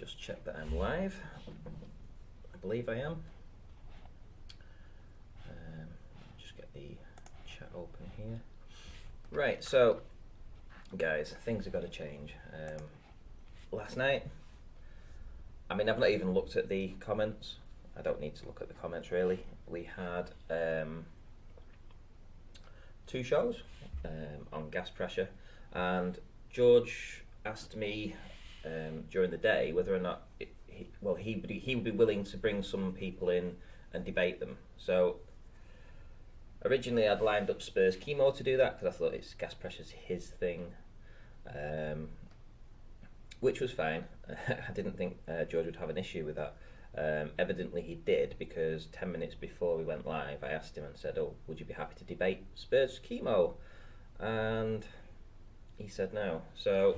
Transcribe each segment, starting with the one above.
just check that I'm live. I believe I am. Just get the chat open here. Right, so guys, things have got to change. Last night, I mean, I've not even looked at the comments. I don't need to look at the comments really. We had 2 shows on gas pressure, and George asked me during the day whether or not he would be willing to bring some people in and debate them. So originally I'd lined up Spurs Chemo to do that because I thought it's gas pressure's his thing, which was fine. I didn't think George would have an issue with that. Evidently he did, because 10 minutes before we went live I asked him and said, oh, would you be happy to debate Spurs Chemo? And he said no. So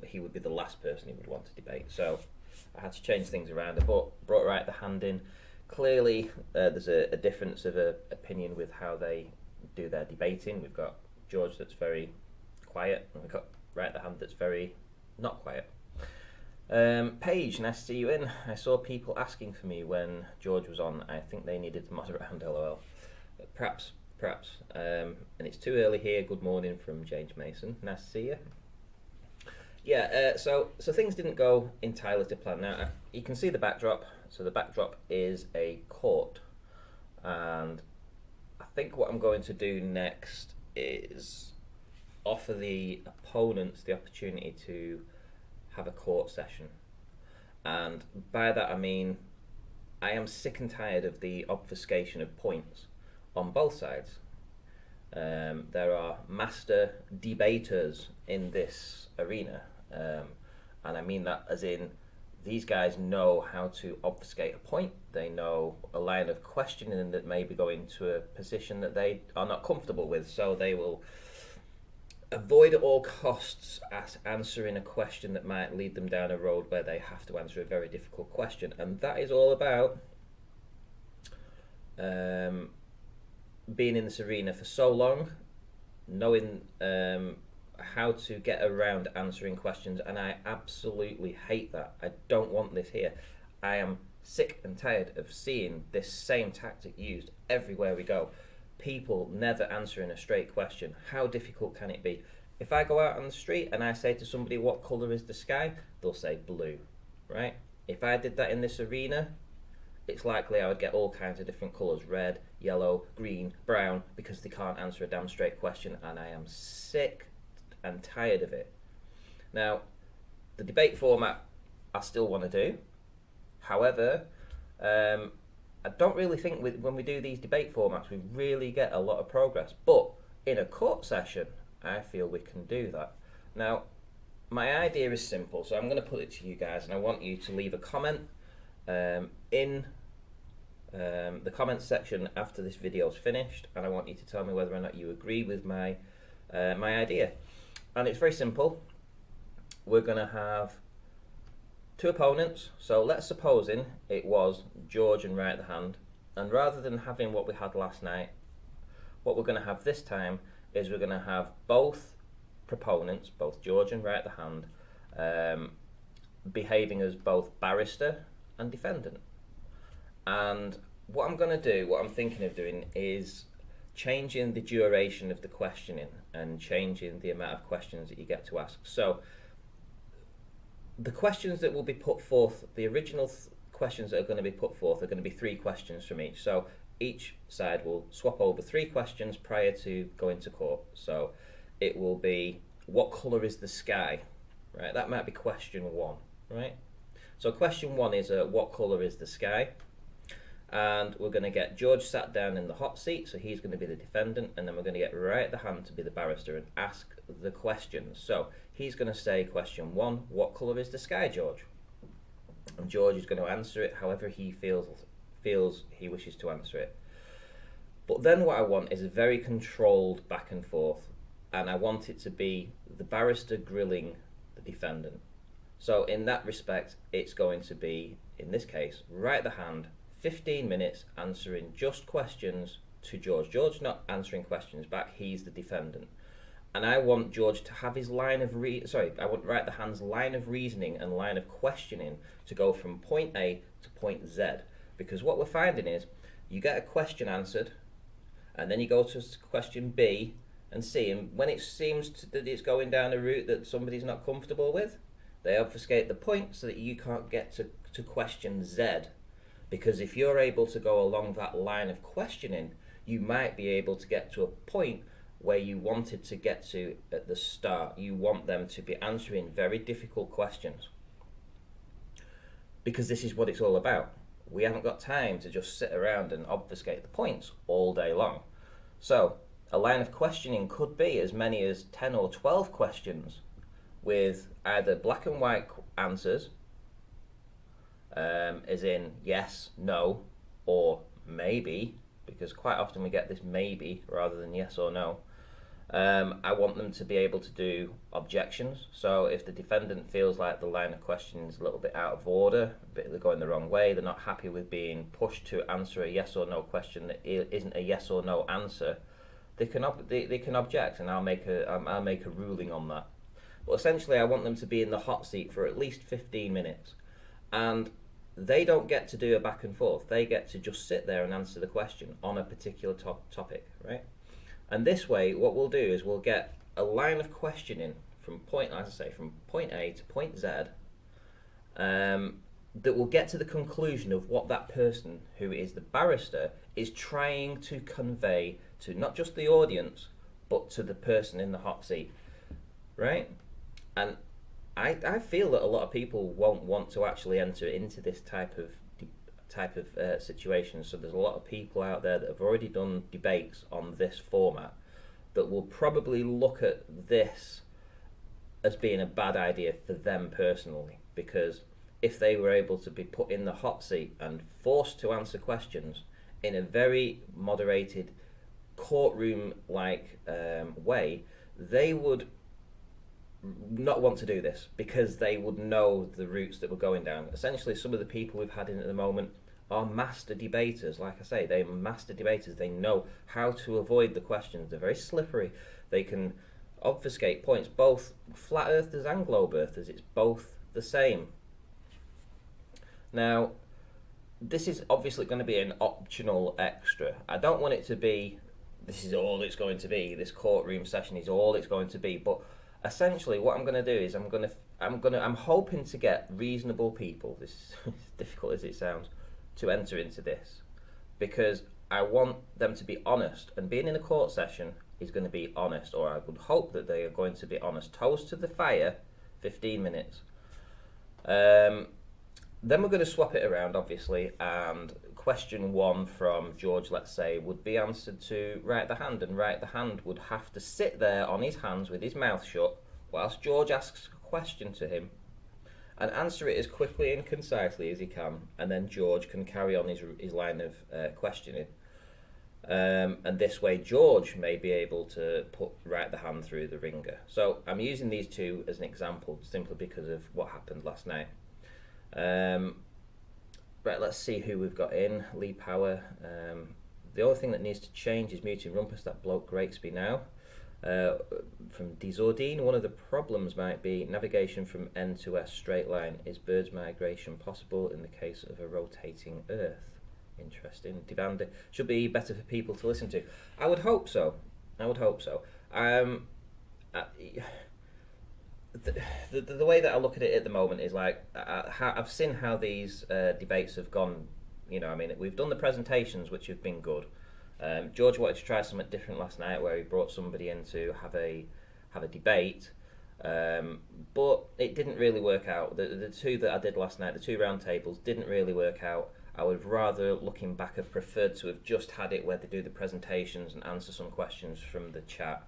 he would be the last person he would want to debate. So I had to change things around. I brought Right the Hand in. Clearly there's a difference of opinion with how they do their debating. We've got George that's very quiet, and we've got Right the Hand that's very not quiet. Paige, nice to see you in. I saw people asking for me when George was on. I think they needed to mod around, lol. Perhaps. And it's too early here. Good morning from James Mason. Nice to see you. Yeah, so things didn't go entirely to plan. Now, you can see the backdrop. So the backdrop is a court. And I think what I'm going to do next is offer the opponents the opportunity to have a court session. And by that I mean I am sick and tired of the obfuscation of points on both sides. There are master debaters in this arena, and I mean that as in these guys know how to obfuscate a point. They know a line of questioning that may be going to a position that they are not comfortable with, so they will avoid at all costs at answering a question that might lead them down a road where they have to answer a very difficult question. And that is all about being in this arena for so long, knowing how to get around answering questions, and I absolutely hate that. I don't want this here. I am sick and tired of seeing this same tactic used everywhere we go. People never answering a straight question. How difficult can it be? If I go out on the street and I say to somebody, what colour is the sky? They'll say blue, right? If I did that in this arena, it's likely I would get all kinds of different colours, red, yellow, green, brown, because they can't answer a damn straight question, and I am sick and tired of it. Now, the debate format I still want to do. However, I don't really think when we do these debate formats we really get a lot of progress, but in a court session I feel we can do that. Now, my idea is simple, so I'm going to put it to you guys, and I want you to leave a comment in the comments section after this video is finished, and I want you to tell me whether or not you agree with my idea. And it's very simple. We're going to have 2 opponents. So let's supposing it was George and Right the Hand, and rather than having what we had last night, what we're going to have this time is we're going to have both proponents, both George and Right the Hand, behaving as both barrister and defendant. And what I'm going to do, what I'm thinking of doing, is changing the duration of the questioning and changing the amount of questions that you get to ask. So the questions that will be put forth, the original questions that are going to be put forth are going to be 3 questions from each. So each side will swap over 3 questions prior to going to court. So it will be, what colour is the sky? Right, that might be question 1, right? So question 1 is, what colour is the sky? And we're going to get George sat down in the hot seat, so he's going to be the defendant, and then we're going to get Right the Hand to be the barrister and ask the questions. So he's going to say question 1, what colour is the sky, George? And George is going to answer it however he feels he wishes to answer it. But then what I want is a very controlled back and forth, and I want it to be the barrister grilling the defendant. So in that respect, it's going to be, in this case, Right the Hand, 15 minutes answering just questions to George. George not answering questions back, he's the defendant. and I want George to have his line of I want right the hand's line of reasoning and line of questioning to go from point A to point Z, because what we're finding is you get a question answered, and then you go to question B and C, and when it seems that it's going down a route that somebody's not comfortable with, they obfuscate the point so that you can't get to question Z. Because if you're able to go along that line of questioning, you might be able to get to a point where you wanted to get to at the start. You want them to be answering very difficult questions, because this is what it's all about. We haven't got time to just sit around and obfuscate the points all day long. So a line of questioning could be as many as 10 or 12 questions with either black and white answers, as in yes, no, or maybe, because quite often we get this maybe rather than yes or no. I want them to be able to do objections. So if the defendant feels like the line of questioning is a little bit out of order, they're going the wrong way, they're not happy with being pushed to answer a yes or no question that isn't a yes or no answer, they can object, and I'll make a ruling on that. But essentially, I want them to be in the hot seat for at least 15 minutes, and they don't get to do a back and forth. They get to just sit there and answer the question on a particular topic, right? And this way, what we'll do is we'll get a line of questioning from point, as I say, from point A to point Z, that will get to the conclusion of what that person, who is the barrister, is trying to convey to not just the audience, but to the person in the hot seat, right? And I feel that a lot of people won't want to actually enter into this type of situation. So there's a lot of people out there that have already done debates on this format that will probably look at this as being a bad idea for them personally, because if they were able to be put in the hot seat and forced to answer questions in a very moderated courtroom-like way, they would not want to do this, because they would know the routes that we're going down. Essentially, some of the people we've had in at the moment are master debaters. Like I say, they're master debaters. They know how to avoid the questions. They're very slippery. They can obfuscate points, both flat earthers and globe earthers. It's both the same. Now, this is obviously going to be an optional extra. I don't want it to be, this is all it's going to be, this courtroom session is all it's going to be, but essentially what I'm going to do is I'm hoping to get reasonable people, this is as difficult as it sounds, to enter into this, because I want them to be honest, and being in a court session is going to be honest, or I would hope that they are going to be honest. Toes to the fire, 15 minutes. Then we're going to swap it around, obviously, and question 1 from George, let's say, would be answered to right the hand, and right the hand would have to sit there on his hands with his mouth shut whilst George asks a question to him, and answer it as quickly and concisely as he can, and then George can carry on his line of questioning. And this way George may be able to put right the hand through the ringer. So I'm using these two as an example simply because of what happened last night. Right, let's see who we've got in. Lee Power. The only thing that needs to change is muting Rumpus, that bloke Greatsby now. From Desordine, one of the problems might be navigation from N to S straight line. Is birds migration possible in the case of a rotating Earth? Interesting. Divander, should be better for people to listen to. I would hope so. I would hope so. The way that I look at it at the moment is like I've seen how these debates have gone. You know, I mean, we've done the presentations, which have been good. George wanted to try something different last night, where he brought somebody in to have a debate, but it didn't really work out. The two that I did last night, the 2 round tables, didn't really work out. I would rather, looking back, have preferred to have just had it where they do the presentations and answer some questions from the chat.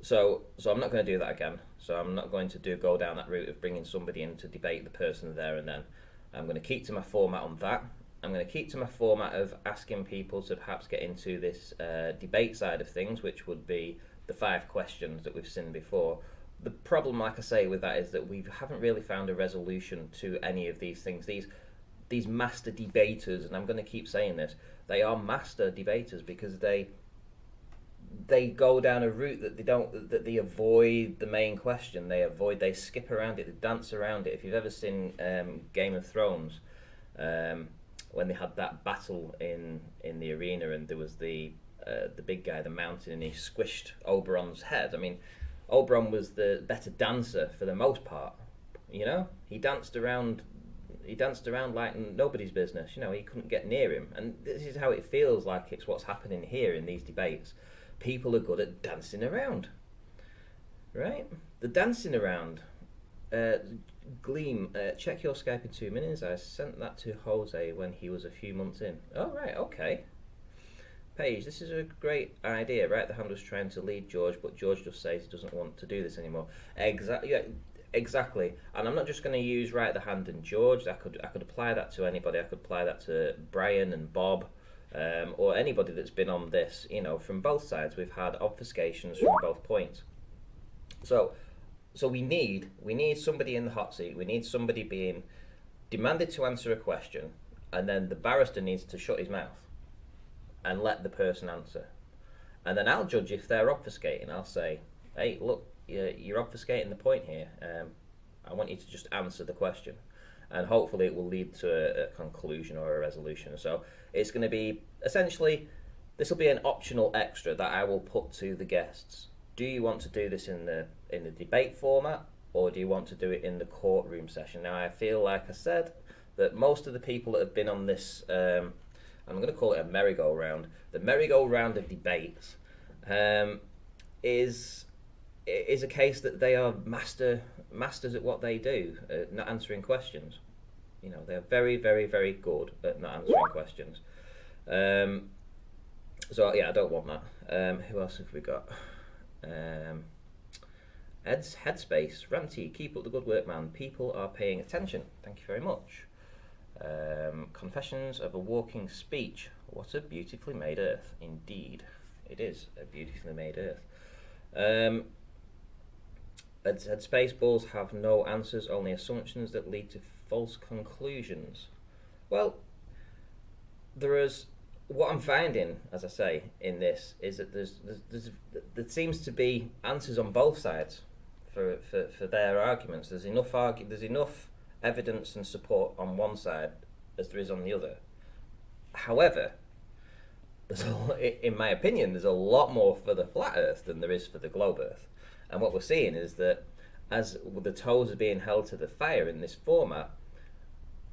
So I'm not going to do that again. So I'm not going to go down that route of bringing somebody in to debate the person there and then. I'm going to keep to my format on that. I'm going to keep to my format of asking people to perhaps get into this debate side of things, which would be the 5 questions that we've seen before. The problem, like I say, with that is that we haven't really found a resolution to any of these things. These master debaters, and I'm going to keep saying this, they are master debaters because they they go down a route that they avoid the main question. They skip around it, they dance around it. If you've ever seen Game of Thrones, um, when they had that battle in the arena, and there was the big guy, the mountain, and he squished Oberon's head. I mean, Oberon was the better dancer for the most part. You know, he danced around. He danced around like nobody's business. You know, he couldn't get near him, and this is how it feels like it's what's happening here in these debates. People are good at dancing around, right? The dancing around. Gleam, check your Skype in 2 minutes. I sent that to Jose when he was a few months in. Oh, right, okay. Paige, this is a great idea. Right, the hand was trying to lead George, but George just says he doesn't want to do this anymore. Exactly. Yeah, exactly. And I'm not just going to use right the hand and George. I could apply that to anybody. I could apply that to Brian and Bob, or anybody that's been on this. You know, from both sides, we've had obfuscations from both points. So we need somebody in the hot seat. We need somebody being demanded to answer a question, and then the barrister needs to shut his mouth and let the person answer. And then I'll judge if they're obfuscating. I'll say, hey, look, you're obfuscating the point here. I want you to just answer the question. And hopefully it will lead to a conclusion or a resolution. So it's going to be, essentially, this will be an optional extra that I will put to the guests. Do you want to do this in the debate format, or do you want to do it in the courtroom session? Now, I feel, like I said, that most of the people that have been on this, I'm going to call it a merry-go-round, the merry-go-round of debates, is a case that they are masters at what they do, not answering questions. You know, they're very, very, very good at not answering questions. So yeah, I don't want that. Who else have we got? Ed's Headspace, Ranty, keep up the good work, man. People are paying attention. Thank you very much. Confessions of a Walking Speech. What a beautifully made earth. Indeed, it is a beautifully made earth. Ed's Headspace, balls have no answers, only assumptions that lead to false conclusions. Well, what I'm finding, as I say, in this is that there seems to be answers on both sides for their arguments. There's enough evidence and support on one side as there is on the other. However, in my opinion, there's a lot more for the flat Earth than there is for the globe Earth. And what we're seeing is that as the toes are being held to the fire in this format,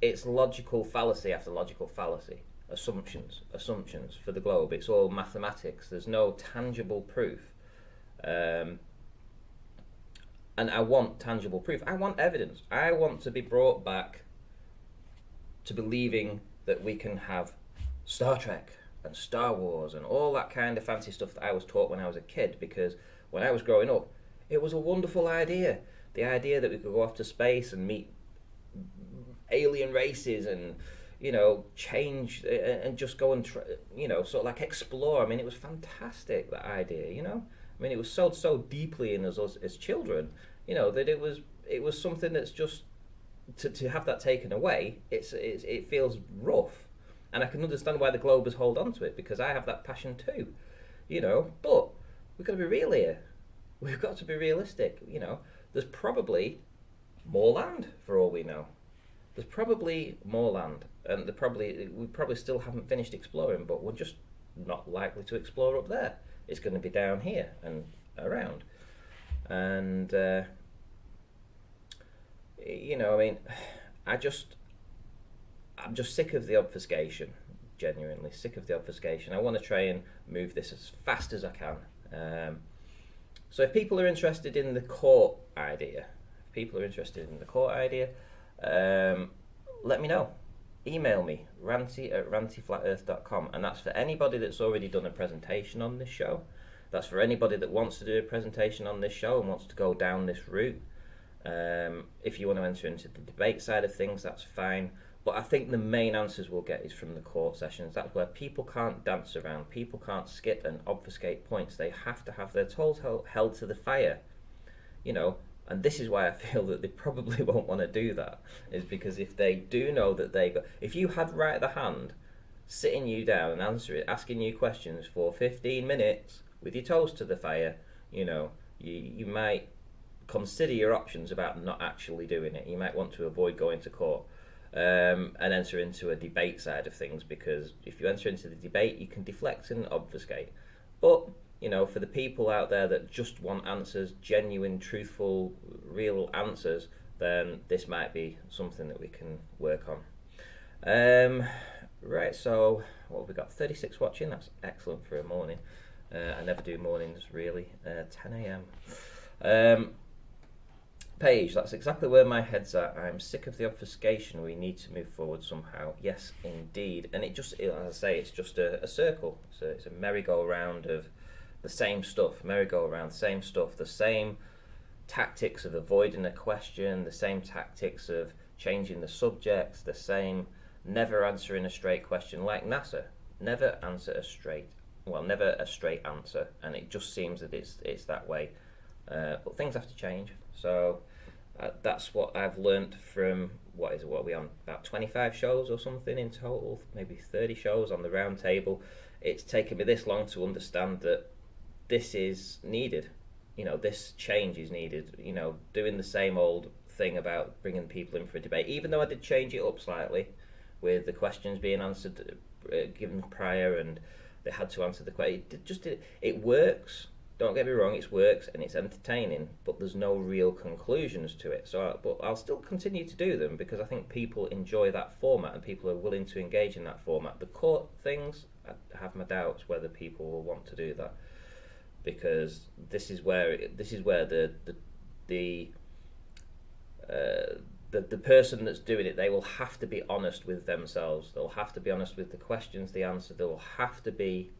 it's logical fallacy after logical fallacy. Assumptions for the globe. It's all mathematics. There's no tangible proof. And I want tangible proof. I want evidence. I want to be brought back to believing that we can have Star Trek and Star Wars and all that kind of fancy stuff that I was taught when I was a kid, because when I was growing up, it was a wonderful idea. The idea that we could go off to space and meet alien races and, you know, change and just go and, you know, sort of like explore. I mean, it was fantastic, that idea, you know. I mean, it was so deeply in us as children, you know, that it was something that's just, to have that taken away, it feels rough. And I can understand why the Globers hold on to it, because I have that passion too, you know. But we've got to be real here. We've got to be realistic, you know. There's probably more land for all we know. There's probably more land, and we probably still haven't finished exploring, but we're just not likely to explore up there. It's going to be down here and around. And, you know, I mean, I'm just sick of the obfuscation, genuinely sick of the obfuscation. I want to try and move this as fast as I can. So if people are interested in the court idea, let me know. Email me, ranty@rantyflatearth.com, and that's for anybody that's already done a presentation on this show. That's for anybody that wants to do a presentation on this show and wants to go down this route. If you want to enter into the debate side of things, that's fine. But I think the main answers we'll get is from the court sessions. That's where people can't dance around, people can't skip and obfuscate points. They have to have their toes held to the fire, you know. And this is why I feel that they probably won't want to do that, is because if they do know that if you had right the hand sitting you down and asking you questions for 15 minutes with your toes to the fire, you might consider your options about not actually doing it. You might want to avoid going to court, and enter into a debate side of things, because if you enter into the debate, you can deflect and obfuscate. But for the people out there that just want answers, genuine, truthful, real answers, then this might be something that we can work on. Right, so what have we got? 36 watching. That's excellent for a morning. I never do mornings really. 10 a.m. Paige, that's exactly where my head's at. I'm sick of the obfuscation. We need to move forward somehow. Yes, indeed. And as I say, it's just a circle. So it's a merry-go-round of the same stuff. Merry-go-round, same stuff. The same tactics of avoiding a question. The same tactics of changing the subject. The same never answering a straight question, like NASA. Never a straight answer. And it just seems that it's that way. But things have to change. So that's what I've learnt from, what are we on, about 25 shows or something in total, maybe 30 shows on the round table. It's taken me this long to understand that this is needed. This change is needed. Doing the same old thing about bringing people in for a debate, even though I did change it up slightly with the questions being answered, given prior, and they had to answer the question. It works. Don't get me wrong, it works and it's entertaining, but there's no real conclusions to it. But I'll still continue to do them because I think people enjoy that format and people are willing to engage in that format. The court things, I have my doubts whether people will want to do that, because this is where the person that's doing it, they will have to be honest with themselves. They'll have to be honest with the questions they answer. They will have to be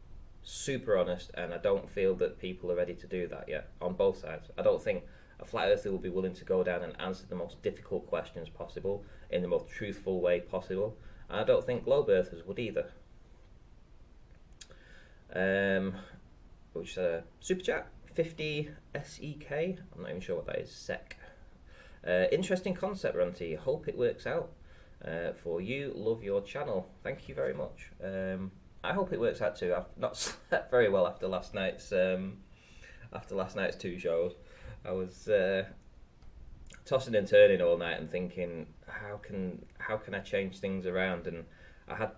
super honest, and I don't feel that people are ready to do that yet on both sides. I don't think a flat earther will be willing to go down and answer the most difficult questions possible in the most truthful way possible, and I don't think globe earthers would either. Super chat 50 SEK, I'm not even sure what that is. SEK. Interesting concept, Runty. Hope it works out for you. Love your channel. Thank you very much. I hope it works out too. I've not slept very well after last night's 2 shows. I was tossing and turning all night and thinking, how can I change things around? And I had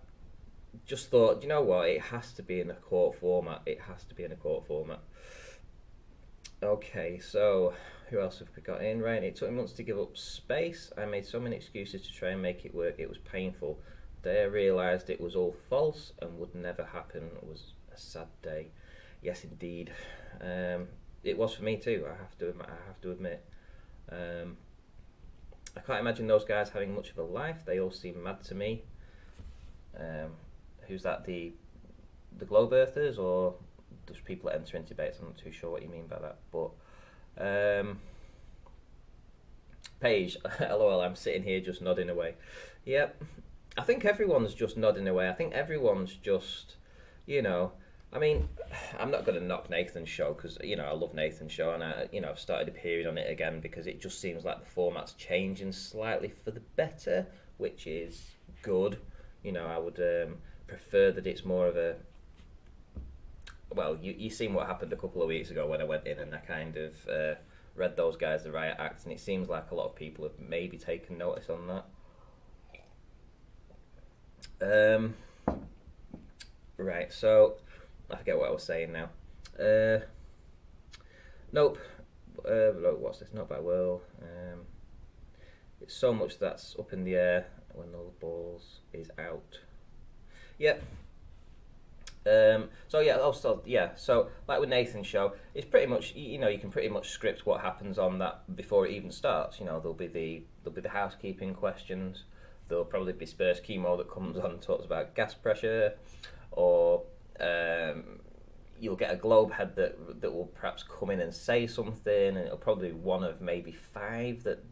just thought, you know what? It has to be in a court format. Okay, so who else have we got in? Right, it took me months to give up space. I made so many excuses to try and make it work. It was painful. The day I realised it was all false and would never happen was a sad day. Yes, indeed. It was for me too. I have to admit. I can't imagine those guys having much of a life. They all seem mad to me. Who's that? The globe earthers, or just people that enter into debates? I'm not too sure what you mean by that. But Paige, lol. I'm sitting here just nodding away. Yep. I think everyone's just nodding away. I think everyone's just, I mean, I'm not going to knock Nathan's show because, I love Nathan's show, and I've started appearing on it again because it just seems like the format's changing slightly for the better, which is good. I would prefer that it's more of a, well, you seen what happened a couple of weeks ago when I went in and I kind of read those guys the riot act, and it seems like a lot of people have maybe taken notice on that. Right, so I forget what I was saying now. Nope. What's this? Not by Will. It's so much that's up in the air when the balls is out. Yep. So like with Nathan's show, it's pretty much, you can pretty much script what happens on that before it even starts. There'll be the housekeeping questions. There'll probably be Spurs Chemo that comes on and talks about gas pressure, or you'll get a globe head that will perhaps come in and say something, and it'll probably be one of maybe 5 that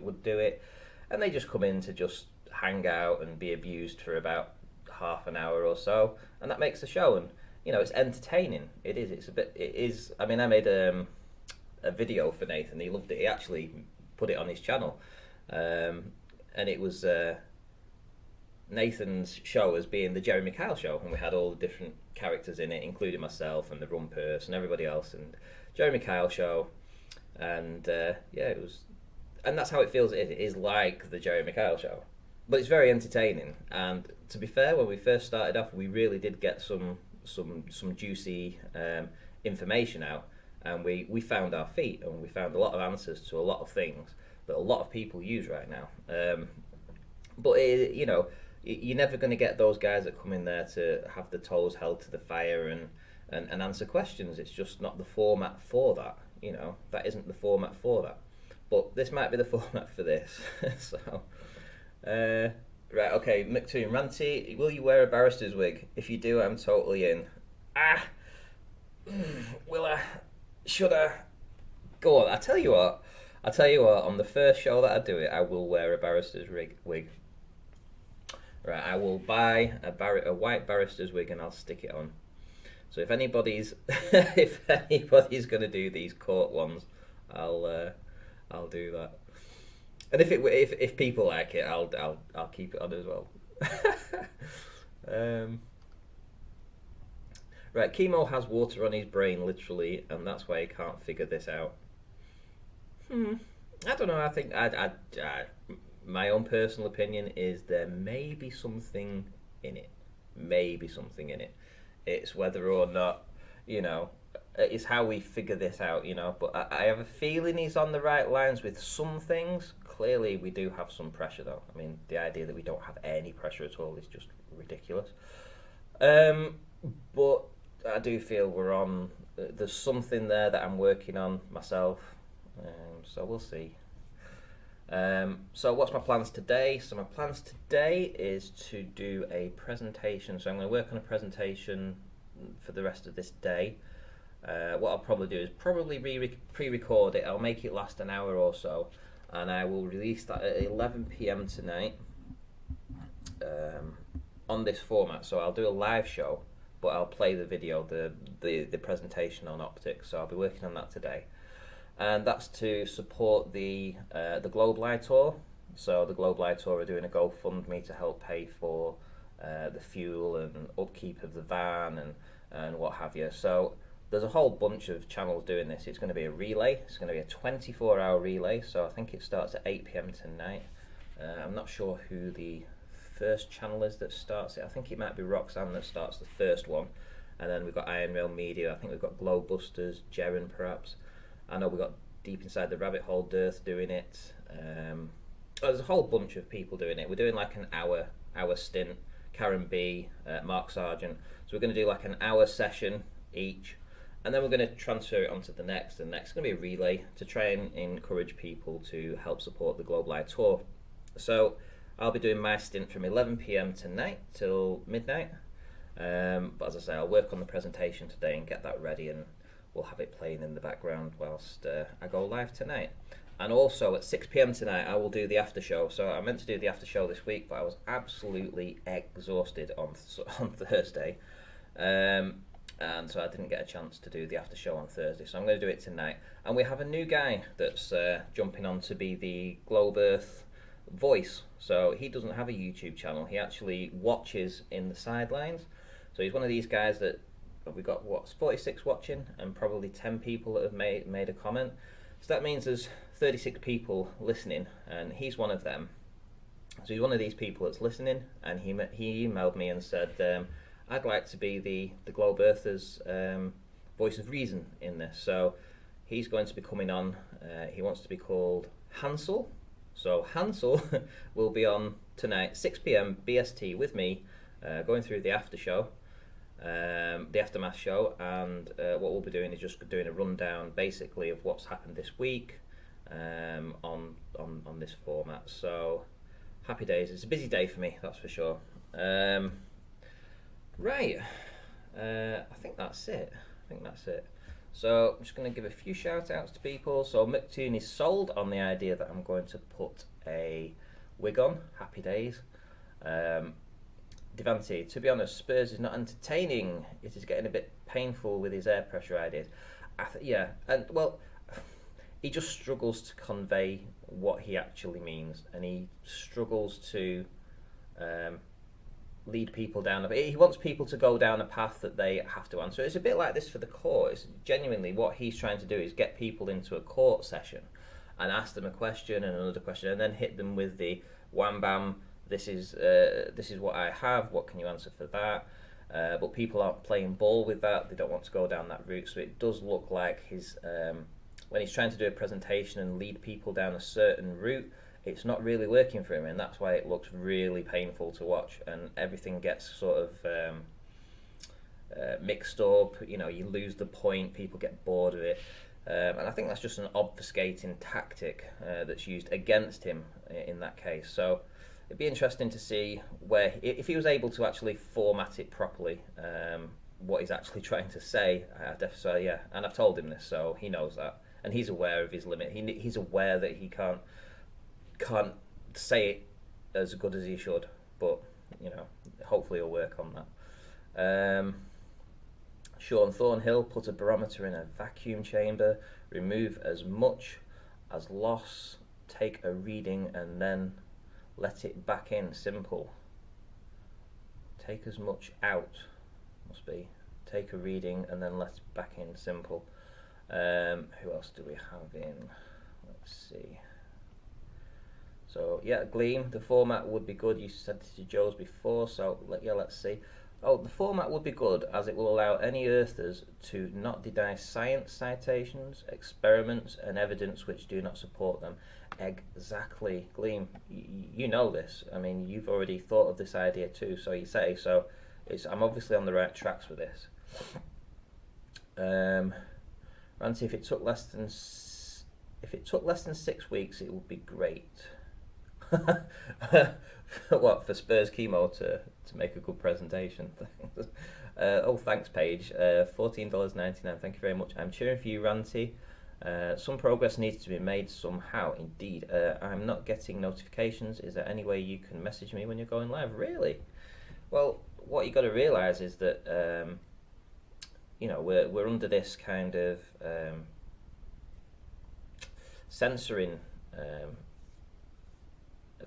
would do it, and they just come in to just hang out and be abused for about half an hour or so, and that makes the show. And it's entertaining. It is. I mean, I made a video for Nathan. He loved it. He actually put it on his channel. And it was Nathan's show as being the Jeremy Kyle show, and we had all the different characters in it, including myself and the Rumpers and everybody else, and Jeremy Kyle show, and yeah, it was, and that's how it feels. It is like the Jeremy Kyle show, but it's very entertaining. And to be fair, when we first started off, we really did get some juicy information out, and we found our feet, and we found a lot of answers to a lot of things that a lot of people use right now. But you know, you're never going to get those guys that come in there to have the toes held to the fire and answer questions. It's just not the format for that. You know, that isn't the format for that. But this might be the format for this. So, right, okay, McToon, Ranty, will you wear a barrister's wig? If you do, I'm totally in. Will I? Should I? Go on, I tell you what, on the first show that I do it, I will wear a barrister's wig. Right, I will buy a white barrister's wig and I'll stick it on. So if anybody's going to do these court ones, I'll do that. And if people like it, I'll keep it on as well. Right, Chemo has water on his brain literally, and that's why he can't figure this out. I don't know. I think my own personal opinion is there may be something in it. Maybe something in it. It's whether or not, you know, it's how we figure this out, you know. But I have a feeling he's on the right lines with some things. Clearly, we do have some pressure, though. I mean, the idea that we don't have any pressure at all is just ridiculous. But I do feel we're on. There's something there that I'm working on myself. So we'll see. So what's my plans today? So my plans today is to do a presentation. So I'm going to work on a presentation for the rest of this day. What I'll probably do is probably pre-record it. I'll make it last an hour or so, and I will release that at 11 p.m. tonight on this format. So I'll do a live show, but I'll play the video, the presentation on Optics. So I'll be working on that today. And that's to support the Globe Live Tour. So the Globe Live Tour are doing a GoFundMe to help pay for the fuel and upkeep of the van and what have you. So there's a whole bunch of channels doing this. It's going to be a relay. It's going to be a 24-hour relay. So I think it starts at 8 p.m. tonight. I'm not sure who the first channel is that starts it. I think it might be Roxanne that starts the first one. And then we've got Iron Rail Media. I think we've got Globebusters, Jaren perhaps. I know we've got Deep Inside the Rabbit Hole, Dearth doing it. There's a whole bunch of people doing it. We're doing like an hour stint. Karen B, Mark Sargent. So we're going to do like an hour session each, and then we're going to transfer it onto the next. And next is going to be a relay to try and encourage people to help support the Globe Live Tour. So I'll be doing my stint from 11 p.m. tonight till midnight. But as I say, I'll work on the presentation today and get that ready, and we'll have it playing in the background whilst I go live tonight. And also at 6 p.m. tonight, I will do the after show. So I meant to do the after show this week, but I was absolutely exhausted on Thursday. And so I didn't get a chance to do the after show on Thursday. So I'm going to do it tonight. And we have a new guy that's jumping on to be the Globe Earth voice. So he doesn't have a YouTube channel. He actually watches in the sidelines. So he's one of these guys that we've got 46 watching and probably 10 people that have made a comment. So that means there's 36 people listening, and he's one of them. So he's one of these people that's listening, and he emailed me and said, I'd like to be the Globe Earthers voice of reason in this. So he's going to be coming on. He wants to be called Hansel. So Hansel will be on tonight, 6 p.m. BST with me, going through the after show. The aftermath show, and what we'll be doing is just doing a rundown basically of what's happened this week on this format. So happy days. It's a busy day for me, that's for sure. Right, I think that's it. So I'm just going to give a few shout outs to people. So McToon is sold on the idea that I'm going to put a wig on. Happy days. Devante, to be honest, Spurs is not entertaining. It is getting a bit painful with his air pressure ideas. Yeah, and well, he just struggles to convey what he actually means, and he struggles to lead people down. He wants people to go down a path that they have to answer. It's a bit like this for the court. It's genuinely what he's trying to do is get people into a court session and ask them a question and another question, and then hit them with the wham bam. This is what I have. What can you answer for that? But people aren't playing ball with that. They don't want to go down that route. So it does look like his when he's trying to do a presentation and lead people down a certain route, it's not really working for him, and that's why it looks really painful to watch. And everything gets sort of mixed up. You know, you lose the point. People get bored of it. And I think that's just an obfuscating tactic that's used against him in that case. So it'd be interesting to see where, if he was able to actually format it properly, what he's actually trying to say. So yeah, and I've told him this, so he knows that, and he's aware of his limit. He's aware that he can't say it as good as he should, but you know, hopefully he'll work on that. Sean Thornhill, put a barometer in a vacuum chamber, remove as much as loss, take a reading and then let it back in. Simple. Take as much out, must be. Take a reading and then let it back in. Simple. Who else do we have in? Let's see. So yeah, Gleam, the format would be good. You said this to Joe's before, so let's see. Oh, the format would be good as it will allow any earthers to not deny science citations, experiments and evidence which do not support them. Exactly, Gleam. You know this. I mean, you've already thought of this idea too, so you say. So I'm obviously on the right tracks with this. Ranty, if it took less than 6 weeks, it would be great. What, for Spurs Chemo to make a good presentation? Oh, thanks, Paige. $14.99. Thank you very much. I'm cheering for you, Ranty. Some progress needs to be made somehow. Indeed, I'm not getting notifications. Is there any way you can message me when you're going live? Really? Well, what you got to realise is that you know, we're under this kind of censoring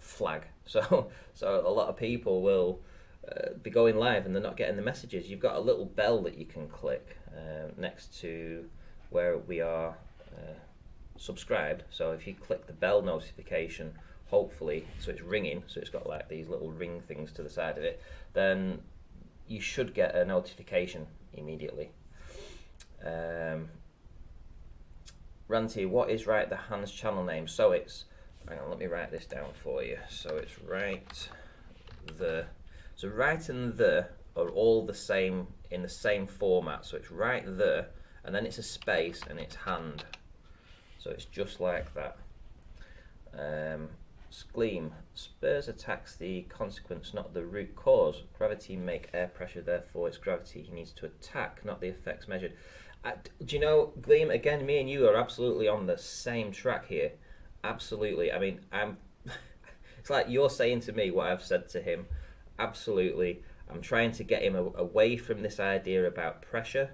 flag. So a lot of people will be going live and they're not getting the messages. You've got a little bell that you can click next to where we are subscribed. So if you click the bell notification, hopefully, so it's ringing, so it's got like these little ring things to the side of it, then you should get a notification immediately. Ranty, what is Right the Hand's channel name? So it's, hang on, let me write this down for you. So it's Right the, so Right and the are all the same, in the same format. So it's Right the, and then it's a space and it's hand. So it's just like that. Gleam, Spurs attacks the consequence, not the root cause. Gravity make air pressure, therefore it's gravity he needs to attack, not the effects measured. Do you know, Gleam, again, me and you are absolutely on the same track here. Absolutely. I mean, it's like you're saying to me what I've said to him. Absolutely. I'm trying to get him away from this idea about pressure.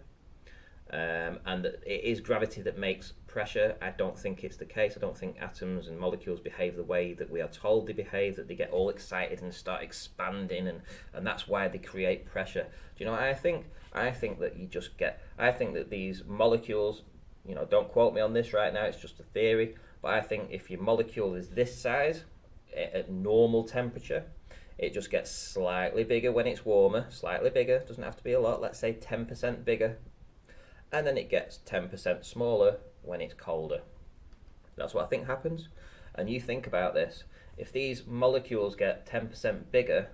And that it is gravity that makes pressure. I don't think it's the case. I don't think atoms and molecules behave the way that we are told they behave, that they get all excited and start expanding, and that's why they create pressure. Do you know what I think? I think that you just get, I think that these molecules, you know, don't quote me on this right now, it's just a theory, but I think if your molecule is this size at normal temperature, it just gets slightly bigger when it's warmer, slightly bigger, doesn't have to be a lot, let's say 10% bigger, and then it gets 10% smaller when it's colder. That's what I think happens. And you think about this, if these molecules get 10% bigger,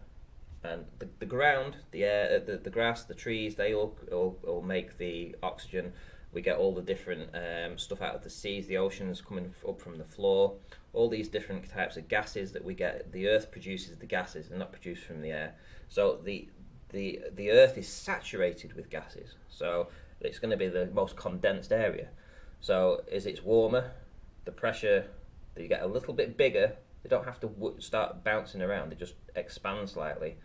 and the ground, the air, the grass, the trees, they all make the oxygen. We get all the different stuff out of the seas, the oceans coming up from the floor, all these different types of gases that we get. The earth produces the gases, they're not produced from the air. So the earth is saturated with gases. So it's going to be the most condensed area. So as it's warmer, the pressure, you get a little bit bigger. They don't have to start bouncing around, they just expand slightly,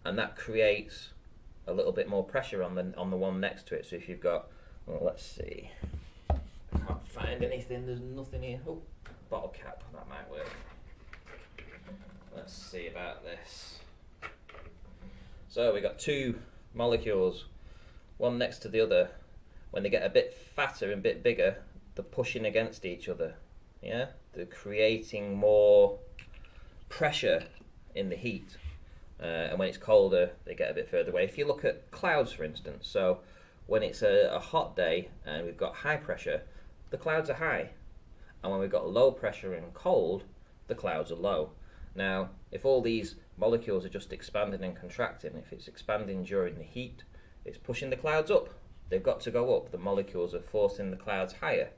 and that creates a little bit more pressure on the one next to it. So if you've got, well, let's see, I can't find anything, there's nothing here. Oh, bottle cap, that might work. Let's see about this. So we got two molecules, one next to the other. When they get a bit fatter and a bit bigger, they're pushing against each other. Yeah, they're creating more pressure in the heat. And when it's colder, they get a bit further away. If you look at clouds, for instance, so when it's a hot day and we've got high pressure, the clouds are high. And when we've got low pressure and cold, the clouds are low. Now, if all these molecules are just expanding and contracting, if it's expanding during the heat, it's pushing the clouds up. They've got to go up. The molecules are forcing the clouds higher.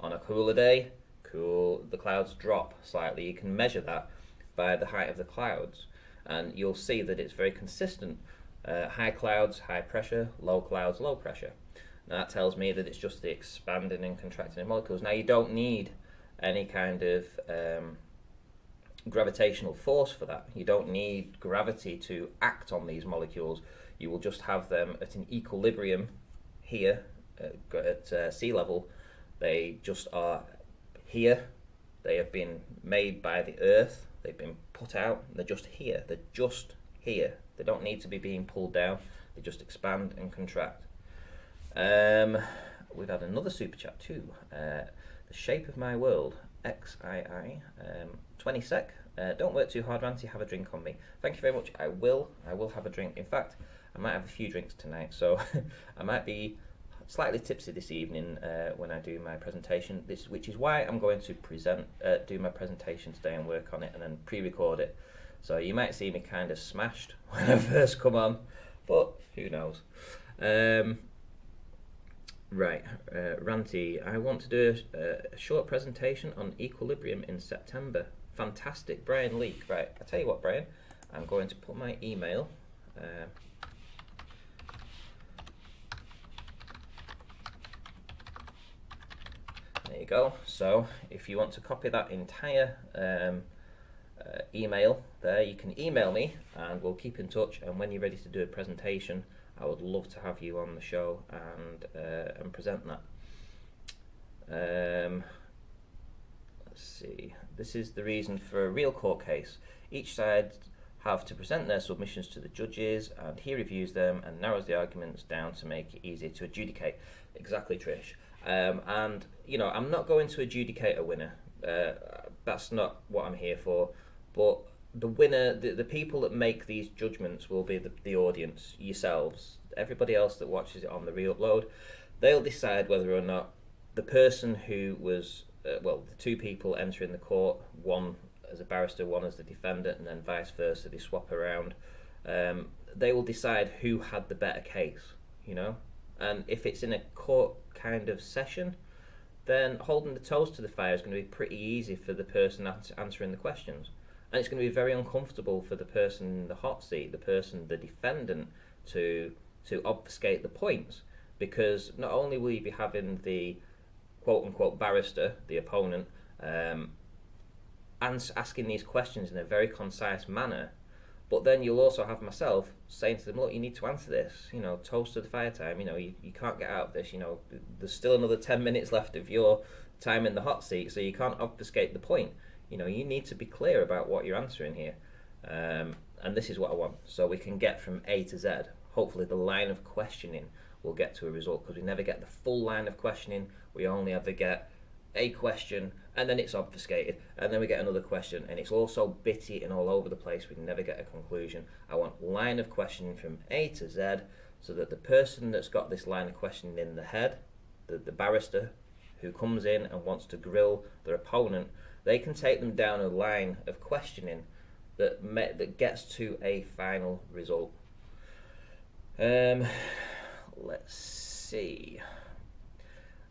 On a cooler day, the clouds drop slightly. You can measure that by the height of the clouds. And you'll see that it's very consistent. High clouds, high pressure, low clouds, low pressure. Now that tells me that it's just the expanding and contracting of molecules. Now you don't need any kind of gravitational force for that. You don't need gravity to act on these molecules. You will just have them at an equilibrium here at sea level. They just are here. They have been made by the Earth. They've been put out. They're just here. They're just here. They don't need to be being pulled down. They just expand and contract. We've had another super chat too. The shape of my world, XII, 20 sec. Don't work too hard, Ranty. Have a drink on me. Thank you very much. I will have a drink. In fact, I might have a few drinks tonight, so I might be slightly tipsy this evening when I do my presentation. Which is why I'm going to do my presentation today and work on it, and then pre-record it. So you might see me kind of smashed when I first come on, but who knows. Right, Ranty, I want to do a short presentation on equilibrium in September. Fantastic, Brian Leake. Right, I'll tell you what, Brian, I'm going to put my email. There you go. So if you want to copy that entire email there, you can email me and we'll keep in touch, and when you're ready to do a presentation, I would love to have you on the show and present that. Let's see. This is the reason for a real court case. Each side have to present their submissions to the judges, and he reviews them and narrows the arguments down to make it easier to adjudicate. Exactly, Trish. And you know, I'm not going to adjudicate a winner. That's not what I'm here for. But the winner, the people that make these judgments will be the audience, yourselves, everybody else that watches it on the re-upload. They'll decide whether or not the person who was, the two people entering the court, one as a barrister, one as the defendant, and then vice versa, they swap around. They will decide who had the better case, you know. And if it's in a court kind of session, then holding the toes to the fire is going to be pretty easy for the person answering the questions. And it's going to be very uncomfortable for the person in the hot seat, the defendant, to obfuscate the points, because not only will you be having the quote-unquote barrister, the opponent, asking these questions in a very concise manner, but then you'll also have myself saying to them, look, you need to answer this, you know, toast to the fire time, you know, you can't get out of this, you know, there's still another 10 minutes left of your time in the hot seat, so you can't obfuscate the point. You know, you need to be clear about what you're answering here. And this is what I want. So we can get from A to Z. Hopefully the line of questioning will get to a result, because we never get the full line of questioning. We only ever get a question, and then it's obfuscated, and then we get another question, and it's all so bitty and all over the place, we never get a conclusion. I want line of questioning from A to Z, so that the person that's got this line of questioning in the head, the barrister who comes in and wants to grill their opponent, they can take them down a line of questioning that gets to a final result. Let's see.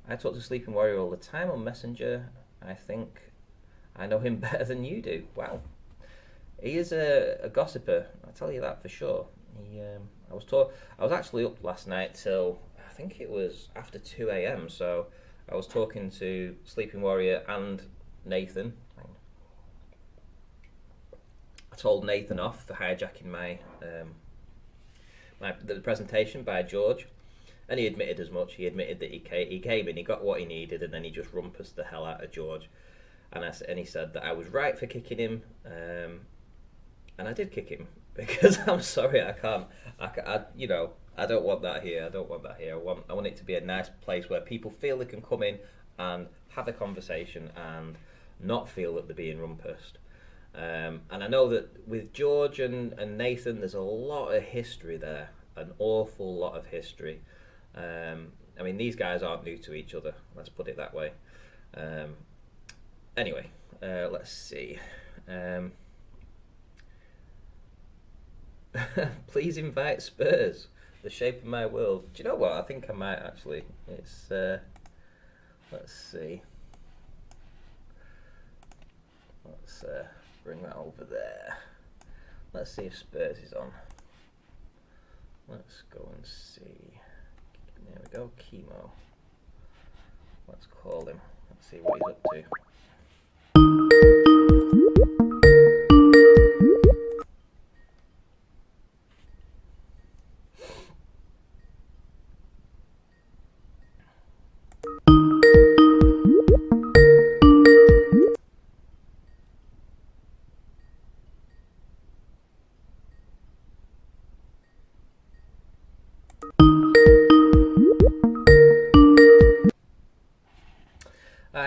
I talk to Sleeping Warrior all the time on Messenger. I think I know him better than you do. Wow. He is a gossiper, I'll tell you that for sure. I was actually up last night till, I think it was after 2 a.m, so I was talking to Sleeping Warrior and Nathan. I told Nathan off for hijacking the presentation by George, and he admitted as much. He admitted that he came in, he got what he needed, and then he just rumpused the hell out of George. And he said that I was right for kicking him, and I did kick him. because I'm sorry, I can't. You know, I don't want that here. I don't want that here. I want it to be a nice place where people feel they can come in and have a conversation and not feel that they're being rumpused. And I know that with George and Nathan, there's a lot of history there, an awful lot of history. I mean, these guys aren't new to each other. Let's put it that way. Anyway, let's see. Please invite Spurs. The shape of my world. Do you know what? I think I might actually. It's. Let's see. Let's bring that over there. Let's see if Spurs is on. Let's go and see. There we go. Chemo. Let's call him. Let's see what he's up to.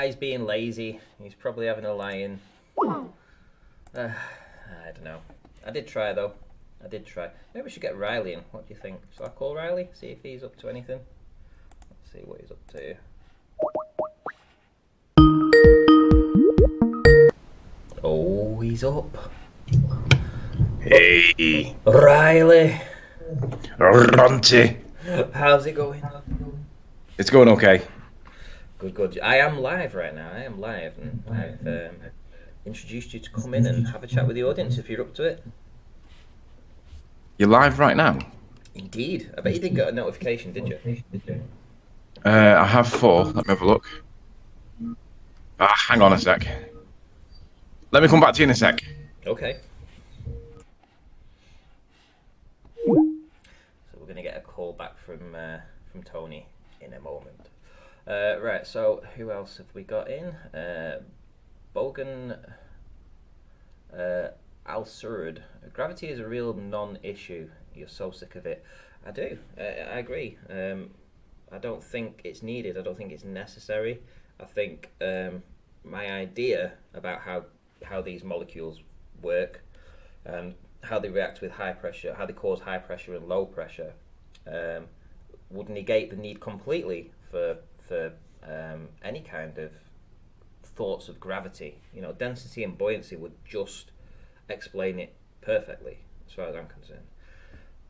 He's being lazy. He's probably having a lie-in. I don't know. I did try though. I did try. Maybe we should get Riley in. What do you think? Shall I call Riley? See if he's up to anything. Let's see what he's up to. Oh, he's up. Hey. Riley. Runty. How's it going? It's going okay. Good. I am live right now. I am live, and I've introduced you to come in and have a chat with the audience if you're up to it. You're live right now? Indeed. I bet you didn't get a notification, did you? I have 4. Let me have a look. Hang on a sec. Let me come back to you in a sec. Okay. So we're going to get a call back from Tony in a moment. Right, so who else have we got in? Bogan Al-Surd. Gravity is a real non-issue. You're so sick of it. I do. I agree. I don't think it's needed. I don't think it's necessary. I think my idea about how these molecules work and how they react with high pressure, how they cause high pressure and low pressure, would negate the need completely for any kind of thoughts of gravity. You know, density and buoyancy would just explain it perfectly, as far as I'm concerned.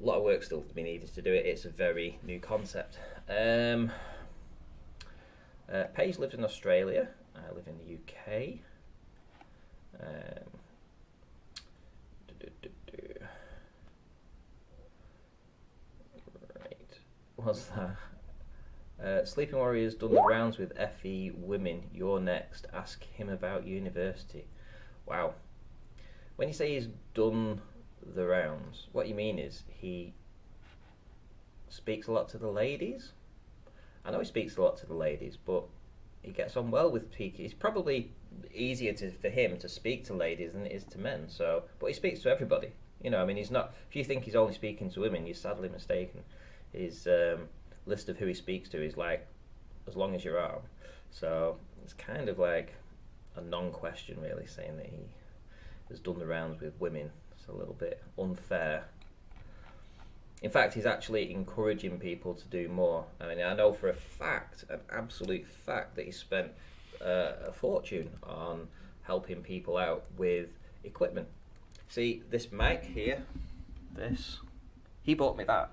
A lot of work still to be needed to do it. It's a very new concept. Paige lives in Australia. I live in the UK. Right. What's that? Sleeping Warrior's done the rounds with FE women. You're next. Ask him about university. Wow. When you say he's done the rounds, what you mean is he speaks a lot to the ladies? I know he speaks a lot to the ladies, but he gets on well with Peaky. It's probably easier for him to speak to ladies than it is to men. So, but he speaks to everybody. You know, I mean, he's not. If you think he's only speaking to women, you're sadly mistaken. His list of who he speaks to is like as long as your arm. So it's kind of like a non-question, really, saying that he has done the rounds with women. It's a little bit unfair. In fact, he's actually encouraging people to do more. I mean, I know for a fact, an absolute fact, that he spent a fortune on helping people out with equipment. See, this mic here, he bought me that.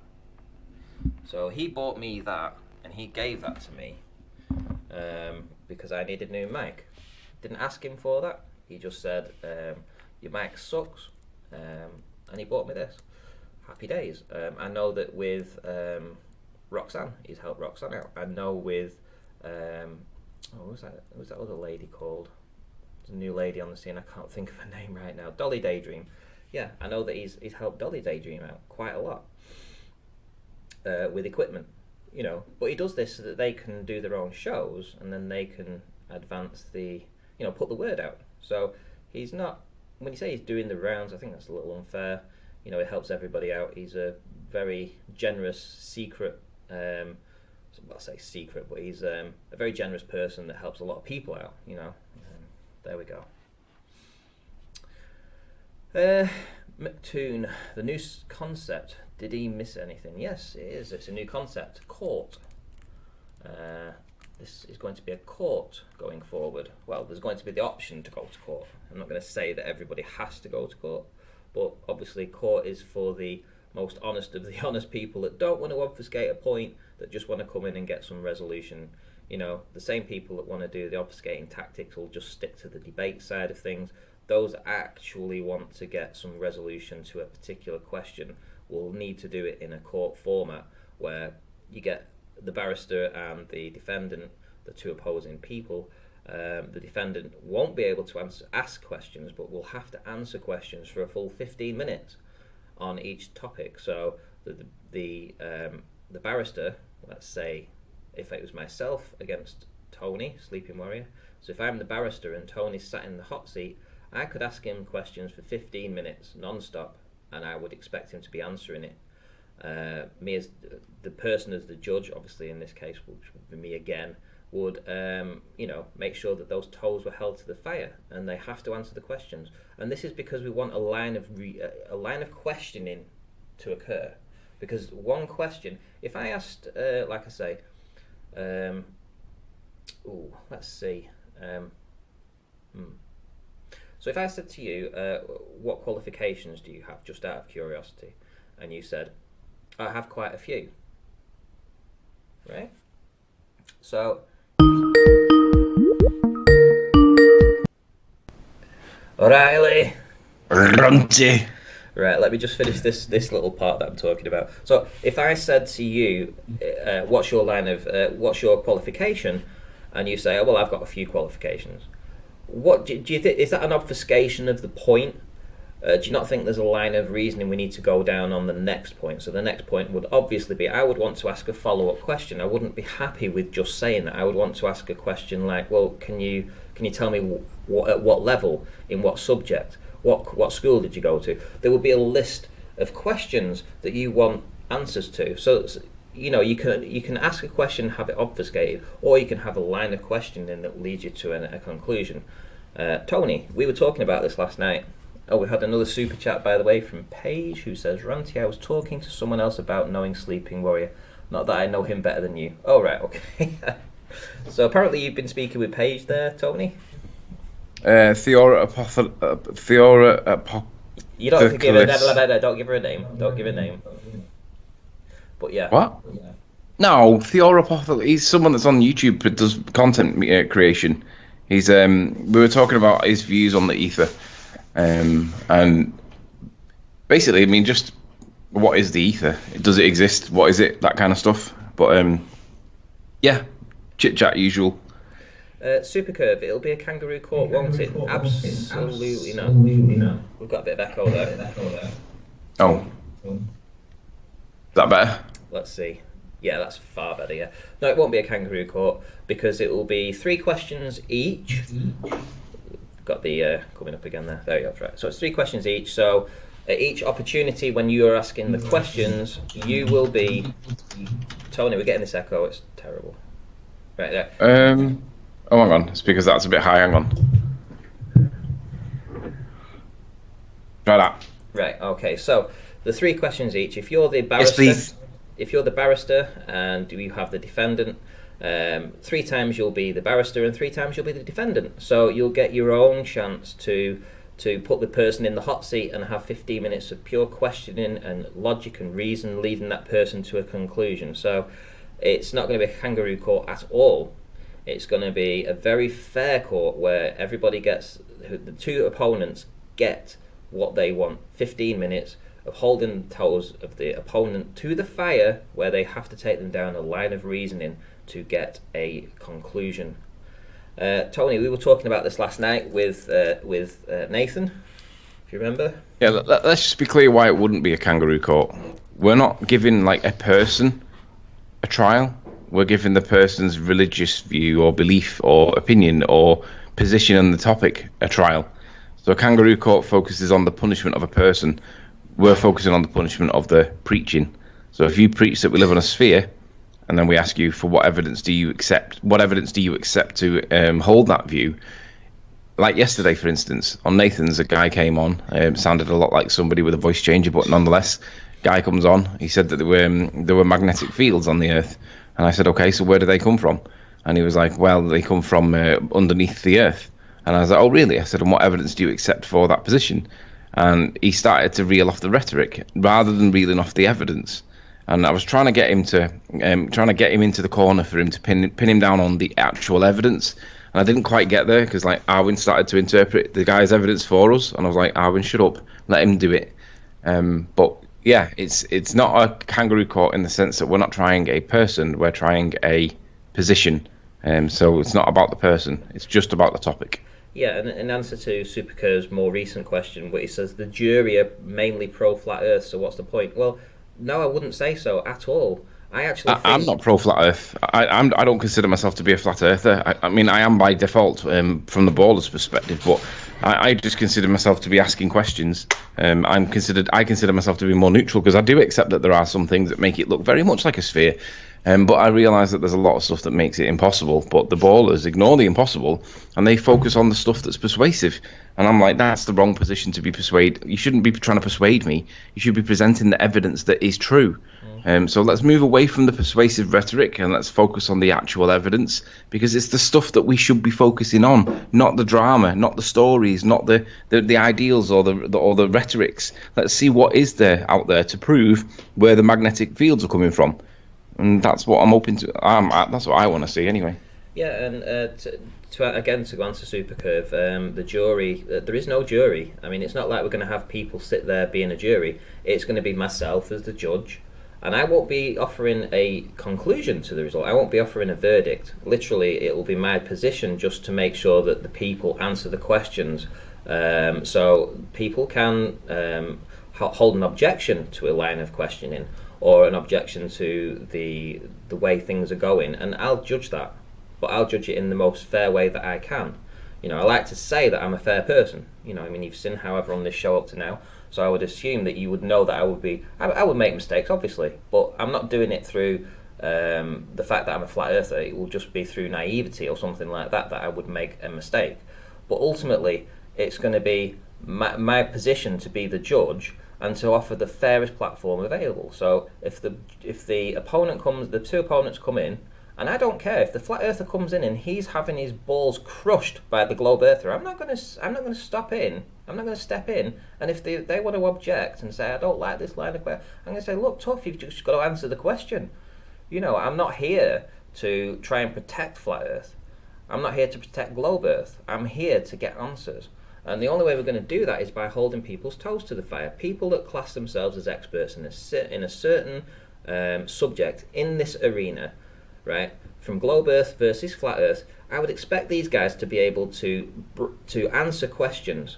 So he bought me that, and he gave that to me because I needed a new mic. Didn't ask him for that. He just said, your mic sucks, and he bought me this. Happy days. I know that with Roxanne, he's helped Roxanne out. I know with what was that other lady called? There's a new lady on the scene. I can't think of her name right now. Dolly Daydream. Yeah, I know that he's helped Dolly Daydream out quite a lot with equipment. You know, but he does this so that they can do their own shows, and then they can advance put the word out. So he's not. When you say he's doing the rounds, I think that's a little unfair. he helps everybody out. He's a very generous, secret. I'll say secret, but he's a very generous person that helps a lot of people out. There we go. McToon, the new concept. Did he miss anything? Yes, it is. It's a new concept. Court. This is going to be a court going forward. Well, there's going to be the option to go to court. I'm not going to say that everybody has to go to court, but obviously court is for the most honest of the honest people that don't want to obfuscate a point, that just want to come in and get some resolution. The same people that want to do the obfuscating tactics will just stick to the debate side of things. Those that actually want to get some resolution to a particular question will need to do it in a court format where you get the barrister and the defendant, the two opposing people. The defendant won't be able to ask questions, but will have to answer questions for a full 15 minutes on each topic. So the barrister, let's say if it was myself against Tony, Sleeping Warrior, so if I'm the barrister and Tony's sat in the hot seat, I could ask him questions for 15 minutes non-stop, and I would expect him to be answering it. Me as the person, as the judge, obviously in this case, which would be me again, would make sure that those toes were held to the fire, and they have to answer the questions. And this is because we want a line of questioning to occur. Because one question, if I asked, like I say, let's see. So if I said to you, what qualifications do you have, just out of curiosity, and you said, I have quite a few, right? So, O'Reilly. Runty. Right, let me just finish this little part that I'm talking about. So, if I said to you, what's your qualification, and you say, oh, well, I've got a few qualifications. What do you think? Is that an obfuscation of the point? Do you not think there's a line of reasoning we need to go down on the next point? So the next point would obviously be, I would want to ask a follow-up question. I wouldn't be happy with just saying that. I would want to ask a question like, well, can you tell me at what level, in what subject, what school did you go to? There would be a list of questions that you want answers to. So you can ask a question, have it obfuscated, or you can have a line of questioning that leads you to a conclusion. Tony, we were talking about this last night. Oh, we had another super chat, by the way, from Paige, who says, Ranty, I was talking to someone else about knowing Sleeping Warrior. Not that I know him better than you. Oh, right, okay. So apparently you've been speaking with Paige there, Tony? Theora You don't have to give her don't give her a name. Don't give her a name. But yeah. What? No, Theora he's someone that's on YouTube but does content creation. He's we were talking about his views on the ether. And basically, I mean, just what is the ether? Does it exist? What is it? That kind of stuff. But yeah, chit chat usual. Supercurve, it'll be a kangaroo court, won't it? Absolutely not. We've got a bit of echo there. Oh, is that better? Let's see. Yeah, that's far better. Yeah, no, it won't be a kangaroo court because it will be 3 questions each. Got the coming up again there. There you go. Right. So it's 3 questions each. So at each opportunity when you are asking the questions, you will be. Tony, we're getting this echo. It's terrible. Right there. Oh, hang on. It's because that's a bit high. Hang on. Try that. Right. Okay. So the 3 questions each. If you're the barrister, yes, if you're the barrister and you have the defendant. 3 times you'll be the barrister and 3 times you'll be the defendant. So you'll get your own chance to put the person in the hot seat and have 15 minutes of pure questioning and logic and reason leading that person to a conclusion. So it's not going to be a kangaroo court at all. It's going to be a very fair court where everybody gets, the 2 opponents get what they want. 15 minutes of holding the toes of the opponent to the fire where they have to take them down a line of reasoning to get a conclusion. Tony, we were talking about this last night with Nathan, if you remember. Yeah, let's just be clear why it wouldn't be a kangaroo court. We're not giving like a person a trial. We're giving the person's religious view or belief or opinion or position on the topic a trial. So a kangaroo court focuses on the punishment of a person. we're focusing on the punishment of the preaching. So if you preach that we live on a sphere, and then we ask you for what evidence do you accept? What evidence do you accept to hold that view? Like yesterday, for instance, on Nathan's, a guy came on, sounded a lot like somebody with a voice changer, but nonetheless, guy comes on. He said that there were magnetic fields on the Earth, and I said, okay, so where do they come from? And he was like, well, they come from underneath the Earth. And I was like, oh, really? I said, and what evidence do you accept for that position? And he started to reel off the rhetoric rather than reeling off the evidence. And I was trying to get him into the corner for him to pin him down on the actual evidence. And I didn't quite get there because like Arwin started to interpret the guy's evidence for us, and I was like, Arwin, shut up, let him do it. But yeah, it's not a kangaroo court in the sense that we're not trying a person, we're trying a position. So it's not about the person, it's just about the topic. Yeah, and in answer to Supercur's more recent question, where he says the jury are mainly pro-flat Earth, so what's the point? Well, no, I wouldn't say so at all. I'm not pro flat Earth. I don't consider myself to be a flat earther. I mean, I am by default from the baller's perspective, but I just consider myself to be asking questions. I consider myself to be more neutral because I do accept that there are some things that make it look very much like a sphere. But I realise that there's a lot of stuff that makes it impossible. But the ballers ignore the impossible and they focus on the stuff that's persuasive. And I'm like, that's the wrong position to be persuaded. You shouldn't be trying to persuade me. You should be presenting the evidence that is true. So let's move away from the persuasive rhetoric and let's focus on the actual evidence, because it's the stuff that we should be focusing on, not the drama, not the stories, not the ideals or the rhetorics. Let's see what is there out there to prove where the magnetic fields are coming from. And that's what I'm hoping to. That's what I want to see, anyway. Yeah, and to answer Supercurve, the jury. There is no jury. I mean, it's not like we're going to have people sit there being a jury. It's going to be myself as the judge, and I won't be offering a conclusion to the result. I won't be offering a verdict. Literally, it will be my position just to make sure that the people answer the questions. So people can hold an objection to a line of questioning, or an objection to the way things are going, and I'll judge that, but I'll judge it in the most fair way that I can. You know, I like to say that I'm a fair person. You know, I mean, you've seen how I've run this show up to now, so I would assume that you would know that I would make mistakes, obviously, but I'm not doing it through the fact that I'm a flat earther. It will just be through naivety or something like that I would make a mistake. But ultimately, it's going to be my position to be the judge and to offer the fairest platform available. So if the opponent comes, the two opponents come in, and I don't care if the flat earther comes in and he's having his balls crushed by the globe earther, I'm not going to stop in. I'm not going to step in. And if they want to object and say I don't like this line of question, I'm going to say, look, tough, you've just got to answer the question. You know, I'm not here to try and protect flat Earth. I'm not here to protect globe Earth. I'm here to get answers. And the only way we're going to do that is by holding people's toes to the fire. People that class themselves as experts in a certain subject in this arena, right? From globe Earth versus flat Earth, I would expect these guys to be able to answer questions.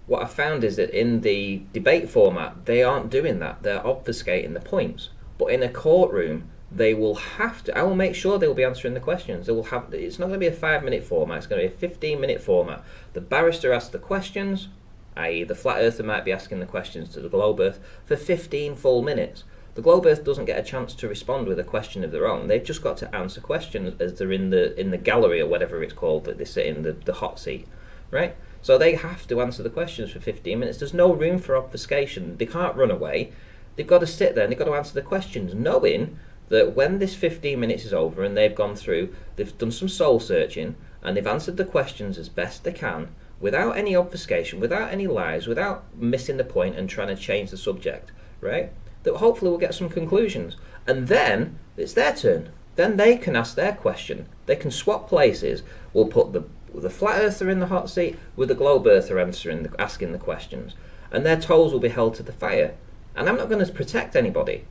What I've found is that in the debate format, they aren't doing that. They're obfuscating the points. But in a courtroom, they will have to. I will make sure they will be answering the questions. They will have. It's not going to be a 5-minute format. It's going to be a 15-minute format. The barrister asks the questions, i.e., the flat earther might be asking the questions to the globe Earth for 15 full minutes. The globe Earth doesn't get a chance to respond with a question of their own. They've just got to answer questions as they're in the gallery or whatever it's called that they sit in the hot seat, right? So they have to answer the questions for 15 minutes. There's no room for obfuscation. They can't run away. They've got to sit there and they've got to answer the questions, knowing that when this 15 minutes is over and they've gone through, they've done some soul searching and they've answered the questions as best they can, without any obfuscation, without any lies, without missing the point and trying to change the subject, right? That hopefully we'll get some conclusions. And then it's their turn. Then they can ask their question. They can swap places. We'll put the flat earther in the hot seat with the globe earther asking the questions. And their toes will be held to the fire. And I'm not going to protect anybody.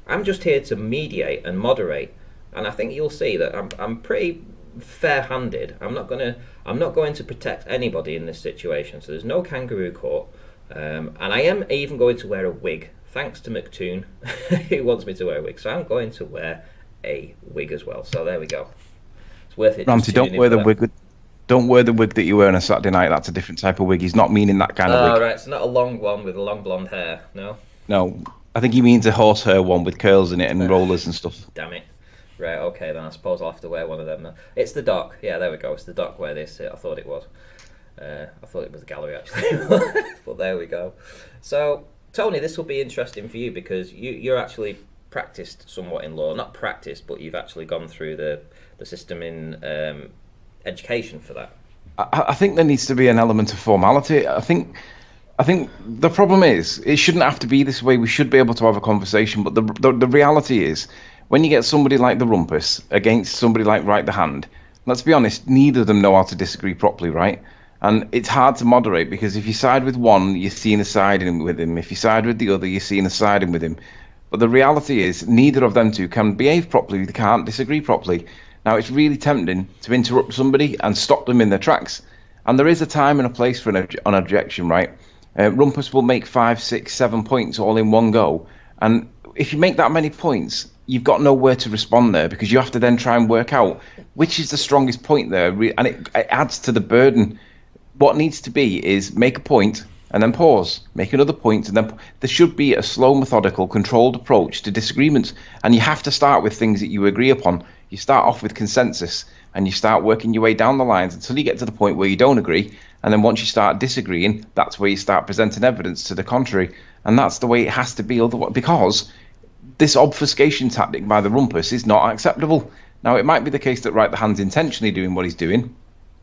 I'm just here to mediate and moderate, and I think you'll see that I'm pretty fair-handed. I'm not going to protect anybody in this situation. So there's no kangaroo court, and I am even going to wear a wig, thanks to McToon, who wants me to wear a wig. So I'm going to wear a wig as well. So there we go. It's worth it. Ramsey, don't wear the wig. Don't wear the wig that you wear on a Saturday night. That's a different type of wig. He's not meaning that kind of Oh, wig. right. It's not a long one with long blonde hair. No. No, I think he means a horsehair one with curls in it and rollers and stuff. Damn it. Right. Okay. Then I suppose I'll have to wear one of them. Then. It's the dock. Yeah. There we go. It's the dock where they sit. I thought it was. I thought it was the gallery actually. But there we go. So Tony, this will be interesting for you because you're actually practiced somewhat in law. Not practiced, but you've actually gone through the system in education for that. I think there needs to be an element of formality. I think the problem is it shouldn't have to be this way. We should be able to have a conversation, but the reality is when you get somebody like the Rumpus against somebody like Right the Hand, let's be honest, neither of them know how to disagree properly, right? And it's hard to moderate because if you side with one, you're seeing a siding with him. If you side with the other, you're seeing a siding with him. But the reality is neither of them two can behave properly. They can't disagree properly. Now, it's really tempting to interrupt somebody and stop them in their tracks. And there is a time and a place for an objection, right? Rumpus will make 5, 6, 7 points all in one go. And if you make that many points, you've got nowhere to respond there because you have to then try and work out which is the strongest point there. And it adds to the burden. What needs to be is make a point and then pause, make another point, and then there should be a slow, methodical, controlled approach to disagreements. And you have to start with things that you agree upon. You start off with consensus, and you start working your way down the lines until you get to the point where you don't agree. And then once you start disagreeing, that's where you start presenting evidence to the contrary. And that's the way it has to be, otherwise, because this obfuscation tactic by the Rumpus is not acceptable. Now, it might be the case that Right the Hand's intentionally doing what he's doing.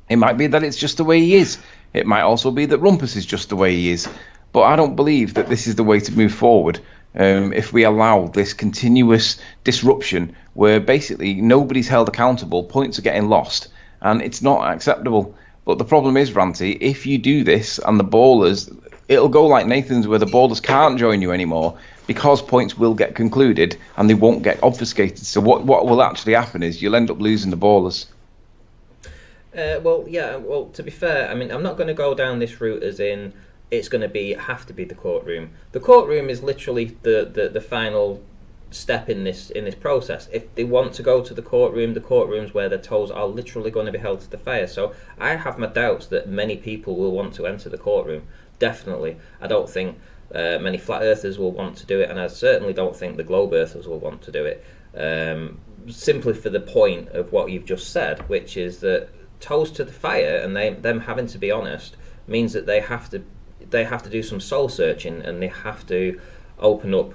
It might be that it's just the way he is. It might also be that Rumpus is just the way he is. But I don't believe that this is the way to move forward if we allow this continuous disruption where basically nobody's held accountable, points are getting lost, and it's not acceptable. But the problem is, Ranty, if you do this and the ballers, it'll go like Nathan's where the ballers can't join you anymore because points will get concluded and they won't get obfuscated. So what will actually happen is you'll end up losing the ballers. Well, to be fair, I mean, I'm not going to go down this route as in it's going to have to be the courtroom. The courtroom is literally the final step in this process. If they want to go to the courtroom's where their toes are literally going to be held to the fire. So I have my doubts that many people will want to enter the courtroom. Definitely. I don't think many flat earthers will want to do it, and I certainly don't think the globe earthers will want to do it. Simply for the point of what you've just said, which is that toes to the fire and them having to be honest means that they have to do some soul searching and they have to open up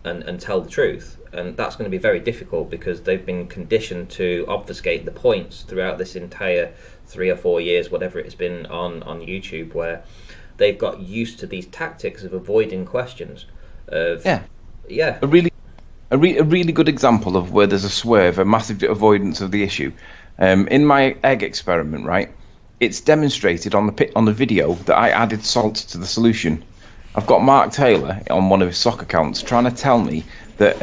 and tell the truth, and that's going to be very difficult because they've been conditioned to obfuscate the points throughout this entire 3 or 4 years, whatever it's been on YouTube, where they've got used to these tactics of avoiding questions. A really good example of where there's a swerve, a massive avoidance of the issue. In my egg experiment, right, it's demonstrated on the video that I added salt to the solution. I've got Mark Taylor on one of his sock accounts trying to tell me that,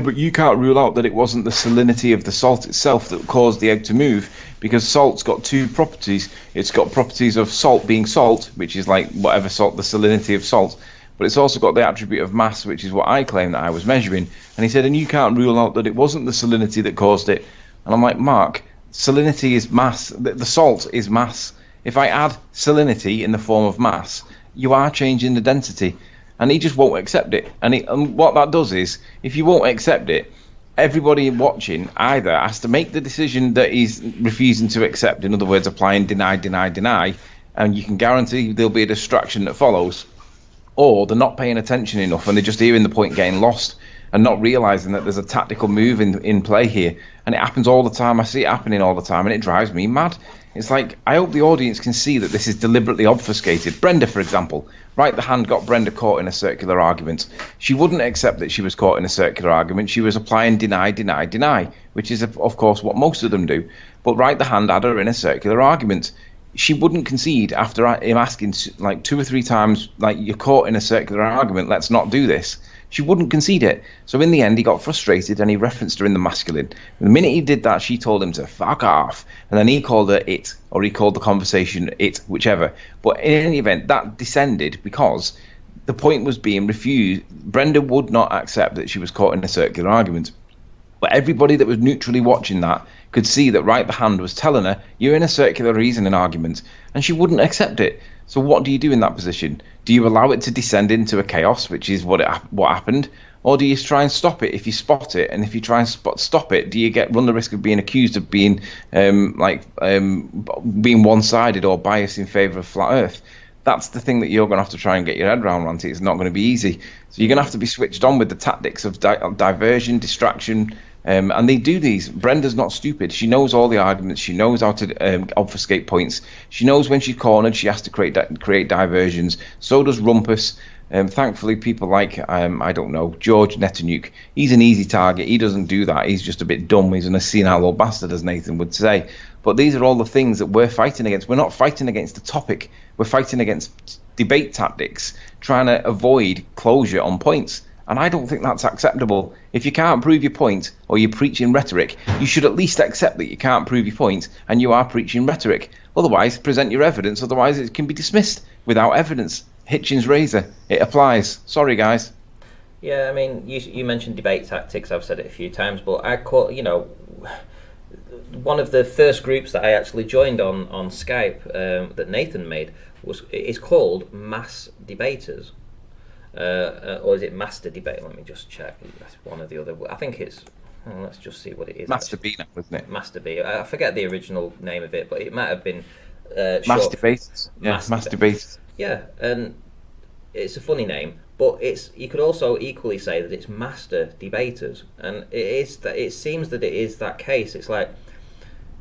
but you can't rule out that it wasn't the salinity of the salt itself that caused the egg to move, because salt's got two properties. It's got properties of salt being salt, which is like whatever salt, the salinity of salt, but it's also got the attribute of mass, which is what I claim that I was measuring. And he said, and you can't rule out that it wasn't the salinity that caused it. And I'm like, Mark, salinity is mass. The salt is mass. If I add salinity in the form of mass, you are changing the density. And he just won't accept it. And what that does is, if you won't accept it, everybody watching either has to make the decision that he's refusing to accept, in other words, applying deny, deny, deny, and you can guarantee there'll be a distraction that follows, or they're not paying attention enough and they're just hearing the point getting lost and not realising that there's a tactical move in play here. And it happens all the time. I see it happening all the time, and it drives me mad. It's like, I hope the audience can see that this is deliberately obfuscated. Brenda, for example, Right the Hand got Brenda caught in a circular argument. She wouldn't accept that she was caught in a circular argument. She was applying deny, deny, deny, which is, of course, what most of them do. But Right the Hand had her in a circular argument. She wouldn't concede after him asking like 2 or 3 times, like, you're caught in a circular argument, let's not do this. She wouldn't concede it. So in the end, he got frustrated and he referenced her in the masculine. And the minute he did that, she told him to fuck off. And then he called her it, or he called the conversation it, whichever. But in any event, that descended because the point was being refused. Brenda would not accept that she was caught in a circular argument. But everybody that was neutrally watching that could see that right hand was telling her, you're in a circular reasoning argument, and she wouldn't accept it. So what do you do in that position? Do you allow it to descend into a chaos, which is what happened, or do you try and stop it if you spot it? And if you try and stop it, do you run the risk of being accused of being being one-sided or biased in favour of flat Earth? That's the thing that you're going to have to try and get your head around, Ranty. It's not going to be easy. So you're going to have to be switched on with the tactics of diversion, distraction, and they do these. Brenda's not stupid. She knows all the arguments. She knows how to obfuscate points. She knows when she's cornered, she has to create diversions. So does Rumpus. Thankfully, people like, I don't know, George Netanyahu, he's an easy target. He doesn't do that. He's just a bit dumb. He's a senile old bastard, as Nathan would say. But these are all the things that we're fighting against. We're not fighting against the topic. We're fighting against debate tactics, trying to avoid closure on points. And I don't think that's acceptable. If you can't prove your point, or you're preaching rhetoric, you should at least accept that you can't prove your point and you are preaching rhetoric. Otherwise, present your evidence. Otherwise, it can be dismissed without evidence. Hitchens' razor. It applies. Sorry, guys. Yeah, I mean, you mentioned debate tactics. I've said it a few times, but I call, one of the first groups that I actually joined on Skype that Nathan made is called Mass Debaters. Or is it Master Debate? Let me just check. That's one or the other. I think it's. Let's just see what it is. Master B now, isn't it? Master B. I forget the original name of it, but it might have been. Mass Debaters. Yeah, Mass Debaters. Yeah, and it's a funny name, but you could also equally say that it's Master Debaters, and it seems that it is that case. It's like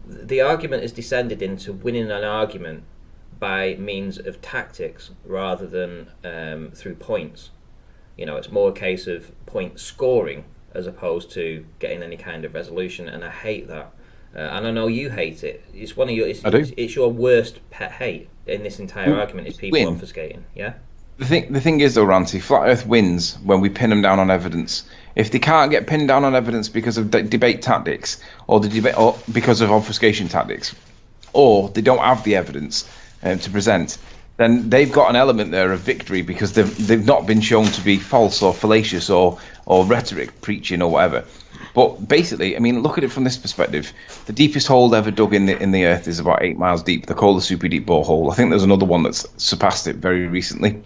the argument has descended into winning an argument by means of tactics rather than through points. It's more a case of point scoring as opposed to getting any kind of resolution, and I hate that. And I know you hate it. It's one of your. It's your worst pet hate in this entire argument is people obfuscating. Yeah. The thing is though, Ranty, Flat Earth wins when we pin them down on evidence. If they can't get pinned down on evidence because of debate tactics or because of obfuscation tactics, or they don't have the evidence to present, then they've got an element there of victory because they've not been shown to be false or fallacious or rhetoric preaching or whatever. But basically, I mean, look at it from this perspective. The deepest hole ever dug in the earth is about 8 miles deep. They call the super deep borehole. I think there's another one that's surpassed it very recently.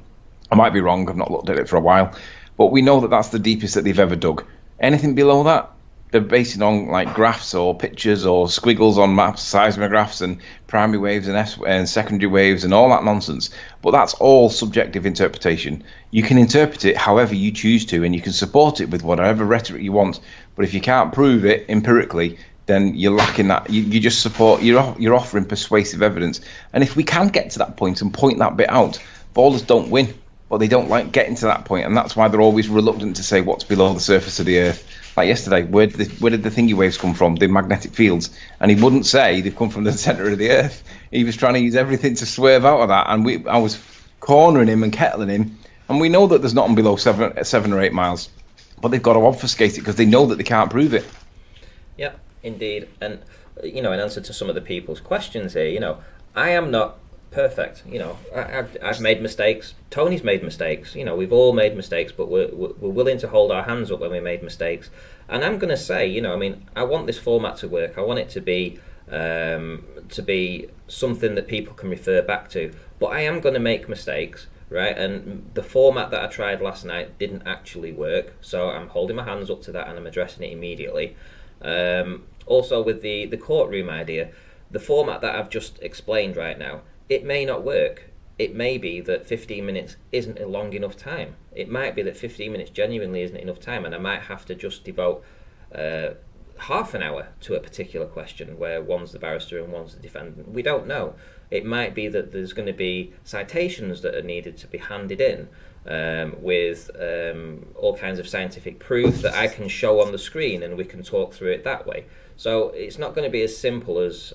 I might be wrong. I've not looked at it for a while. But we know that that's the deepest that they've ever dug. Anything below that, they're basing on like graphs or pictures or squiggles on maps, seismographs and primary waves and secondary waves and all that nonsense. But that's all subjective interpretation. You can interpret it however you choose to, and you can support it with whatever rhetoric you want. But if you can't prove it empirically, then you're lacking that. You just support. You're offering persuasive evidence. And if we can get to that point and point that bit out, ballers don't win. But they don't like getting to that point, and that's why they're always reluctant to say what's below the surface of the Earth. Like yesterday, where did the thingy waves come from? The magnetic fields, and he wouldn't say they've come from the centre of the Earth. He was trying to use everything to swerve out of that, and I was cornering him and kettling him, and we know that there's nothing below 7 or 8 miles, but they've got to obfuscate it because they know that they can't prove it. Yeah, indeed, and in answer to some of the people's questions here, I am not perfect. I've made mistakes. Tony's made mistakes. We've all made mistakes, but we're willing to hold our hands up when we made mistakes. And I'm going to say, I want this format to work. I want it to be something that people can refer back to. But I am going to make mistakes, right? And the format that I tried last night didn't actually work, so I'm holding my hands up to that and I'm addressing it immediately. Also, with the courtroom idea, the format that I've just explained right now, it may not work. It may be that 15 minutes isn't a long enough time. It might be that 15 minutes genuinely isn't enough time, and I might have to just devote half an hour to a particular question where one's the barrister and one's the defendant. We don't know. It might be that there's going to be citations that are needed to be handed in with all kinds of scientific proof that I can show on the screen, and we can talk through it that way. So it's not going to be as simple as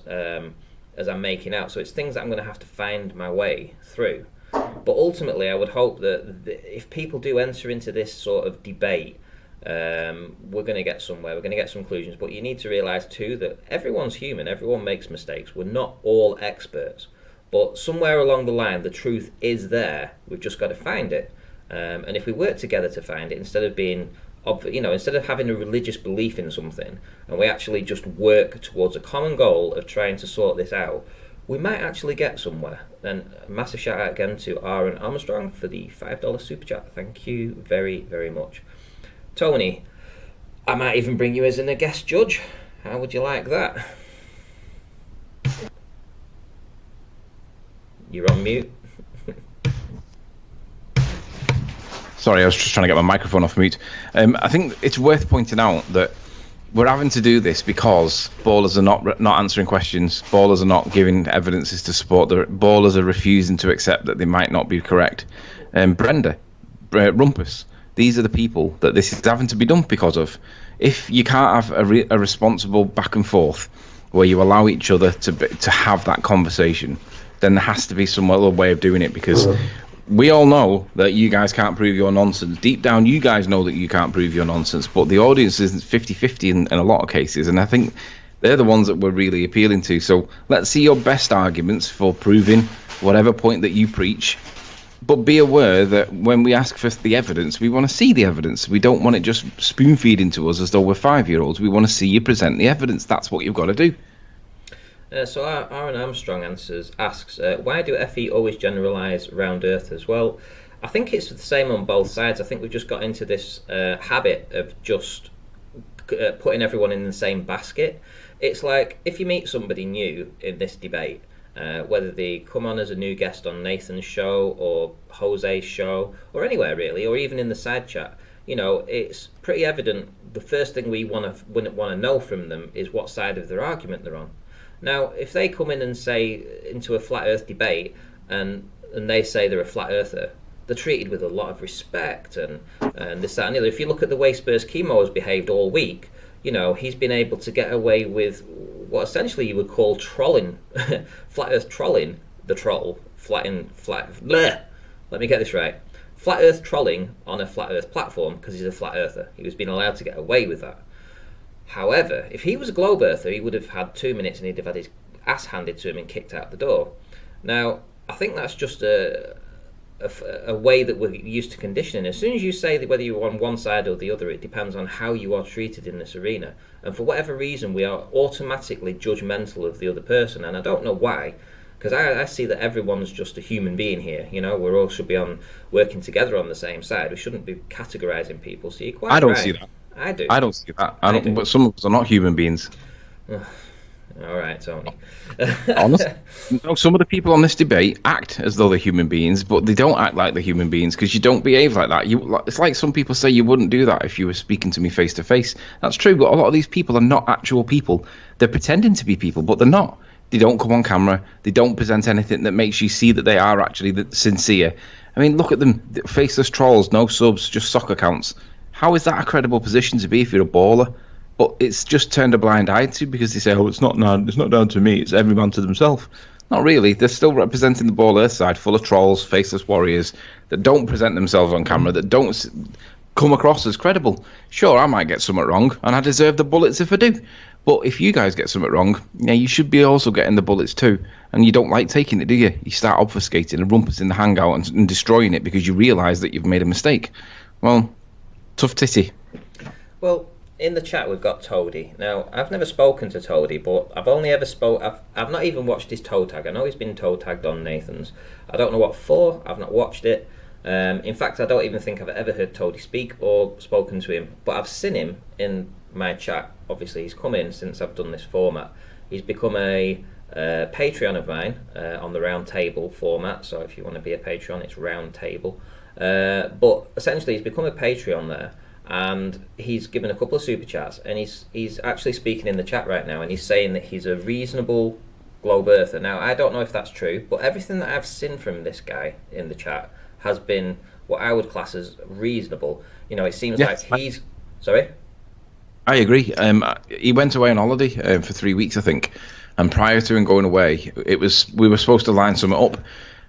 I'm making out. So it's things that I'm going to have to find my way through. But ultimately, I would hope that if people do enter into this sort of debate, we're going to get somewhere. We're going to get some conclusions. But you need to realise too that everyone's human. Everyone makes mistakes. We're not all experts. But somewhere along the line, the truth is there. We've just got to find it. And if we work together to find it, instead of being instead of having a religious belief in something, and we actually just work towards a common goal of trying to sort this out, we might actually get somewhere. And a massive shout out again to Aaron Armstrong for the $5 super chat. Thank you very, very much. Tony, I might even bring you as a guest judge. How would you like that? You're on mute. Sorry, I was just trying to get my microphone off mute. I think it's worth pointing out that we're having to do this because ballers are not answering questions. Ballers are not giving evidences to support. The ballers are refusing to accept that they might not be correct. Brenda, Rumpus, these are the people that this is having to be done because of. If you can't have a responsible back and forth where you allow each other to have that conversation, then there has to be some other way of doing it, because we all know that you guys can't prove your nonsense. Deep down, you guys know that you can't prove your nonsense, but the audience is 50-50 in a lot of cases, and I think they're the ones that we're really appealing to. So let's see your best arguments for proving whatever point that you preach, but be aware that when we ask for the evidence, we want to see the evidence. We don't want it just spoon-feeding to us as though we're 5-year-olds. We want to see you present the evidence. That's what you've got to do. So Aaron Armstrong asks, why do FE always generalise round earthers? Well, I think it's the same on both sides. I think we've just got into this habit of just putting everyone in the same basket. It's like if you meet somebody new in this debate, whether they come on as a new guest on Nathan's show or Jose's show or anywhere really, or even in the side chat, it's pretty evident the first thing we want to know from them is what side of their argument they're on. Now, if they come in and say into a flat earth debate and they say they're a flat earther, they're treated with a lot of respect and this, that and the other. If you look at the way Spurs Chemo has behaved all week, he's been able to get away with what essentially you would call trolling, flat earth trolling, the troll, bleh, let me get this right. Flat earth trolling on a flat earth platform because he's a flat earther. He was being allowed to get away with that. However, if he was a globe earther, he would have had 2 minutes and he'd have had his ass handed to him and kicked out the door. Now, I think that's just a way that we're used to conditioning. As soon as you say that whether you're on one side or the other, it depends on how you are treated in this arena. And for whatever reason, we are automatically judgmental of the other person. And I don't know why, because I see that everyone's just a human being here. We all should be working together on the same side. We shouldn't be categorising people. So you're quite right. I don't see that. I do. I don't see that. I don't. But some of us are not human beings. All right, Tony. Honestly, some of the people on this debate act as though they're human beings, but they don't act like they're human beings because you don't behave like that. It's like some people say you wouldn't do that if you were speaking to me face to face. That's true, but a lot of these people are not actual people. They're pretending to be people, but they're not. They don't come on camera. They don't present anything that makes you see that they are actually sincere. I mean, look at them. Faceless trolls, no subs, just soccer accounts. How is that a credible position to be if you're a baller? But it's just turned a blind eye to because they say, "Oh, it's not down to me. It's every man to themselves." Not really. They're still representing the ball earth side, full of trolls, faceless warriors that don't present themselves on camera, that don't come across as credible. Sure, I might get something wrong, and I deserve the bullets if I do. But if you guys get something wrong, you should be also getting the bullets too. And you don't like taking it, do you? You start obfuscating and rumpus in the hangout and destroying it because you realise that you've made a mistake. Well, tough titty. Well, in the chat we've got Toady. Now, I've never spoken to Toady, but I've only ever I've not even watched his toe tag. I know he's been toe tagged on Nathan's. I don't know what for. I've not watched it. In fact, I don't even think I've ever heard Toady speak or spoken to him. But I've seen him in my chat. Obviously, he's come in since I've done this format. He's become a Patreon of mine on the round table format. So if you want to be a Patreon, it's round table. But essentially, he's become a Patreon there. And he's given a couple of super chats, and he's actually speaking in the chat right now, and he's saying that he's a reasonable globe earther. Now, I don't know if that's true, but everything that I've seen from this guy in the chat has been what I would class as reasonable. It seems like he's... Sorry? I agree. He went away on holiday for 3 weeks, I think, and prior to him going away, we were supposed to line something up,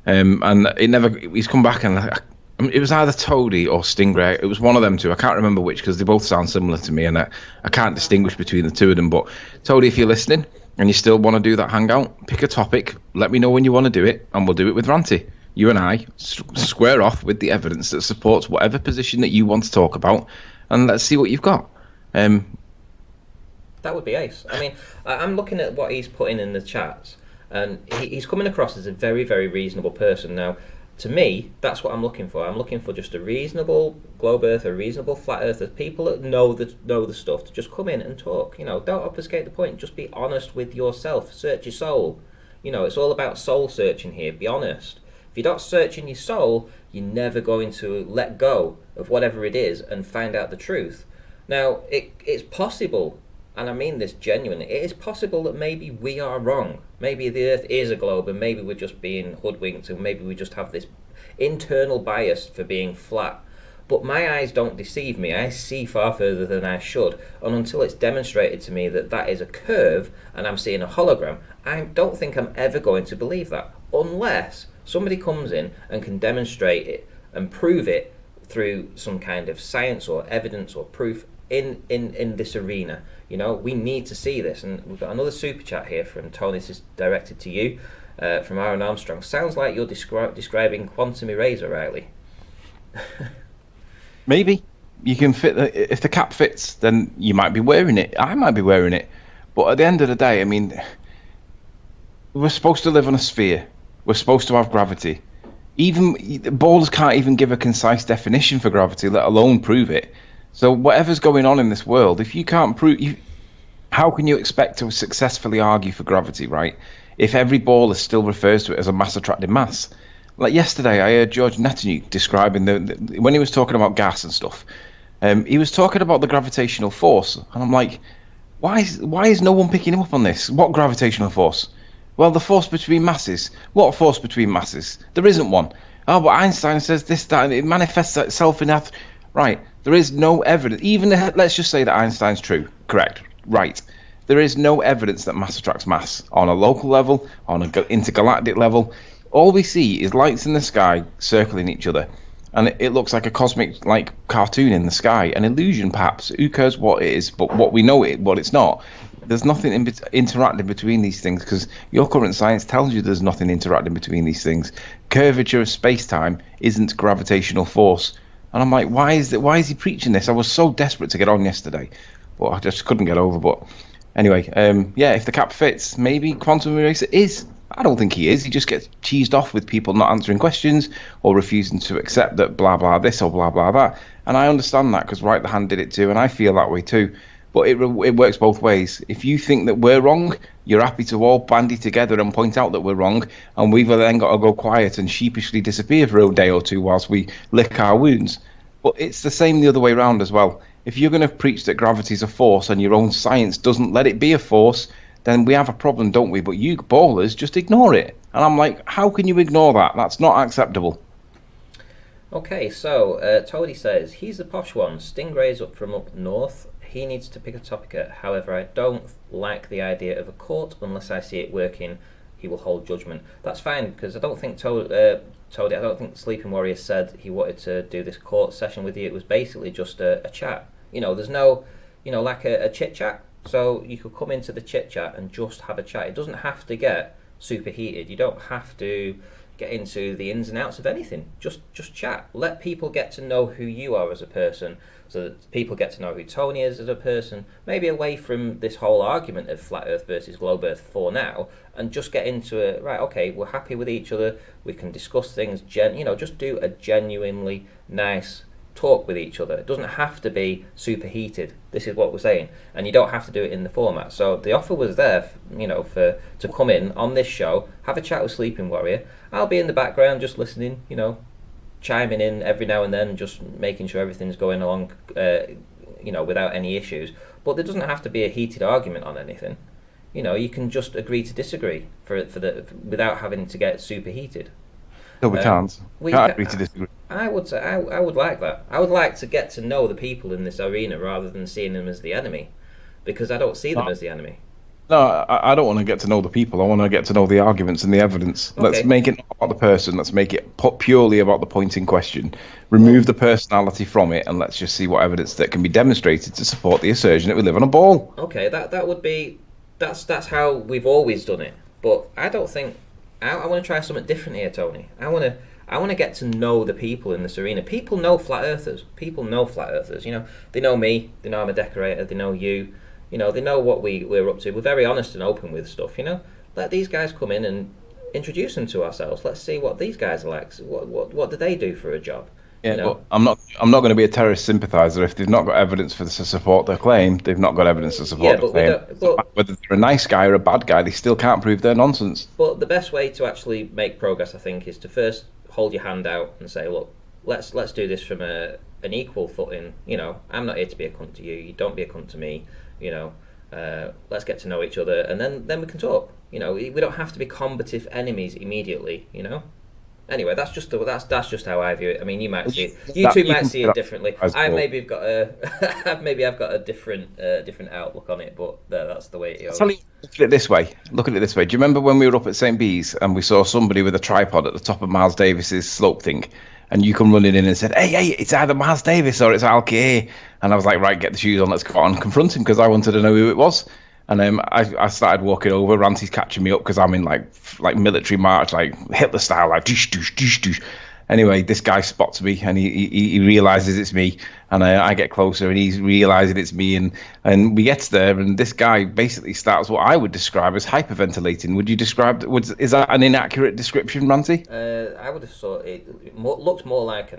and he's come back and... it was either Toady or Stingray. It was one of them two. I can't remember which because they both sound similar to me, and I can't distinguish between the two of them. But Toady, if you're listening and you still want to do that hangout, pick a topic. Let me know when you want to do it, and we'll do it with Ranty. You and I square off with the evidence that supports whatever position that you want to talk about, and let's see what you've got. That would be ace. I mean, I'm looking at what he's putting in the chats, and he's coming across as a very, very reasonable person. Now, to me, that's what I'm looking for. I'm looking for just a reasonable globe earth, a reasonable flat earther, people that know the stuff to just come in and talk. Don't obfuscate the point. Just be honest with yourself. Search your soul. It's all about soul searching here. Be honest. If you're not searching your soul, you're never going to let go of whatever it is and find out the truth. Now, it's possible, and I mean this genuinely, it is possible that maybe we are wrong. Maybe the Earth is a globe and maybe we're just being hoodwinked and maybe we just have this internal bias for being flat. But my eyes don't deceive me. I see far further than I should. And until it's demonstrated to me that that is a curve and I'm seeing a hologram, I don't think I'm ever going to believe that. Unless somebody comes in and can demonstrate it and prove it through some kind of science or evidence or proof in this arena. We need to see this. And we've got another super chat here from Tony. This is directed to you, from Aaron Armstrong. Sounds like you're describing quantum eraser, Riley. Maybe you can fit if the cap fits, then you might be wearing it. I might be wearing it. But at the end of the day, I mean, we're supposed to live on a sphere. We're supposed to have gravity. Even ballers can't even give a concise definition for gravity, let alone prove it. So whatever's going on in this world, if you can't prove, how can you expect to successfully argue for gravity, right? If every baller still refers to it as a mass attracting mass. Like yesterday, I heard George Netanyahu describing when he was talking about gas and stuff. He was talking about the gravitational force, and I'm like, why is no one picking him up on this? What gravitational force? Well, the force between masses. What force between masses? There isn't one. Oh, but Einstein says this, that, and it manifests itself in that. Right. There is no evidence. Even let's just say that Einstein's true. Correct. Right. There is no evidence that mass attracts mass on a local level, on an intergalactic level. All we see is lights in the sky circling each other, and it looks like a cosmic cartoon in the sky, an illusion perhaps. Who cares what it is? But what we know what it's not. There's nothing interacting between these things, because your current science tells you there's nothing interacting between these things. Curvature of space-time isn't gravitational force. And I'm like, why is he preaching this? I was so desperate to get on yesterday, but I just couldn't get over. But anyway, if the cap fits, maybe quantum eraser is. I don't think he is. He just gets cheesed off with people not answering questions or refusing to accept that blah blah this or blah blah that. And I understand that, because Right the Hand did it too, and I feel that way too. But it works both ways. If you think that we're wrong, you're happy to all bandy together and point out that we're wrong, and we've then got to go quiet and sheepishly disappear for a day or two whilst we lick our wounds. But it's the same the other way around as well. If you're going to preach that gravity's a force and your own science doesn't let it be a force, then we have a problem, don't we? But you ballers just ignore it. And I'm like, how can you ignore that? That's not acceptable. Okay, so Toady says, he's the posh one. Stingray's up from up north. He needs to pick a topic at. However, I don't like the idea of a court unless I see it working. He will hold judgment. That's fine, because I don't think Toady, I don't think Sleeping Warrior said he wanted to do this court session with you. It was basically just a chat. There's no, like a chit chat. So you could come into the chit chat and just have a chat. It doesn't have to get super heated. You don't have to get into the ins and outs of anything. Just chat. Let people get to know who you are as a person, so that people get to know who Tony is as a person. Maybe away from this whole argument of flat Earth versus globe Earth for now, and just get into it. Right, okay, we're happy with each other. We can discuss things. Just do a genuinely nice talk with each other. It doesn't have to be super heated. This is what we're saying, and you don't have to do it in the format. So the offer was there, to come in on this show, have a chat with Sleeping Warrior. I'll be in the background just listening, chiming in every now and then, just making sure everything's going along, without any issues. But there doesn't have to be a heated argument on anything. You can just agree to disagree without having to get super heated. No, we can't. Can't agree to disagree. I would say I would like that. I would like to get to know the people in this arena rather than seeing them as the enemy, because I don't see them as the enemy. No, I don't want to get to know the people. I want to get to know the arguments and the evidence. Okay. Let's make it not about the person. Let's make it purely about the point in question. Remove the personality from it, and let's just see what evidence that can be demonstrated to support the assertion that we live on a ball. Okay, that would be that's how we've always done it. But I don't think I want to try something different here, Tony. I want I want to get to know the people in this arena. People know flat earthers. People know flat earthers. You know, they know me. They know I'm a decorator. They know you. You know, they know what we're up to. We're very honest and open with stuff. You know, let these guys come in and introduce them to ourselves. Let's see what these guys are like. What do they do for a job? Yeah, You know. but I'm not going to be a terrorist sympathiser if they've not got evidence to support their claim. They've not got evidence to Yeah, support their but we claim. don't. But Whether they're a nice guy or a bad guy, they still can't prove their nonsense. But the best way to actually make progress, I think, is to first hold your hand out and say, "Look, let's do this from an equal footing. You know, I'm not here to be a cunt to you. You don't be a cunt to me. You know, let's get to know each other, and then we can talk. You know, we don't have to be combative enemies immediately. You know." Anyway, that's just how I view it. I mean, you might see it. You two might see it differently. I maybe have got a I've got a different outlook on it, but that's the way it goes. Look at it this way. Look at it this way. Do you remember when we were up at St. Bees and we saw somebody with a tripod at the top of Miles Davis's slope thing, and you come running in and said, "Hey, it's either Miles Davis or it's Al K." And I was like, "Right, get the shoes on. Let's go on and confront him," because I wanted to know who it was. And I started walking over. Ranty's catching me up because I'm in like military march, like Hitler style, like doosh doosh doosh doosh. Anyway, this guy spots me and he realizes it's me, and I get closer and he's realizing it's me, and we get there, and this guy basically starts what I would describe as hyperventilating. Would you describe? Is that an inaccurate description, Ranty? I would have thought looked more like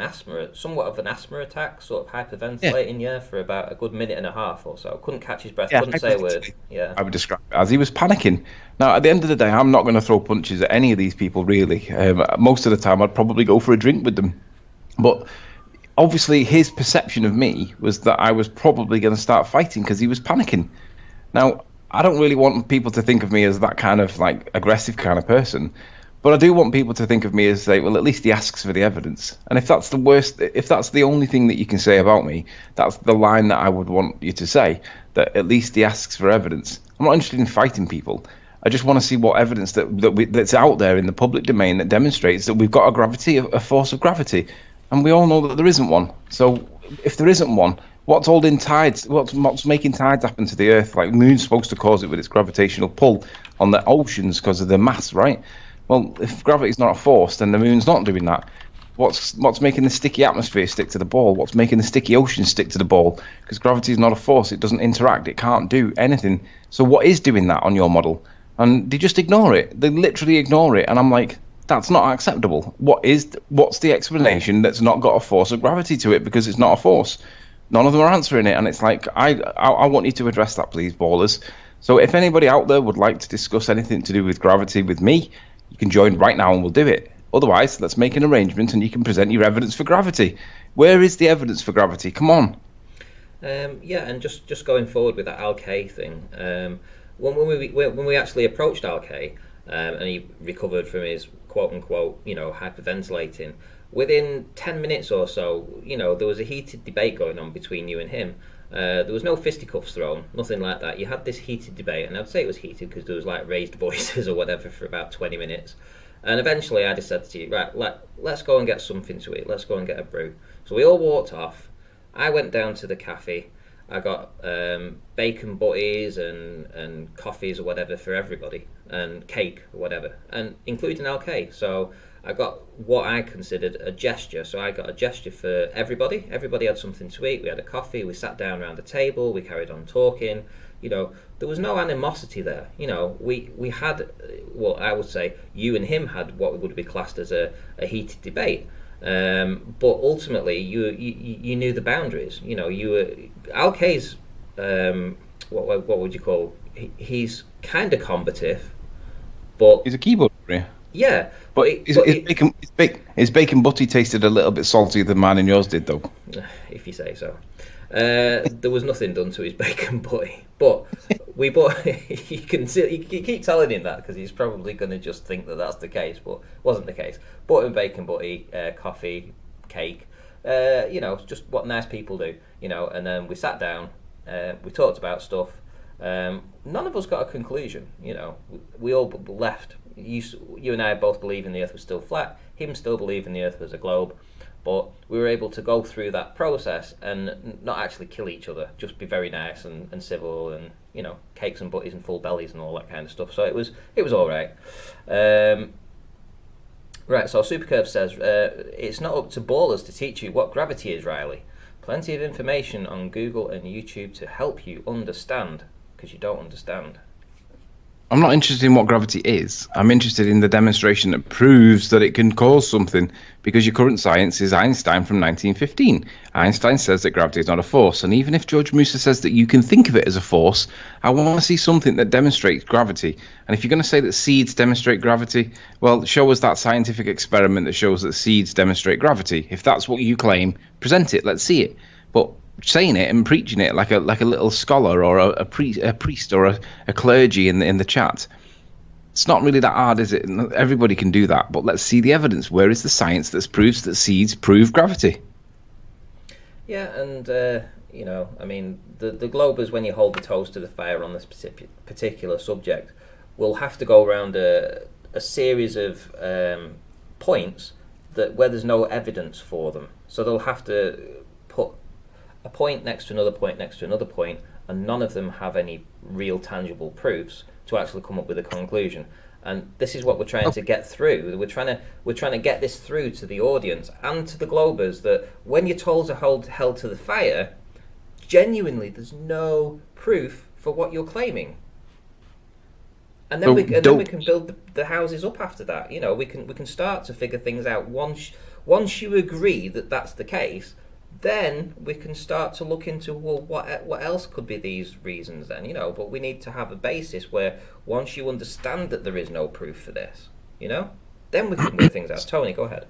somewhat of an asthma attack, sort of hyperventilating, for about a good minute and a half or so. Couldn't catch his breath, couldn't say a word. Yeah, I would describe it as he was panicking. Now, at the end of the day, I'm not going to throw punches at any of these people, really. Most of the time, I'd probably go for a drink with them. But obviously, his perception of me was that I was probably going to start fighting because he was panicking. Now, I don't really want people to think of me as that kind of like aggressive kind of person. But I do want people to think of me as, say, well, at least he asks for the evidence. And if that's the worst, if that's the only thing that you can say about me, that's the line that I would want you to say, that at least he asks for evidence. I'm not interested in fighting people. I just want to see what evidence that's out there in the public domain that demonstrates that we've got a force of gravity. And we all know that there isn't one. So if there isn't one, what's holding tides? What's making tides happen to the Earth? Like the moon's supposed to cause it with its gravitational pull on the oceans because of the mass, right? Well, if gravity's not a force, then the moon's not doing that. What's making the sticky atmosphere stick to the ball? What's making the sticky ocean stick to the ball? Because gravity is not a force. It doesn't interact. It can't do anything. So what is doing that on your model? And they just ignore it. They literally ignore it. And I'm like, that's not acceptable. What's the explanation that's not got a force of gravity to it because it's not a force? None of them are answering it. And it's like, I want you to address that, please, ballers. So if anybody out there would like to discuss anything to do with gravity with me, you can join right now and we'll do it. Otherwise, let's make an arrangement and you can present your evidence for gravity. Where is the evidence for gravity? Come on. And just going forward with that Al K thing, when we actually approached Al K, and he recovered from his quote unquote, hyperventilating, within 10 minutes or so, there was a heated debate going on between you and him. There was no fisticuffs thrown, nothing like that. You had this heated debate, and I'd say it was heated because there was like raised voices or whatever for about 20 minutes. And eventually I just said to you, right, let's go and get something to eat. Let's go and get a brew. So we all walked off. I went down to the cafe. I got bacon butties and coffees or whatever for everybody, and cake or whatever, and including LK. So I got what I considered a gesture. So I got a gesture for everybody. Everybody had something to eat. We had a coffee. We sat down around the table. We carried on talking. There was no animosity there. We had, well, I would say you and him had what would be classed as a heated debate. But ultimately, you knew the boundaries. You were Al K's. What would you call? He's kind of combative, but he's a keyboard warrior. Yeah, but his bacon butty tasted a little bit saltier than mine and yours did, though. If you say so. There was nothing done to his bacon butty, but we bought. You keep telling him that because he's probably going to just think that that's the case, but wasn't the case. Bought him bacon butty, coffee, cake. Just what nice people do. And then we sat down. We talked about stuff. None of us got a conclusion. We all left. You and I both believe in the Earth was still flat. Him still believe in the Earth was a globe. But we were able to go through that process and not actually kill each other, just be very nice and civil, and cakes and butties and full bellies and all that kind of stuff. So it was all right. Right, so Supercurve says, it's not up to ballers to teach you what gravity is, Riley. Plenty of information on Google and YouTube to help you understand, because you don't understand. I'm not interested in what gravity is. I'm interested in the demonstration that proves that it can cause something, because your current science is Einstein from 1915. Einstein says that gravity is not a force, and even if George Musa says that you can think of it as a force, I want to see something that demonstrates gravity. And if you're going to say that seeds demonstrate gravity, well, show us that scientific experiment that shows that seeds demonstrate gravity. If that's what you claim, present it. Let's see it. But saying it and preaching it like a little scholar or a priest or a clergy in the chat, it's not really that hard, is it? Everybody can do that, but let's see the evidence. Where is the science that proves that seeds prove gravity? Yeah, and I mean, the Globers, when you hold the toes to the fire on this particular subject, will have to go around a series of points that where there's no evidence for them. So they'll have to put a point next to another point next to another point, and none of them have any real tangible proofs to actually come up with a conclusion. And this is what we're trying to get through. We're trying to get this through to the audience and to the Globers, that when your toes are held to the fire, genuinely there's no proof for what you're claiming. And then we can build the houses up after that. We can start to figure things out. Once you agree that that's the case, then we can start to look into, well, what else could be these reasons then, but we need to have a basis where once you understand that there is no proof for this, then we can work things out. Tony, go ahead.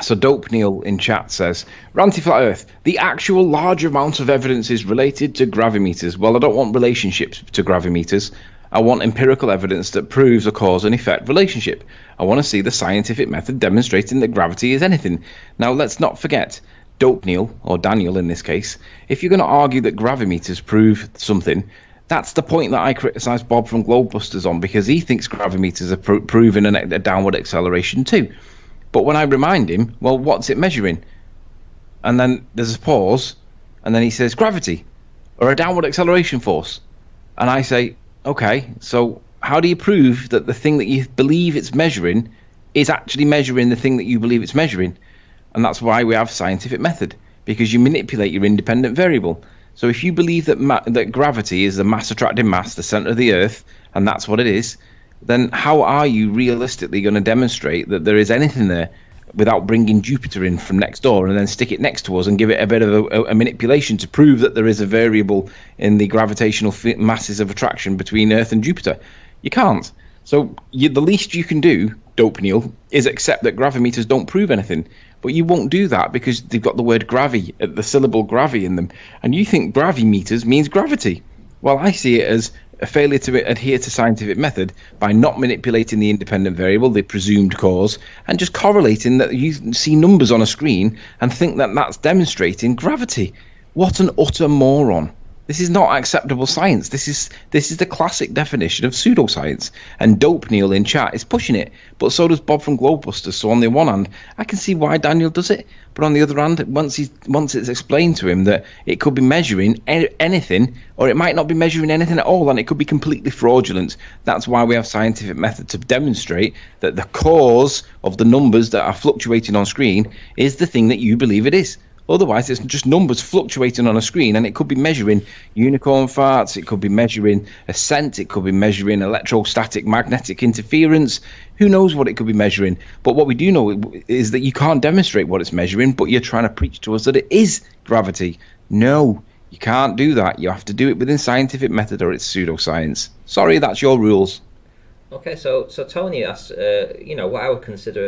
So Dope Neil in chat says, Ranty Flat Earth, the actual large amount of evidence is related to gravimeters. Well, I don't want relationships to gravimeters. I want empirical evidence that proves a cause and effect relationship. I want to see the scientific method demonstrating that gravity is anything. Now, let's not forget, Dope Neil, or Daniel in this case, if you're going to argue that gravimeters prove something, that's the point that I criticise Bob from Globebusters on, because he thinks gravimeters are proving a downward acceleration too. But when I remind him, well, what's it measuring? And then there's a pause, and then he says gravity, or a downward acceleration force. And I say, okay, so how do you prove that the thing that you believe it's measuring is actually measuring the thing that you believe it's measuring? And that's why we have scientific method, because you manipulate your independent variable. So if you believe that gravity is the mass attracting mass, the center of the Earth, and that's what it is, then how are you realistically going to demonstrate that there is anything there without bringing Jupiter in from next door and then stick it next to us and give it a bit of a manipulation to prove that there is a variable in the gravitational masses of attraction between Earth and Jupiter? You can't. So the least you can do, Dope Neil, is accept that gravimeters don't prove anything. But you won't do that because they've got the word gravy, the syllable gravy in them. And you think gravimeters means gravity. Well, I see it as a failure to adhere to scientific method by not manipulating the independent variable, the presumed cause, and just correlating that you see numbers on a screen and think that that's demonstrating gravity. What an utter moron. This is not acceptable science. This is the classic definition of pseudoscience. And Dope Neil in chat is pushing it, but so does Bob from Globebusters. So on the one hand, I can see why Daniel does it, but on the other hand, once it's explained to him that it could be measuring anything, or it might not be measuring anything at all, and it could be completely fraudulent. That's why we have scientific method to demonstrate that the cause of the numbers that are fluctuating on screen is the thing that you believe it is. Otherwise, it's just numbers fluctuating on a screen, and it could be measuring unicorn farts, it could be measuring ascent, it could be measuring electrostatic magnetic interference. Who knows what it could be measuring? But what we do know is that you can't demonstrate what it's measuring, but you're trying to preach to us that it is gravity. No, you can't do that. You have to do it within scientific method, or it's pseudoscience. Sorry, that's your rules. Okay, so Tony asks, what I would consider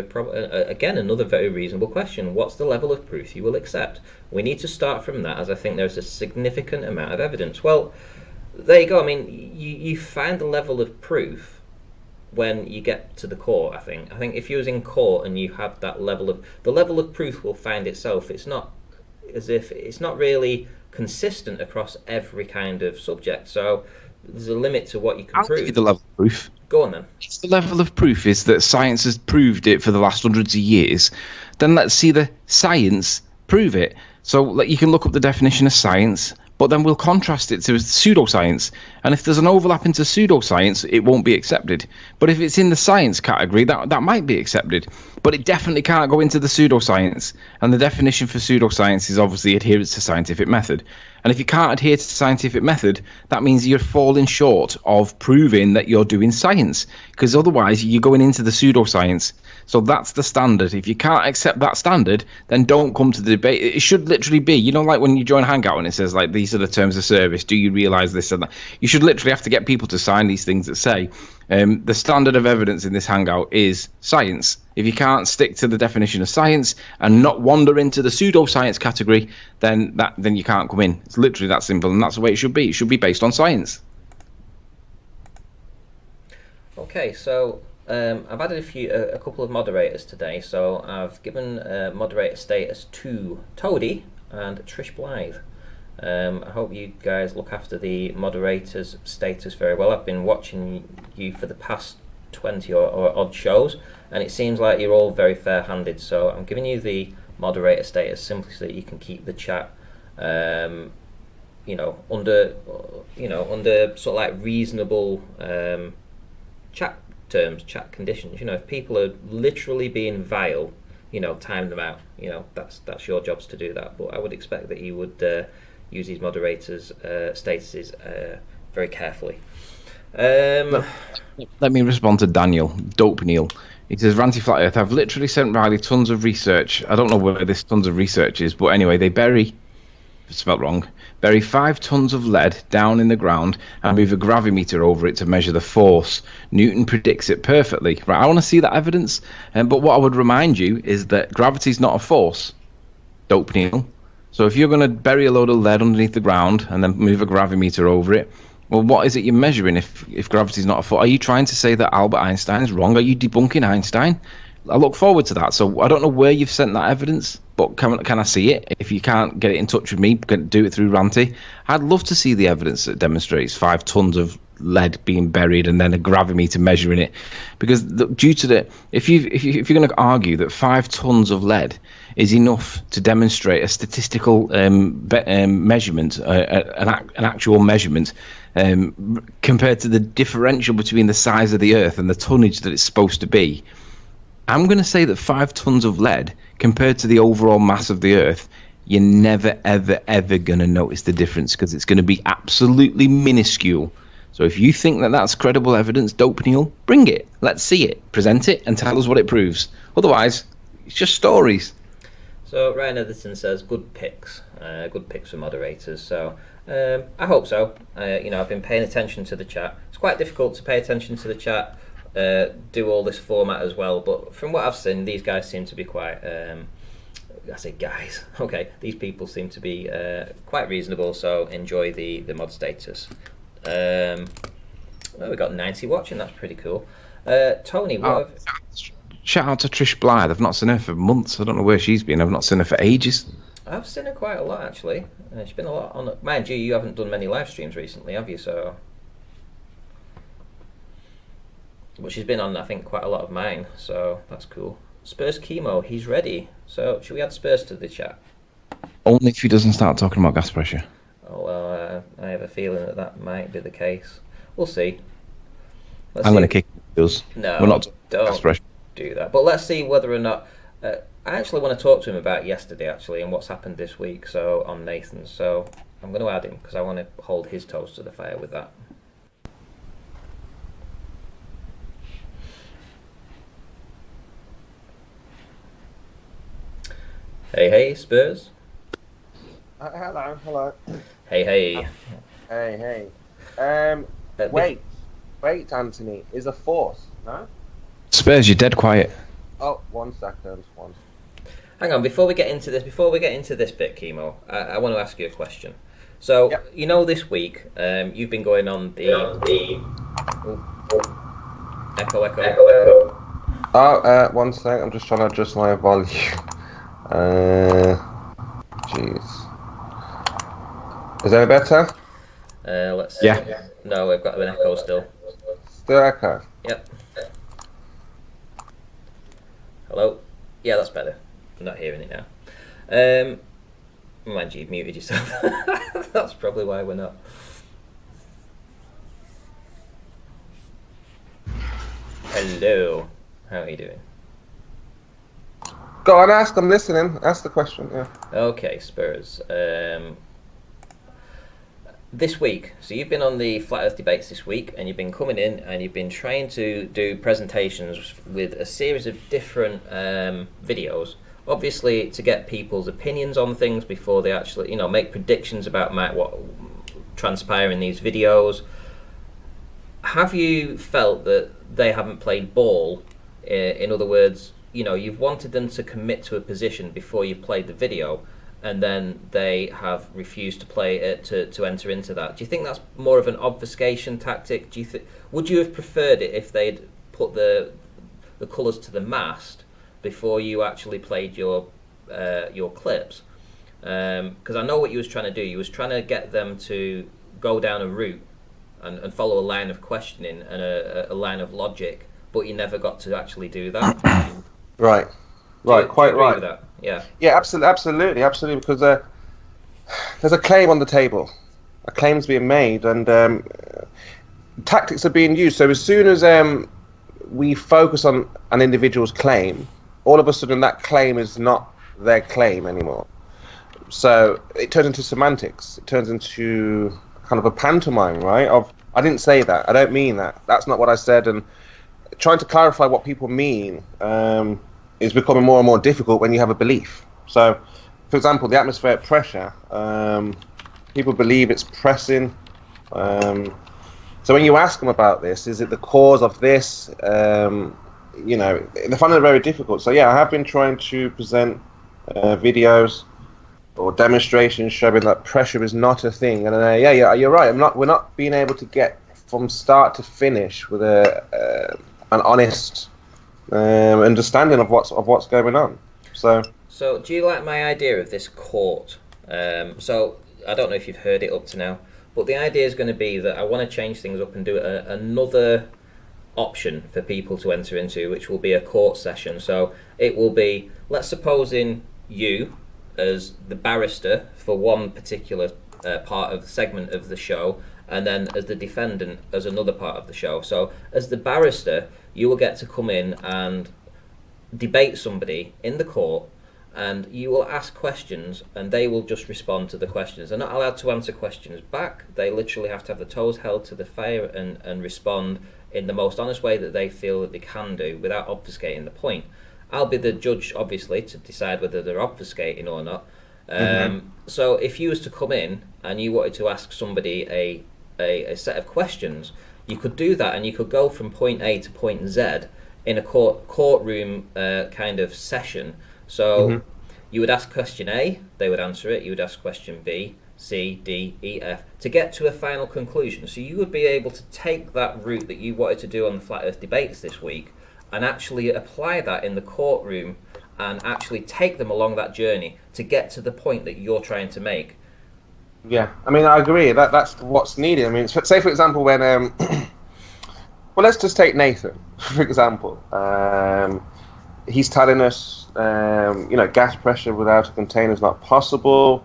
again another very reasonable question. What's the level of proof you will accept? We need to start from that, as I think there's a significant amount of evidence. Well, there you go. I mean, you find the level of proof when you get to the court. I think if you was in court and you have that level of proof will find itself. It's not as if it's not really consistent across every kind of subject. So there's a limit to what you can prove. I'll give you the level of proof. Go on then. If the level of proof is that science has proved it for the last hundreds of years, then let's see the science prove it. So you can look up the definition of science, but then we'll contrast it to pseudoscience. And if there's an overlap into pseudoscience, it won't be accepted. But if it's in the science category, that might be accepted. But it definitely can't go into the pseudoscience. And the definition for pseudoscience is obviously adherence to scientific method. And if you can't adhere to scientific method, that means you're falling short of proving that you're doing science. Because otherwise, you're going into the pseudoscience. So that's the standard. If you can't accept that standard, then don't come to the debate. It should literally be, like when you join Hangout and it says, like, these are the terms of service. Do you realise this and that? You should literally have to get people to sign these things that say the standard of evidence in this Hangout is science. If you can't stick to the definition of science and not wander into the pseudoscience category, then you can't come in. It's literally that simple, and that's the way it should be. It should be based on science. Okay, so I've added a couple of moderators today, so I've given moderator status to Toadie and Trish Blythe. I hope you guys look after the moderator's status very well. I've been watching you for the past 20 or odd shows, and it seems like you're all very fair-handed, so I'm giving you the moderator status simply so that you can keep the chat under sort of like reasonable chat terms, chat conditions. If people are literally being vile, time them out. That's your jobs to do that. But I would expect that you would use these moderators' statuses very carefully. Let me respond to Daniel Dope Neil. He says, Ranty Flat Earth, I've literally sent Riley tons of research. I don't know where this tons of research is, but anyway, they bury 5 tons of lead down in the ground and move a gravimeter over it to measure the force. Newton predicts it perfectly. Right, I want to see that evidence. But what I would remind you is that gravity's not a force. Dope Neil. So if you're going to bury a load of lead underneath the ground and then move a gravimeter over it, well, what is it you're measuring if gravity's not a force? Are you trying to say that Albert Einstein's wrong? Are you debunking Einstein? I look forward to that. So I don't know where you've sent that evidence, but can I see it? If you can't get it in touch with me, do it through Ranty. I'd love to see the evidence that demonstrates 5 tons of lead being buried and then a gravimeter measuring it, because due to the if you're going to argue that 5 tons of lead is enough to demonstrate a statistical measurement, an actual measurement, compared to the differential between the size of the Earth and the tonnage that it's supposed to be, I'm going to say that 5 tons of lead compared to the overall mass of the Earth, you're never, ever, ever going to notice the difference, because it's going to be absolutely minuscule. So if you think that that's credible evidence, Dope Neil, bring it. Let's see it. Present it and tell us what it proves. Otherwise, it's just stories. So Ryan Edison says, good picks for moderators. So I hope so. I've been paying attention to the chat. It's quite difficult to pay attention to the chat, do all this format as well. But from what I've seen, these guys seem to be quite. I say guys. Okay, these people seem to be quite reasonable. So enjoy the mod status. Well, we got 90 watching. That's pretty cool. Tony, what? Shout out to Trish Blythe. I've not seen her for months. I don't know where she's been. I've not seen her for ages. I've seen her quite a lot, actually. She's been a lot on. Mind you haven't done many live streams recently, have you? So, but she's been on, I think, quite a lot of mine. So that's cool. Spurs Chemo, he's ready. So should we add Spurs to the chat? Only if he doesn't start talking about gas pressure. Oh well, I have a feeling that might be the case. We'll see. I'm going to kick those. No, we're not don't gas pressure. Do that. But let's see whether or not. I actually want to talk to him about yesterday, actually, and what's happened this week. So on Nathan's. So I'm going to add him because I want to hold his toes to the fire with that. Hey, Spurs. Hello. Hey. Hey. Wait, Anthony, is a force, no? Spurs, you're dead quiet. Oh, 1 second. Hang on, before we get into this bit, Chemo, I want to ask you a question. So, yep. This week, you've been going on the echo. Oh, 1 sec, I'm just trying to adjust my volume. Jeez. Is that better? Let's see. Yeah. No, we've got an echo still. Still echo? Yep. Hello? Yeah, that's better. I'm not hearing it now. Mind you, you've muted yourself. That's probably why we're not. Hello. How are you doing? Go on, ask. I'm listening. Ask the question. Yeah. Okay, Spurs. This week, so you've been on the Flat Earth debates this week, and you've been coming in and you've been trying to do presentations with a series of different videos, obviously to get people's opinions on things before they actually, make predictions about what transpire in these videos. Have you felt that they haven't played ball? In other words, you've wanted them to commit to a position before you played the video, and then they have refused to play it to enter into that. Do you think that's more of an obfuscation tactic? Would you have preferred it if they'd put the colours to the mast before you actually played your clips? Because I know what you was trying to do. You was trying to get them to go down a route and follow a line of questioning and a line of logic, but you never got to actually do that. Right. Quite right. With that? Yeah. Yeah, absolutely, because there's a claim on the table, a claim's being made, and tactics are being used. So as soon as we focus on an individual's claim, all of a sudden that claim is not their claim anymore. So it turns into semantics. It turns into kind of a pantomime, right? Of, I didn't say that. I don't mean that. That's not what I said. And trying to clarify what people mean is becoming more and more difficult when you have a belief. So, for example, the atmospheric pressure, people believe it's pressing. So when you ask them about this, is it the cause of this? They find it very difficult. So yeah, I have been trying to present videos or demonstrations showing that pressure is not a thing. And yeah, you're right. We're not being able to get from start to finish with an honest understanding of what's going on. So do you like my idea of this court? So I don't know if you've heard it up to now, but the idea is going to be that I want to change things up and do another option for people to enter into, which will be a court session. So it will be, let's suppose in you as the barrister for one particular part of the segment of the show, and then as the defendant as another part of the show. So as the barrister, you will get to come in and debate somebody in the court, and you will ask questions and they will just respond to the questions. They're not allowed to answer questions back. They literally have to have the toes held to the fire and respond in the most honest way that they feel that they can do without obfuscating the point. I'll be the judge, obviously, to decide whether they're obfuscating or not. So if you was to come in and you wanted to ask somebody a set of questions, you could do that, and you could go from point A to point Z in a courtroom kind of session. So you would ask question A, they would answer it. You would ask question B, C, D, E, F, to get to a final conclusion. So you would be able to take that route that you wanted to do on the Flat Earth debates this week and actually apply that in the courtroom and actually take them along that journey to get to the point that you're trying to make. Yeah, I mean, I agree. That's what's needed. I mean, say for example, when well, let's just take Nathan for example. He's telling us, gas pressure without a container is not possible.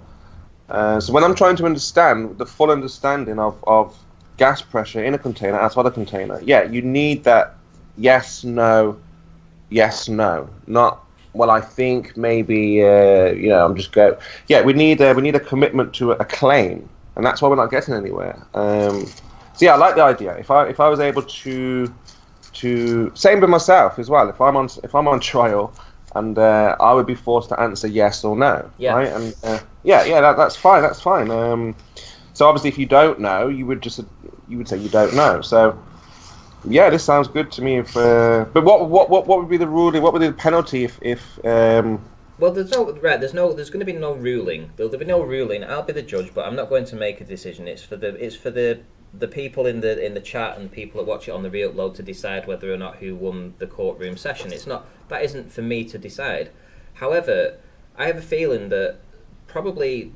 So when I'm trying to understand the full understanding of gas pressure in a container, outside a container, yeah, you need that yes, no, not, well, I think maybe, I'm just go. Yeah, we need a commitment to a claim, and that's why we're not getting anywhere. So yeah, I like the idea. If I was able to same with myself as well. If I'm on trial, and I would be forced to answer yes or no, yeah. Right? And that's fine. That's fine. So obviously, if you don't know, you would say you don't know. So yeah, this sounds good to me. But what would be the ruling? What would be the penalty if Well, there's going to be no ruling. There'll be no ruling. I'll be the judge, but I'm not going to make a decision. It's for the people in the chat and people that watch it on the re-upload to decide whether or not who won the courtroom session. That isn't for me to decide. However, I have a feeling that probably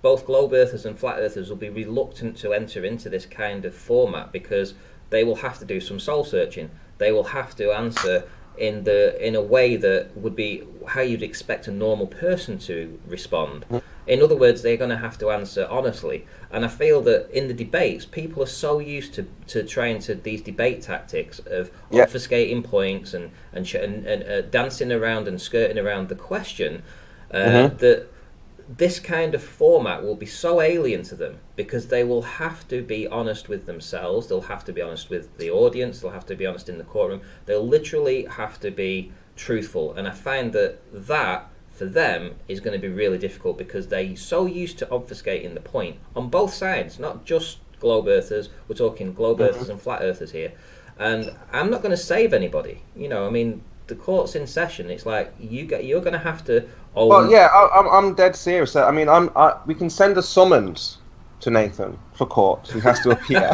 both globe earthers and flat earthers will be reluctant to enter into this kind of format because they will have to do some soul searching. They will have to answer in a way that would be how you'd expect a normal person to respond. In other words, they're going to have to answer honestly. And I feel that in the debates, people are so used to trying to these debate tactics of obfuscating points and dancing around and skirting around the question that this kind of format will be so alien to them, because they will have to be honest with themselves, they'll have to be honest with the audience, they'll have to be honest in the courtroom, they'll literally have to be truthful. And I find that for them is going to be really difficult, because they're so used to obfuscating the point on both sides, not just globe earthers, we're talking globe earthers and flat earthers here. And I'm not going to save anybody, you know, I mean, the court's in session. It's like you're going to have to. Well, yeah, I'm dead serious. I mean, we can send a summons to Nathan for court. He has to appear.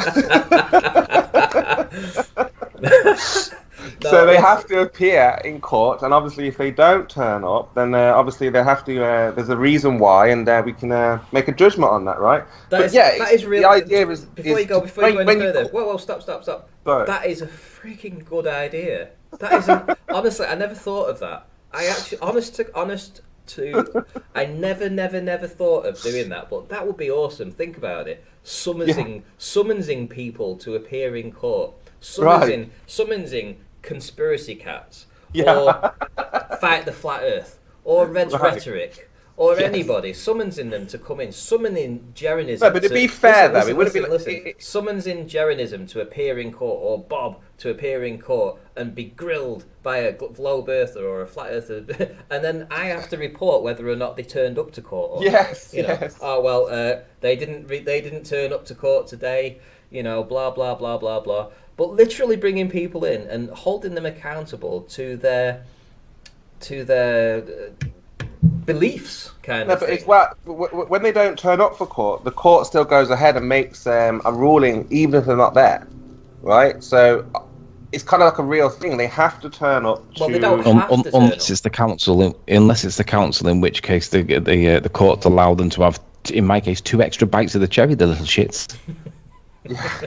So they have to appear in court, and obviously, if they don't turn up, then obviously they have to. There's a reason why, and we can make a judgment on that, right? That is really. The idea is before you go any further. Whoa, stop. Sorry. That is a freaking good idea. That is honestly, I never thought of that. I actually, I never thought of doing that, but that would be awesome. Think about it: summoning people to appear in court, summoning conspiracy cats, or fight the flat Earth, or Red's rhetoric, or anybody summoning them to come in, summoning Jeranism. No, but to be fair, though, it wouldn't be summoning Jeranism to appear in court, or Bob to appear in court and be grilled by a globe earther or a flat earther, and then I have to report whether or not they turned up to court. Or yes. Oh well, they didn't turn up to court today. You know, blah blah blah blah blah. But literally bringing people in and holding them accountable to their beliefs, kind of. But it's when they don't turn up for court, the court still goes ahead and makes a ruling, even if they're not there, right? So it's kind of like a real thing. They have to turn up. Well, they don't have to turn unless it's the council. Unless it's the council, in which case the courts allow them to have, in my case, 2 extra bites of the cherry. The little shits. Yeah.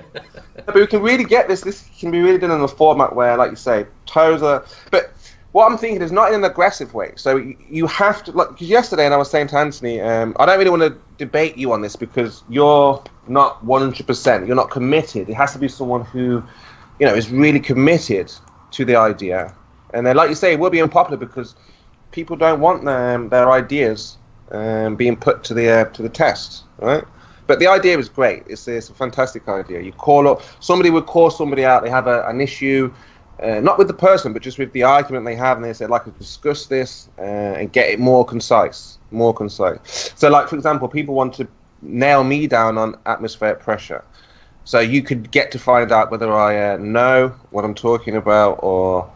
But we can really get this. This can be really done in a format where, like you say, toes are. But what I'm thinking is not in an aggressive way. So you have to, like, because yesterday, and I was saying to Anthony, I don't really want to debate you on this because you're not 100%. You're not committed. It has to be someone who, you know, is really committed to the idea. And then, like you say, it will be unpopular because people don't want their ideas being put to the test, right? But the idea is great. It's a fantastic idea. You call up, somebody would call somebody out. They have an issue, not with the person, but just with the argument they have, and they say, "I'd like to discuss this and get it more concise." So, like for example, people want to nail me down on atmospheric pressure. So you could get to find out whether I know what I'm talking about, or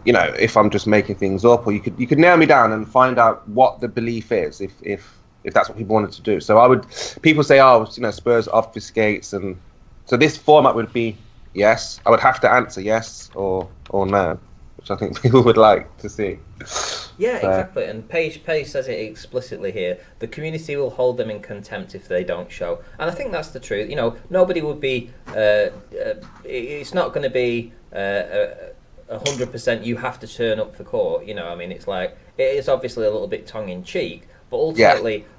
you know, if I'm just making things up, or you could nail me down and find out what the belief is, if that's what people wanted to do. So people say, oh, you know, Spurs obfuscates, and so this format would be yes. I would have to answer yes or no, which I think people would like to see. Yeah, exactly. And Page says it explicitly here. The community will hold them in contempt if they don't show. And I think that's the truth. You know, nobody would be. It's not going to be 100%. You have to turn up for court. You know, I mean, it's like it is obviously a little bit tongue in cheek. But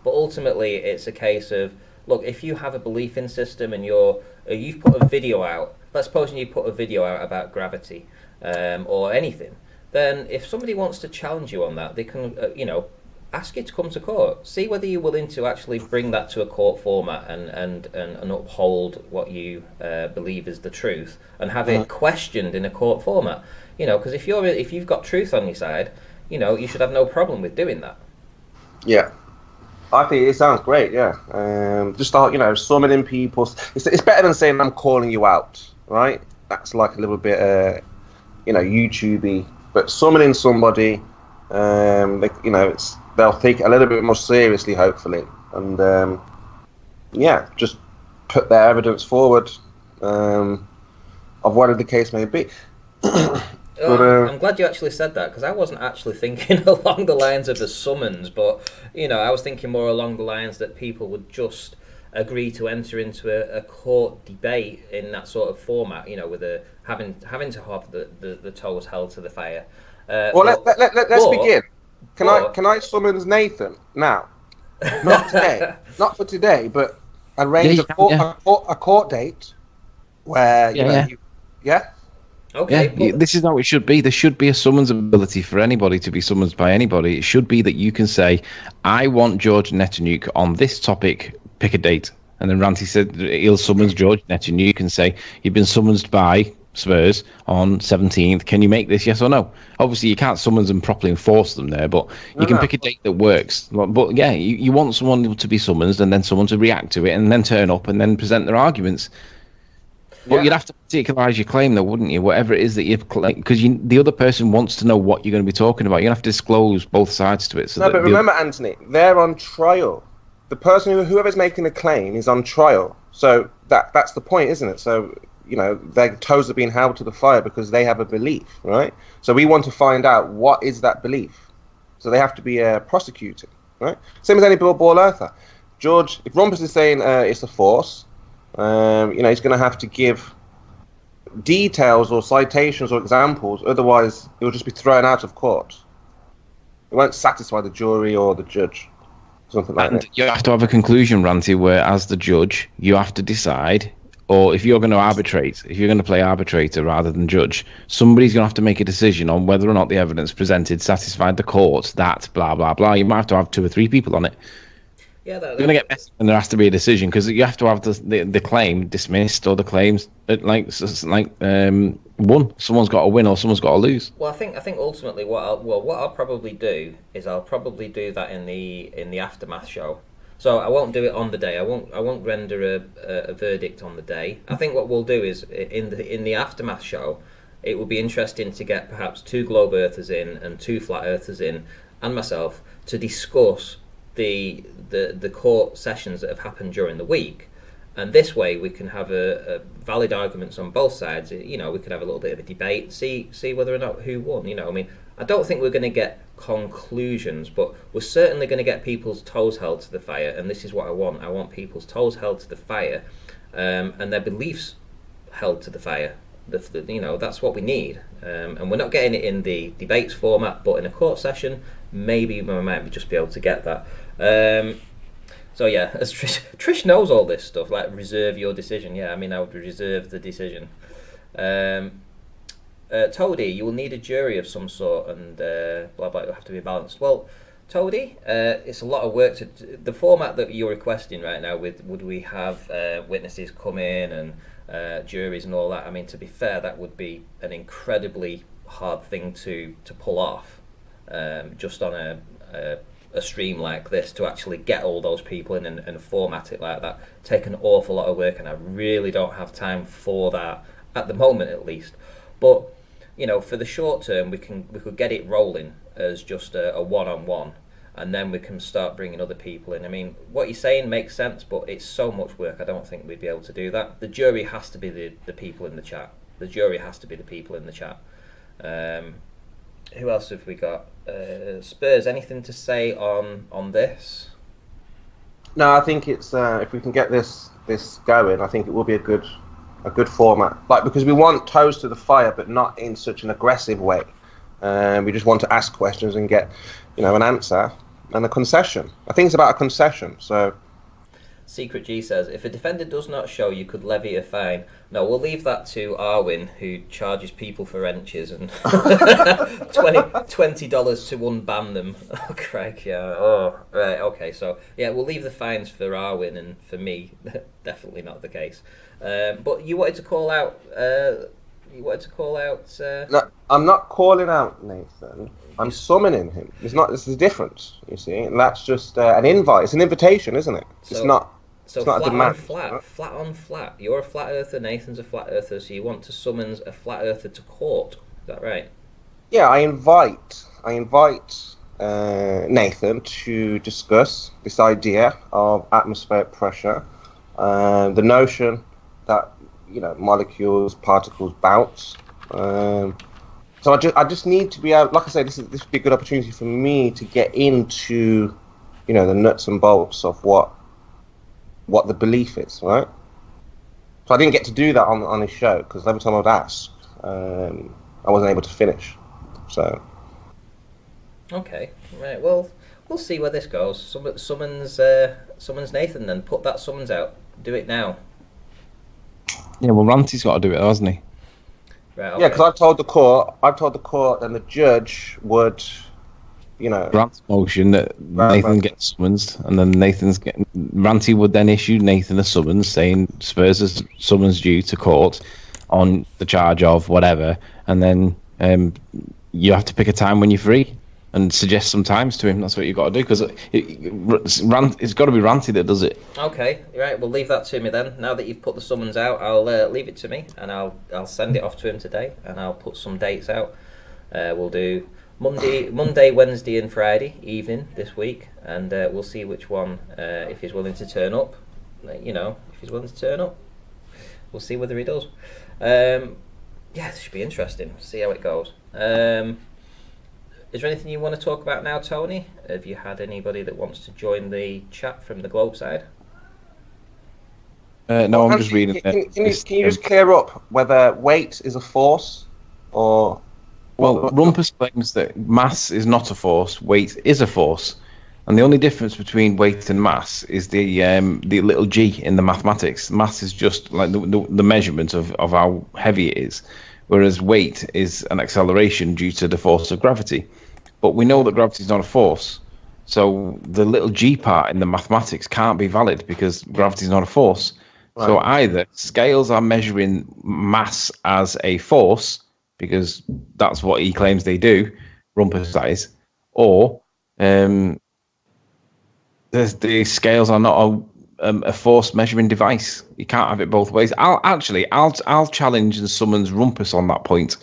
ultimately, it's a case of, look, if you have a belief in system and you've put a video out, let's suppose you put a video out about gravity or anything, then if somebody wants to challenge you on that, they can, you know, ask you to come to court. See whether you're willing to actually bring that to a court format and uphold what you believe is the truth and have it questioned in a court format. You know, because if you've got truth on your side, you know, you should have no problem with doing that. Yeah, I think it sounds great. Yeah, just you know, summoning people. It's better than saying I'm calling you out, right? That's like a little bit, you know, YouTubey. But summoning somebody, you know, they'll take it a little bit more seriously, hopefully, and yeah, just put their evidence forward of whatever the case may be. But, I'm glad you actually said that, because I wasn't actually thinking along the lines of the summons, but you know, I was thinking more along the lines that people would just agree to enter into a court debate in that sort of format, with having to have the toes held to the fire. Let's begin. Can but- I summons Nathan now? Not today, not for today, but arrange a court date where yeah. Okay. This is how it should be. There should be a summons ability for anybody to be summoned by anybody. It should be that you can say, I want George Netanyahu on this topic, pick a date. And then Ranty said he'll summons George Netanyahu. You can say, you've been summoned by Spurs on 17th. Can you make this, yes or no? Obviously, you can't summons and properly enforce them there, but you can pick a date that works. But yeah, you want someone to be summoned and then someone to react to it and then turn up and then present their arguments. But you'd have to particularize your claim, though, wouldn't you? Whatever it is that you've, because the other person wants to know what you're going to be talking about. You have to disclose both sides to it. So but remember, Anthony, they're on trial. The person whoever's making the claim is on trial. So that's the point, isn't it? So their toes are being held to the fire because they have a belief, right? So we want to find out what is that belief. So they have to be prosecuted, right? Same as any ball earther. George, if Rumpus is saying it's a force. He's going to have to give details or citations or examples, otherwise it will just be thrown out of court. It won't satisfy the jury or the judge. Something like that. You have to have a conclusion, Ranty, where as the judge, you have to decide, or if you're going to arbitrate, if you're going to play arbitrator rather than judge, somebody's going to have to make a decision on whether or not the evidence presented satisfied the court, that blah, blah, blah. You might have to have 2 or 3 people on it. Yeah, You're going to get messy when there has to be a decision because you have to have the claim dismissed or the claims won. Someone's got to win or someone's got to lose. Well, I think ultimately what I'll probably do is I'll probably do that in the aftermath show. So I won't do it on the day. I won't render a verdict on the day. I think what we'll do is in the aftermath show, it will be interesting to get perhaps 2 globe earthers in and 2 flat earthers in and myself to discuss the court sessions that have happened during the week, and this way we can have a valid arguments on both sides. We could have a little bit of a debate, see whether or not who won. I don't think we're going to get conclusions, but we're certainly going to get people's toes held to the fire, and this is what I want. I want people's toes held to the fire, and their beliefs held to the fire. That's what we need, and we're not getting it in the debates format, but in a court session, maybe we might just be able to get that. So yeah, as Trish knows all this stuff, like reserve your decision. Yeah, I would reserve the decision. Toady, you will need a jury of some sort, and blah blah. It'll have to be balanced. Well, Toady, it's a lot of work to the format that you're requesting right now. Would we have witnesses come in and juries and all that? To be fair, that would be an incredibly hard thing to pull off, just on a stream like this, to actually get all those people in and format it like that. Take an awful lot of work, and I really don't have time for that at the moment, at least. But for the short term, we could get it rolling as just a one-on-one, and then we can start bringing other people in. What you're saying makes sense, but it's so much work. I don't think we'd be able to do that. The jury has to be the people in the chat. The jury has to be the people in the chat. Who else have we got? Spurs, anything to say on this? No, I think it's if we can get this going, I think it will be a good format. Because we want toes to the fire, but not in such an aggressive way. We just want to ask questions and get, an answer and a concession. I think it's about a concession. So, Secret G says, if a defendant does not show, you could levy a fine. No, we'll leave that to Arwin, who charges people for wrenches and $20 to unban them. Oh, Craig, yeah. Oh, right, okay. So, yeah, we'll leave the fines for Arwin, and for me, definitely not the case. But you wanted to call out... No, I'm not calling out Nathan. I'm summoning him. This is the difference, you see. And that's just an invite. It's an invitation, isn't it? It's not flat a demand. Flat on flat. You're a flat earther, Nathan's a flat earther, so you want to summons a flat earther to court. Is that right? Yeah, I invite Nathan to discuss this idea of atmospheric pressure, the notion that molecules, particles bounce. So I just need to be able, like I say, this would be a good opportunity for me to get into, the nuts and bolts of what what the belief is, right? So I didn't get to do that on his show because every time I would ask, I wasn't able to finish. So. Okay, right. Well, we'll see where this goes. Summons Nathan. Then put that summons out. Do it now. Yeah, well, Ranty's got to do it, hasn't he? Right. Okay. Yeah, because I told the court, and the judge would, Grant's motion that Nathan gets summons, and then Ranty would then issue Nathan a summons saying Spurs is summons due to court on the charge of whatever, and then you have to pick a time when you're free and suggest some times to him. That's what you've got to do, because it's got to be Ranty that does it. Okay, right. We'll leave that to me then. Now that you've put the summons out, I'll leave it to me, and I'll send it off to him today, and I'll put some dates out. We'll do Monday, Wednesday, and Friday evening this week, and we'll see which one, if he's willing to turn up. If he's willing to turn up, we'll see whether he does. Yeah, this should be interesting. See how it goes. Is there anything you want to talk about now, Tony? Have you had anybody that wants to join the chat from the Globe side? No, I'm just reading. Can you just clear up whether weight is a force or? Well, Rumpus claims that mass is not a force, weight is a force, and the only difference between weight and mass is the little g in the mathematics. Mass is just like the measurement of how heavy it is, whereas weight is an acceleration due to the force of gravity. But we know that gravity is not a force, so the little g part in the mathematics can't be valid because gravity is not a force. Right. So either scales are measuring mass as a force, because that's what he claims they do, Rumpus that is, or the scales are not a force measuring device. You can't have it both ways. I'll challenge and summons Rumpus on that point.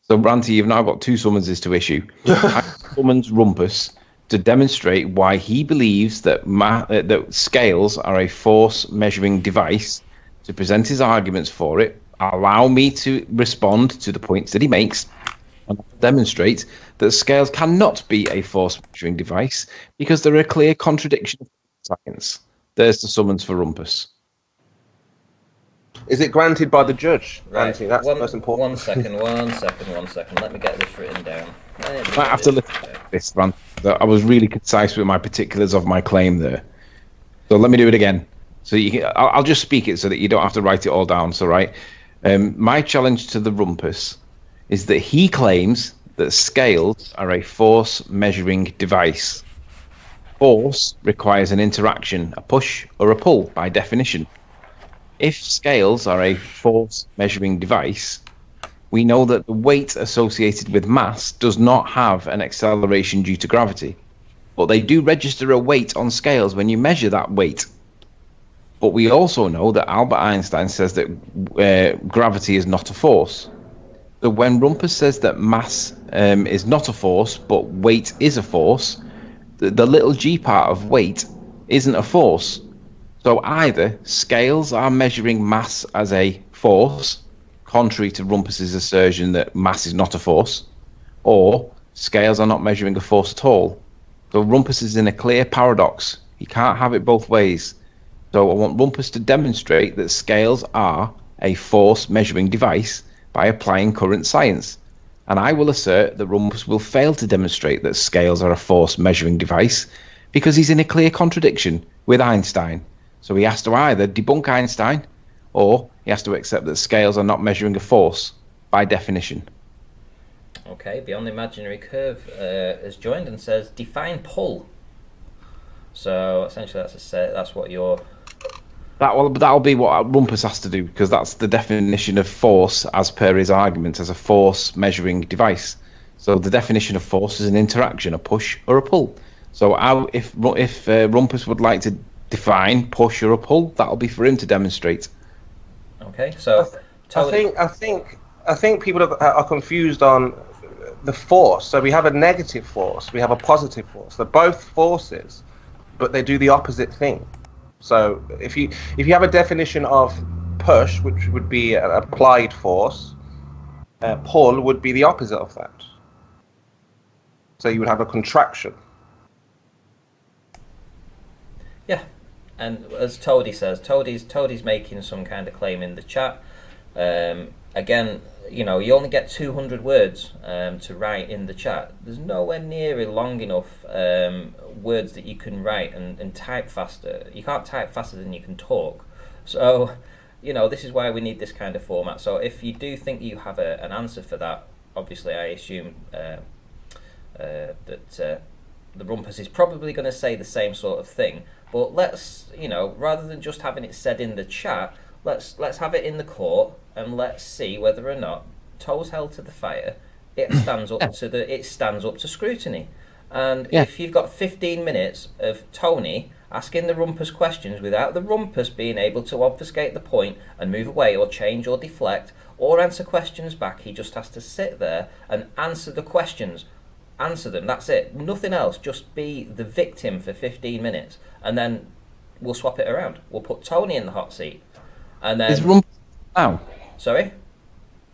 So Ranty, you've now got two summonses to issue. I summons Rumpus to demonstrate why he believes that that scales are a force measuring device, to present his arguments for it, allow me to respond to the points that he makes, and demonstrate that scales cannot be a force measuring device because they're a clear contradiction of science. There's the summons for Rumpus. Is it granted by the judge, Ranty? Right. That's the most important. One second. Let me get this written down. I have to listen to this, Ranty. I was really concise with my particulars of my claim there. So let me do it again. So I'll just speak it so that you don't have to write it all down. So, right. My challenge to the Rumpus is that he claims that scales are a force measuring device. Force requires an interaction, a push or a pull by definition. If scales are a force measuring device, we know that the weight associated with mass does not have an acceleration due to gravity, but they do register a weight on scales when you measure that weight. But we also know that Albert Einstein says that gravity is not a force. So when Rumpus says that mass is not a force, but weight is a force, the little g part of weight isn't a force. So either scales are measuring mass as a force, contrary to Rumpus's assertion that mass is not a force, or scales are not measuring a force at all. So Rumpus is in a clear paradox. He can't have it both ways. So I want Rumpus to demonstrate that scales are a force measuring device by applying current science. And I will assert that Rumpus will fail to demonstrate that scales are a force measuring device because he's in a clear contradiction with Einstein. So he has to either debunk Einstein or he has to accept that scales are not measuring a force by definition. Okay, Beyond the Imaginary Curve has joined and says, define pull. So essentially that's what you're... That'll be what Rumpus has to do, because that's the definition of force as per his argument, as a force measuring device. So the definition of force is an interaction, a push or a pull. So if Rumpus would like to define push or a pull, that'll be for him to demonstrate. Okay, so I think people are confused on the force. So we have a negative force, we have a positive force. They're both forces, but they do the opposite thing. So if you have a definition of push, which would be an applied force, pull would be the opposite of that. So you would have a contraction. Yeah. And as Toady says, Toady's making some kind of claim in the chat. Again, you only get 200 words to write in the chat. There's nowhere near long enough words that you can write and type faster. You can't type faster than you can talk. So, this is why we need this kind of format. So if you do think you have an answer for that, obviously I assume that the Rumpus is probably going to say the same sort of thing. But let's, rather than just having it said in the chat, let's have it in the court and let's see whether or not, toes held to the fire, it stands up to scrutiny. And if you've got 15 minutes of Tony asking the Rumpus questions without the Rumpus being able to obfuscate the point and move away or change or deflect or answer questions back, he just has to sit there and answer the questions. Answer them, that's it. Nothing else. Just be the victim for 15 minutes. And then we'll swap it around. We'll put Tony in the hot seat. And then... Is Rumpus now? Sorry?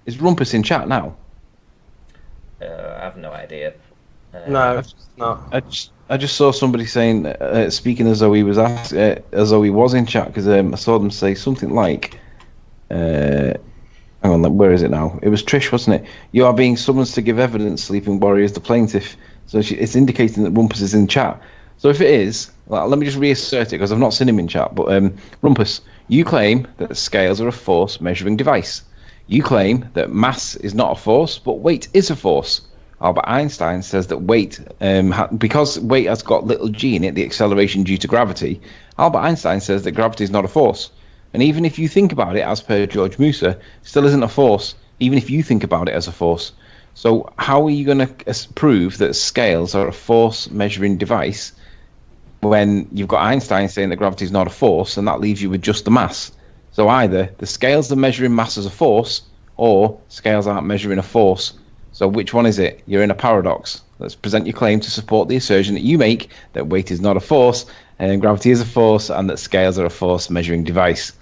Is Rumpus in chat now? I have no idea. No, it's not. I just saw somebody saying, speaking as though he was in chat, because I saw them say something like... hang on, where is it now? It was Trish, wasn't it? You are being summoned to give evidence, Sleeping Warrior is the plaintiff. So it's indicating that Rumpus is in chat. So if it is, well, let me just reassert it, because I've not seen him in chat. But Rumpus, you claim that scales are a force measuring device. You claim that mass is not a force, but weight is a force. Albert Einstein says that weight, because weight has got little g in it, the acceleration due to gravity, Albert Einstein says that gravity is not a force. And even if you think about it, as per George Musa, still isn't a force, even if you think about it as a force. So how are you going to prove that scales are a force measuring device when you've got Einstein saying that gravity is not a force, and that leaves you with just the mass? So either the scales are measuring mass as a force, or scales aren't measuring a force. So which one is it? You're in a paradox. Let's present your claim to support the assertion that you make that weight is not a force, and gravity is a force, and that scales are a force measuring device.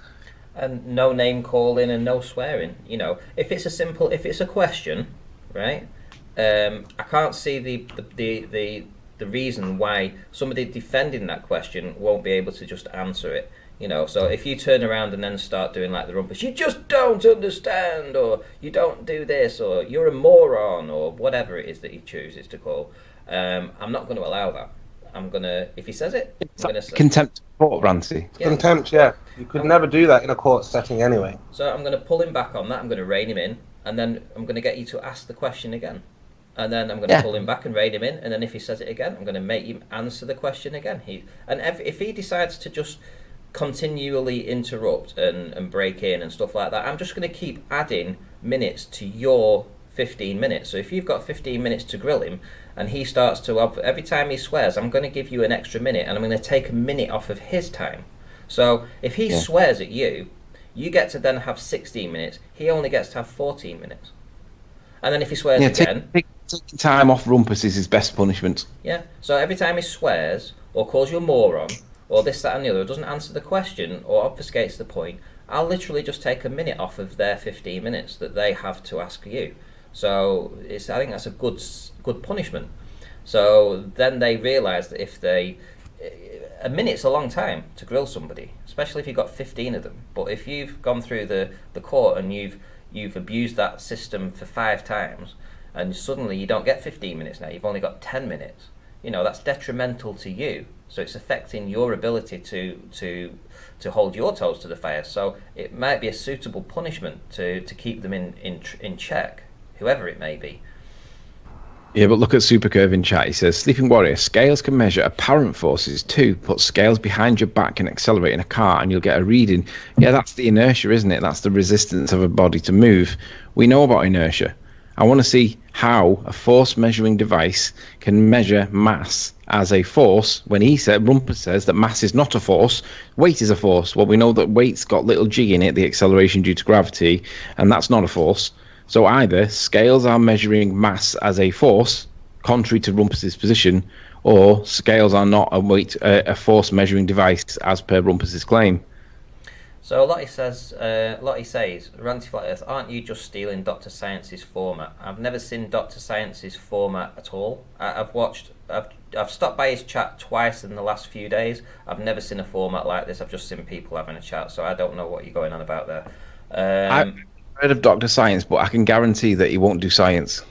And no name calling and no swearing. If it's a question, right? I can't see the reason why somebody defending that question won't be able to just answer it. So if you turn around and then start doing like the Rumpus, you just don't understand, or you don't do this, or you're a moron, or whatever it is that he chooses to call, I'm not going to allow that. I'm going to, if he says it, I'm going to say... Contempt court, Rancy. Yeah. Contempt, yeah. You could never do that in a court setting anyway. So I'm going to pull him back on that, I'm going to rein him in, and then I'm going to get you to ask the question again. And then I'm going to pull him back and rein him in, and then if he says it again, I'm going to make him answer the question again. If he decides to just continually interrupt and break in and stuff like that, I'm just going to keep adding minutes to your 15 minutes. So if you've got 15 minutes to grill him, and he starts to, every time he swears, I'm going to give you an extra minute, and I'm going to take a minute off of his time. So if he swears at you, you get to then have 16 minutes, he only gets to have 14 minutes. And then if he swears again... Taking time off Rumpus is his best punishment. Yeah, so every time he swears, or calls you a moron, or this, that and the other, doesn't answer the question, or obfuscates the point, I'll literally just take a minute off of their 15 minutes that they have to ask you. So I think that's a good punishment. So then they realise that a minute's a long time to grill somebody, especially if you've got 15 of them. But if you've gone through the court and you've abused that system for 5 times, and suddenly you don't get 15 minutes now, you've only got 10 minutes, that's detrimental to you. So it's affecting your ability to hold your toes to the fire. So it might be a suitable punishment to keep them in check, whoever it may be. Yeah, but look at Supercurve in chat. He says, Sleeping Warrior, scales can measure apparent forces too. Put scales behind your back and accelerate in a car and you'll get a reading. Yeah, that's the inertia, isn't it? That's the resistance of a body to move. We know about inertia. I want to see how a force measuring device can measure mass as a force when Rumpus says that mass is not a force, weight is a force. Well, we know that weight's got little g in it, the acceleration due to gravity, and that's not a force. So either scales are measuring mass as a force, contrary to Rumpus's position, or scales are not a force measuring device as per Rumpus's claim. So Lottie says, Ranty Flat Earth, aren't you just stealing Dr. Science's format? I've never seen Dr. Science's format at all. I've watched I've stopped by his chat twice in the last few days. I've never seen a format like this. I've just seen people having a chat, so I don't know what you're going on about there. I've heard of Dr. Science, but I can guarantee that he won't do science.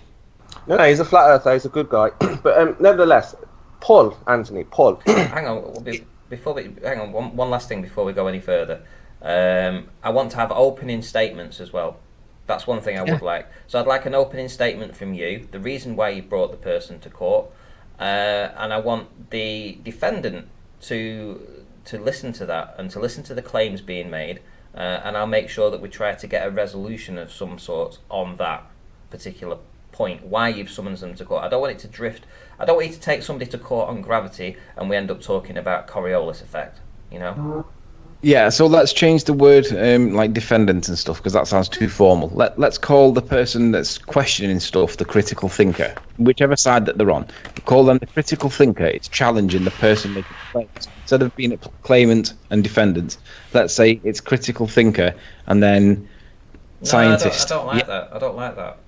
No, he's a flat earther. He's a good guy. But nevertheless, Paul, Anthony, Paul. Hang on, hang on. One last thing before we go any further. I want to have opening statements as well. That's one thing I would like. So I'd like an opening statement from you, the reason why you brought the person to court, and I want the defendant to listen to that and to listen to the claims being made, and I'll make sure that we try to get a resolution of some sort on that particular point, why you've summoned them to court. I don't want it to drift. I don't want you to take somebody to court on gravity and we end up talking about Coriolis effect, you know? Yeah, so let's change the word like defendant and stuff, because that sounds too formal. Let's call the person that's questioning stuff the critical thinker, whichever side that they're on. Call them the critical thinker. It's challenging the person making claims. Instead of being a claimant and defendant, let's say it's critical thinker and then scientist. I don't like that. I don't like that.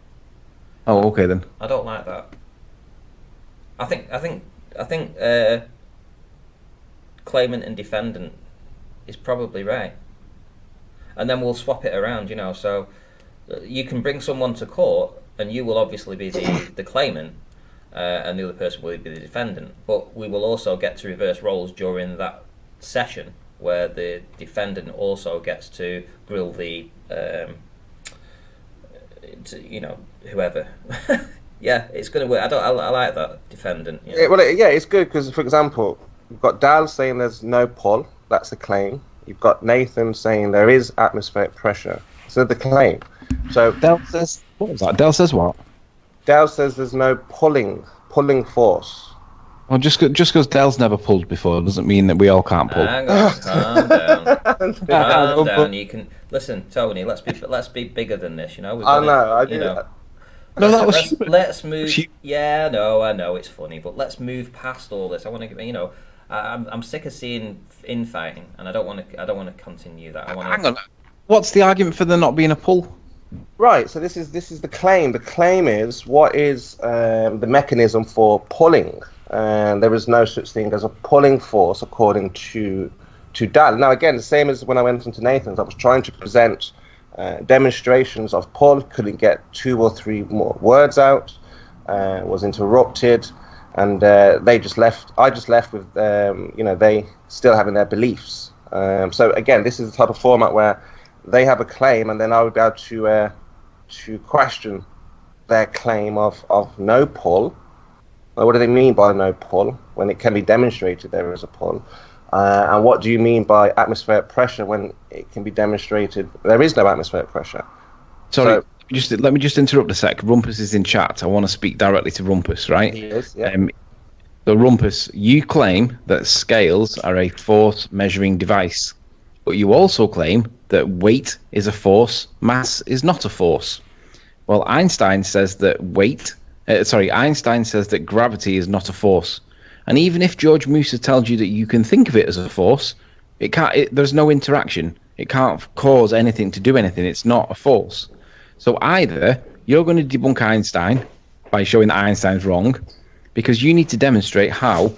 Oh, okay then. I don't like that. I think claimant and defendant is probably right, and then we'll swap it around, you know. So you can bring someone to court, and you will obviously be the claimant, and the other person will be the defendant. But we will also get to reverse roles during that session, where the defendant also gets to grill the, whoever. Yeah, it's going to work. I like that defendant. You know? It's good because, for example, you've got Dal saying there's no pull. That's a claim. You've got Nathan saying there is atmospheric pressure. So the claim. So Dal says, what was that? Dal says what? Dal says there's no pulling force. Well, just because Dal's never pulled before doesn't mean that we all can't pull. Hang on, calm down. Calm down. You can listen, Tony. Let's be bigger than this. You know. Let's move. Yeah, no, I know it's funny, but let's move past all this. I want to, you know. I'm sick of seeing infighting, and I don't want to continue that. Hang on. What's the argument for there not being a pull? Right. So this is the claim. The claim is what is the mechanism for pulling, and there is no such thing as a pulling force according to Dal. Now again, the same as when I went into Nathan's, I was trying to present demonstrations of pull. Couldn't get 2 or 3 more words out. Was interrupted. And they just left. I just left with they still having their beliefs. So again, this is the type of format where they have a claim, and then I would be able to question their claim of no pull. Well, what do they mean by no pull when it can be demonstrated there is a pull? And what do you mean by atmospheric pressure when it can be demonstrated there is no atmospheric pressure? Sorry. Let me just interrupt a sec. Rumpus is in chat. I want to speak directly to Rumpus, right? He is, yeah. So Rumpus, you claim that scales are a force measuring device, but you also claim that weight is a force, mass is not a force. Well, Einstein says that Einstein says that gravity is not a force. And even if George Musa tells you that you can think of it as a force, there's no interaction. It can't cause anything to do anything. It's not a force. So either you're going to debunk Einstein by showing that Einstein's wrong, because you need to demonstrate how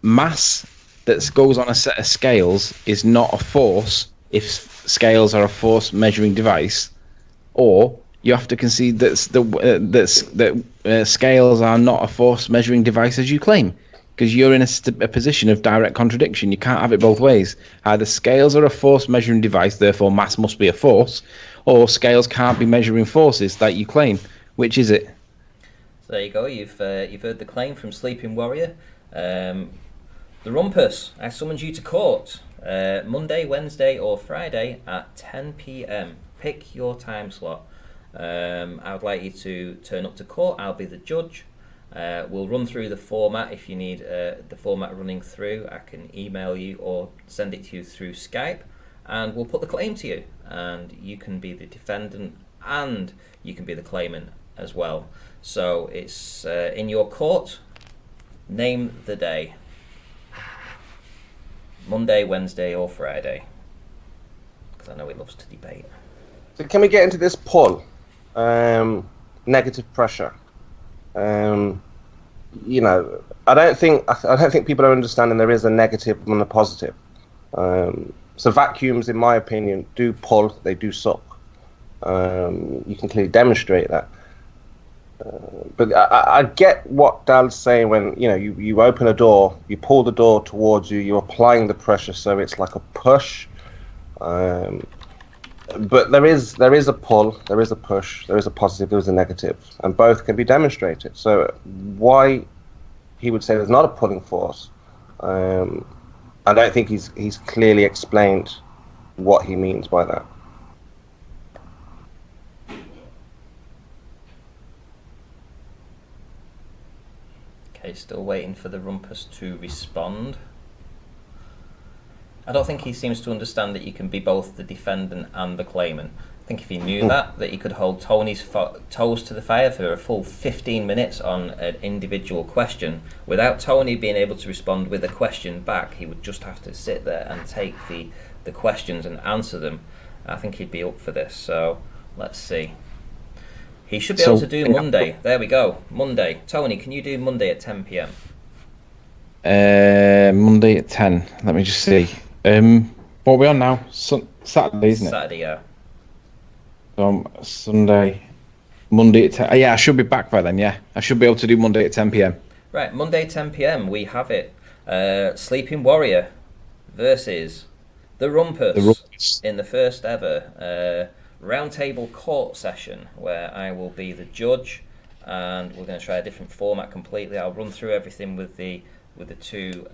mass that goes on a set of scales is not a force if scales are a force measuring device, or you have to concede that scales are not a force measuring device as you claim, because you're in a position of direct contradiction. You can't have it both ways. Either scales are a force measuring device, therefore mass must be a force, or scales can't be measuring forces that you claim. Which is it? So there you go. You've heard the claim from Sleeping Warrior. The Rumpus, I summoned you to court Monday, Wednesday, or Friday at 10 p.m. Pick your time slot. I would like you to turn up to court. I'll be the judge. We'll run through the format. If you need the format running through, I can email you or send it to you through Skype, and we'll put the claim to you. And you can be the defendant and you can be the claimant as well. So it's in your court. Name the day. Monday, Wednesday, or Friday. Because I know he loves to debate. So can we get into this pull? Negative pressure. I don't think people are understanding there is a negative and a positive. So vacuums, in my opinion, do pull, they do suck. You can clearly demonstrate that. But I get what Dal's saying when you open a door, you pull the door towards you, you're applying the pressure, so it's like a push. But there is a pull, there is a push, there is a positive, there is a negative, and both can be demonstrated. So why he would say there's not a pulling force, I don't think he's clearly explained what he means by that. Okay, still waiting for the rumpus to respond. I don't think he seems to understand that you can be both the defendant and the claimant. I think if he knew that he could hold Tony's toes to the fire for a full 15 minutes on an individual question without Tony being able to respond with a question back. He would just have to sit there and take the questions and answer them. I think he'd be up for this. So let's see. He should be able to do Monday. There we go. Monday. Tony, can you do Monday at 10 p.m? Monday at 10. Let me just see. What are we on now? Saturday, isn't it? Saturday, yeah. Sunday, Monday at 10. Yeah, I should be back by then, yeah. I should be able to do Monday at 10 p.m. Right, Monday 10 p.m, we have it. Sleeping Warrior versus the Rumpus in the first ever roundtable court session where I will be the judge, and we're going to try a different format completely. I'll run through everything with the two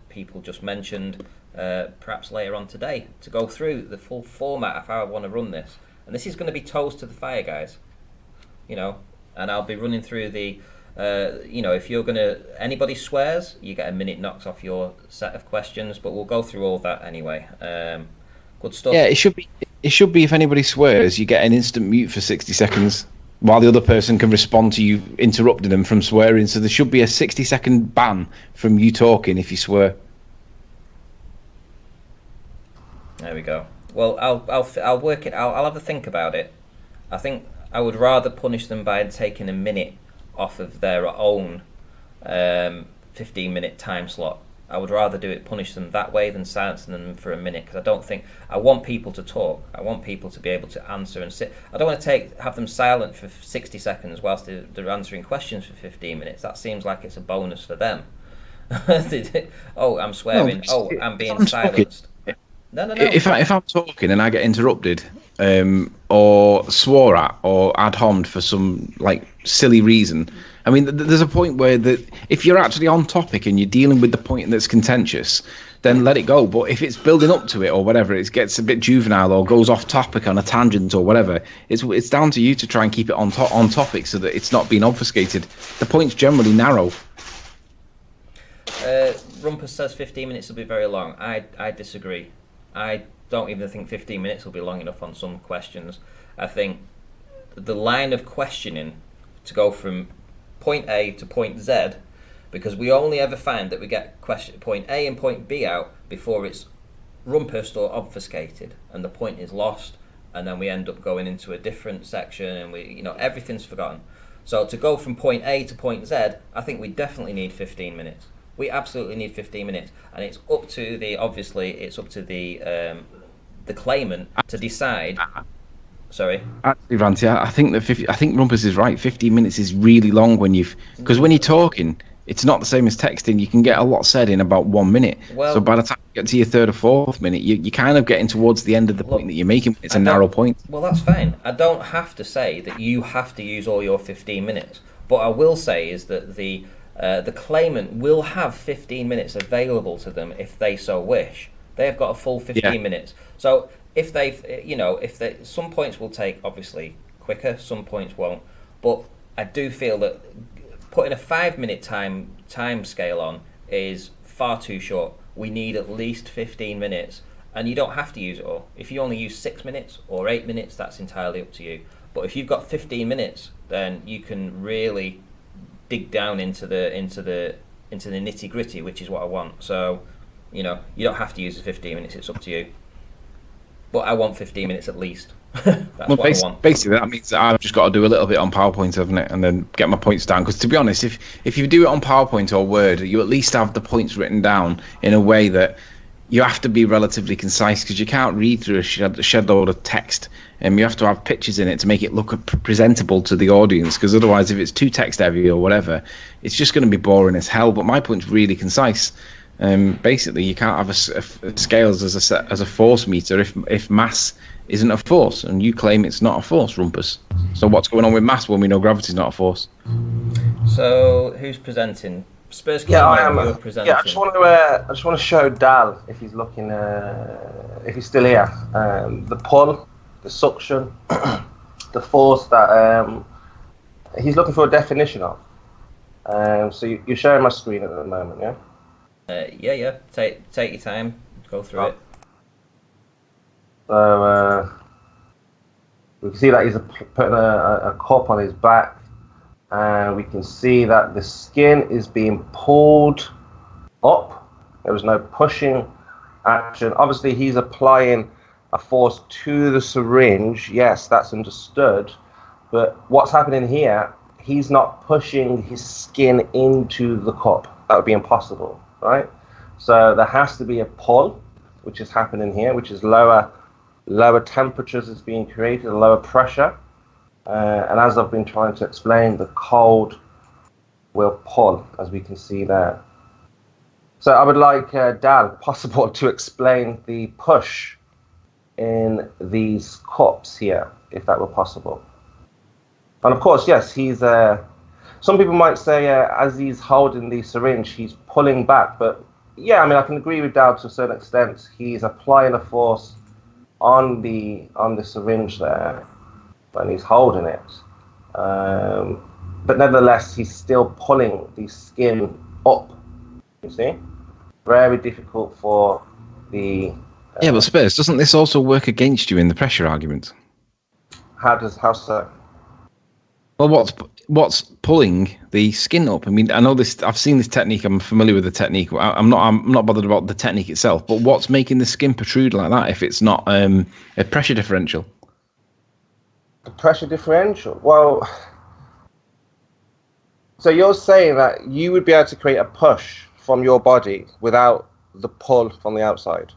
people just mentioned, perhaps later on today, to go through the full format of how I want to run this. And this is going to be toes to the fire, guys. And I'll be running through the, if you're going to, anybody swears, you get a minute knocked off your set of questions, but we'll go through all that anyway. Good stuff. Yeah, it should be if anybody swears, you get an instant mute for 60 seconds while the other person can respond to you interrupting them from swearing. So there should be a 60-second ban from you talking if you swear. There we go. Well, I'll work it. I'll have a think about it. I think I would rather punish them by taking a minute off of their own 15-minute time slot. I would rather punish them that way than silencing them for a minute, because I want people to talk. I want people to be able to answer and sit. I don't want to have them silent for 60 seconds whilst they're answering questions for 15 minutes. That seems like it's a bonus for them. Oh, I'm swearing. No, I'm being silenced. No. If I'm talking and I get interrupted, or swore at, or ad hommed for some silly reason, I mean, there's a point where if you're actually on topic and you're dealing with the point that's contentious, then let it go. But if it's building up to it or whatever, it gets a bit juvenile or goes off topic on a tangent or whatever, it's down to you to try and keep it on topic so that it's not being obfuscated. The point's generally narrow. Rumpus says 15 minutes will be very long. I disagree. I don't even think 15 minutes will be long enough on some questions. I think the line of questioning to go from point A to point Z, because we only ever find that we get point A and point B out before it's rumpused or obfuscated and the point is lost, and then we end up going into a different section and everything's forgotten. So to go from point A to point Z, I think we definitely need 15 minutes. We absolutely need 15 minutes, and it's up to the claimant to decide. Sorry. Actually, Ranty, I think Rumpus is right. 15 minutes is really long because when you're talking, it's not the same as texting. You can get a lot said in about 1 minute. Well, so by the time you get to your third or fourth minute, you're kind of getting towards the end of the point that you're making. It's a narrow point. Well, that's fine. I don't have to say that you have to use all your 15 minutes. What I will say is that the claimant will have 15 minutes available to them if they so wish. They have got a full 15 minutes. So if some points will take obviously quicker, some points won't. But I do feel that putting a 5-minute time scale on is far too short. We need at least 15 minutes, and you don't have to use it all. If you only use 6 minutes or 8 minutes, that's entirely up to you. But if you've got 15 minutes, then you can really dig down into the nitty gritty, which is what I want. So, you don't have to use the 15 minutes. It's up to you. But I want 15 minutes at least. That's what I want. Basically, that means that I've just got to do a little bit on PowerPoint, haven't it, and then get my points down. Because to be honest, if you do it on PowerPoint or Word, you at least have the points written down in a way that you have to be relatively concise, because you can't read through a shed load of text, and you have to have pictures in it to make it look presentable to the audience. Because otherwise, if it's too text heavy or whatever, it's just going to be boring as hell. But my point's really concise. Basically, you can't have a scales as a force meter if mass isn't a force, and you claim it's not a force, Rumpus. So what's going on with mass when we know gravity's not a force? So who's presenting? Spurs, I am. You're presenting. I just want to show Dal, if he's looking, if he's still here. The pull, the suction, the force that he's looking for a definition of. So you're sharing my screen at the moment, yeah? Yeah. Take your time. Go through it. So we can see that he's putting a cup on his back, and we can see that the skin is being pulled up. There was no pushing action. Obviously, he's applying a force to the syringe. Yes, that's understood. But what's happening here, he's not pushing his skin into the cup. That would be impossible, right? So there has to be a pull, which is happening here, which is lower temperatures is being created, a lower pressure. And as I've been trying to explain, the cold will pull, as we can see there. So I would like Dal, possible, to explain the push in these cups here, if that were possible. And of course, yes, he's. Some people might say, as he's holding the syringe, he's pulling back. But yeah, I mean, I can agree with Dal to a certain extent. He's applying a force on the syringe there when he's holding it. But nevertheless, he's still pulling the skin up. You see, very difficult for the. Yeah, but Spurs, doesn't this also work against you in the pressure argument? How so? Well, what's pulling the skin up? I mean, I know this. I've seen this technique. I'm familiar with the technique. I'm not bothered about the technique itself. But what's making the skin protrude like that if it's not a pressure differential? The pressure differential. Well, so you're saying that you would be able to create a push from your body without the pull from the outside?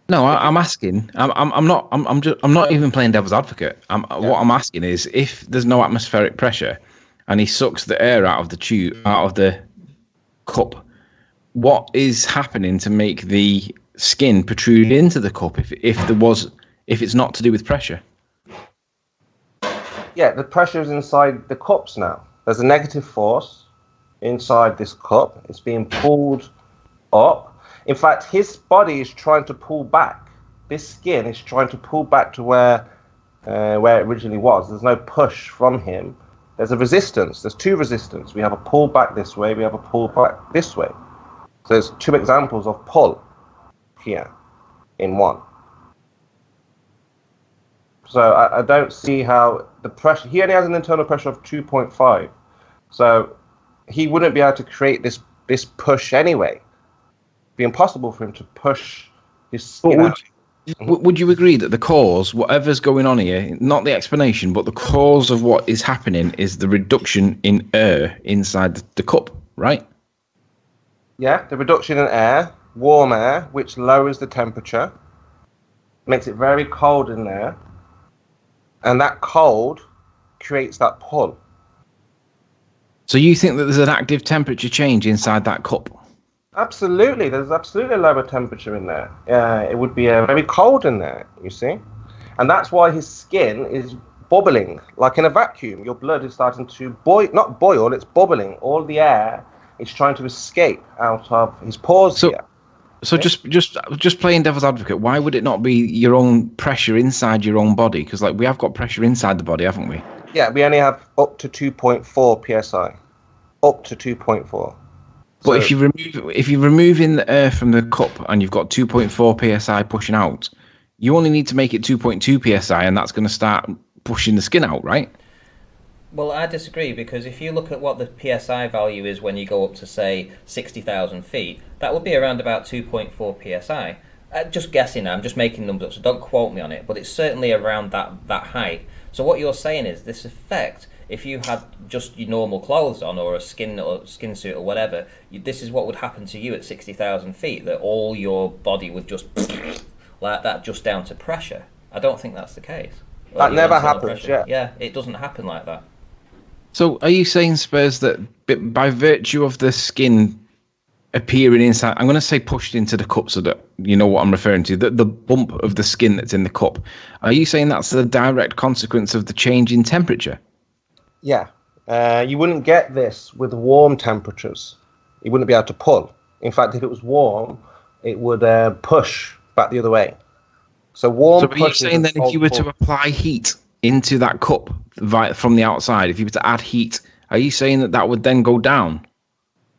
No, I'm asking. I'm not even playing devil's advocate. What I'm asking is, if there's no atmospheric pressure, and he sucks the air out of the tube, out of the cup, what is happening to make the skin protrude into the cup? If it's not to do with pressure? Yeah, the pressure is inside the cups now. There's a negative force inside this cup. It's being pulled up. In fact, his body is trying to pull back. This skin is trying to pull back to where it originally was. There's no push from him. There's a resistance. There's two resistance. We have a pull back this way. We have a pull back this way. So there's two examples of pull here in one. So I don't see how the pressure. He only has an internal pressure of 2.5. So he wouldn't be able to create this push anyway. Be impossible for him to push his skin out. Would you agree that the cause, whatever's going on here, not the explanation, but the cause of what is happening is the reduction in air inside the cup, right? Yeah, the reduction in air, warm air, which lowers the temperature, makes it very cold in there, and that cold creates that pull. So you think that there's an active temperature change inside that cup? Absolutely, there's absolutely a lower temperature in there. It would be very cold in there, you see. And that's why his skin is bubbling, like in a vacuum. Your blood is starting to not boil, it's bubbling. All the air is trying to escape out of his pores here. So just playing devil's advocate, why would it not be your own pressure inside your own body? Because we have got pressure inside the body, haven't we? Yeah, we only have up to 2.4 psi. Up to 2.4. But if you're removing the air from the cup and you've got 2.4 psi pushing out, you only need to make it 2.2 psi, and that's going to start pushing the skin out, right? Well, I disagree, because if you look at what the PSI value is when you go up to, say, 60,000 feet, that would be around about 2.4 PSI. Just guessing. I'm just making numbers up, so don't quote me on it. But it's certainly around that height. So what you're saying is this effect. If you had just your normal clothes on, or a skin suit or whatever, this is what would happen to you at 60,000 feet. That all your body would just like that, just down to pressure. I don't think that's the case. That never happens. Yeah, it doesn't happen like that. So are you saying, Spurs, that by virtue of the skin appearing inside, I'm going to say pushed into the cup so that you know what I'm referring to, the bump of the skin that's in the cup, are you saying that's the direct consequence of the change in temperature? Yeah. You wouldn't get this with warm temperatures. You wouldn't be able to pull. In fact, if it was warm, it would push back the other way. So warm. So are you saying then if you were to apply heat into that cup from the outside, if you were to add heat, are you saying that would then go down?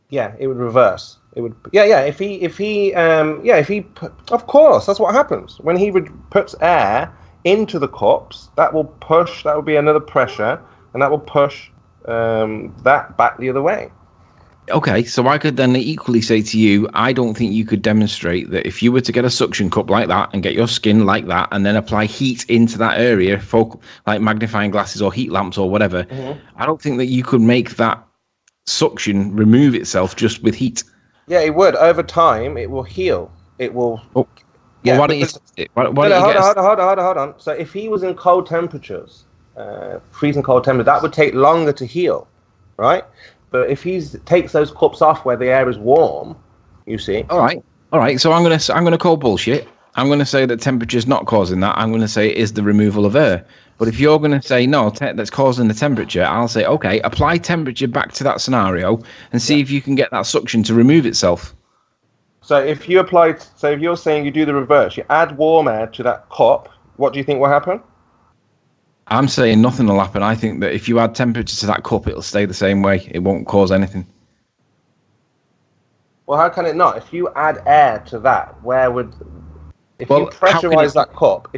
Yeah, it would reverse. It would. Yeah. If he, of course, that's what happens when he puts air into the cups. That will push. That will be another pressure, and that will push that back the other way. Okay, so I could then equally say to you, I don't think you could demonstrate that if you were to get a suction cup like that and get your skin like that and then apply heat into that area, like magnifying glasses or heat lamps or whatever, I don't think that you could make that suction remove itself just with heat. Yeah, it would. Over time, it will heal. It will... Oh. Yeah, well, why don't you... Hold on. So if he was in cold temperatures, freezing cold temperatures, that would take longer to heal, right? But if he takes those cups off where the air is warm, you see. All right. So I'm gonna call bullshit. I'm gonna say that temperature's not causing that. I'm gonna say it is the removal of air. But if you're gonna say no, that's causing the temperature, I'll say okay. Apply temperature back to that scenario and see if you can get that suction to remove itself. So if you're saying you do the reverse, you add warm air to that cup, what do you think will happen? I'm saying nothing will happen. I think that if you add temperature to that cup, it'll stay the same way. It won't cause anything. Well, how can it not? If you add air to that, if you pressurize that cup,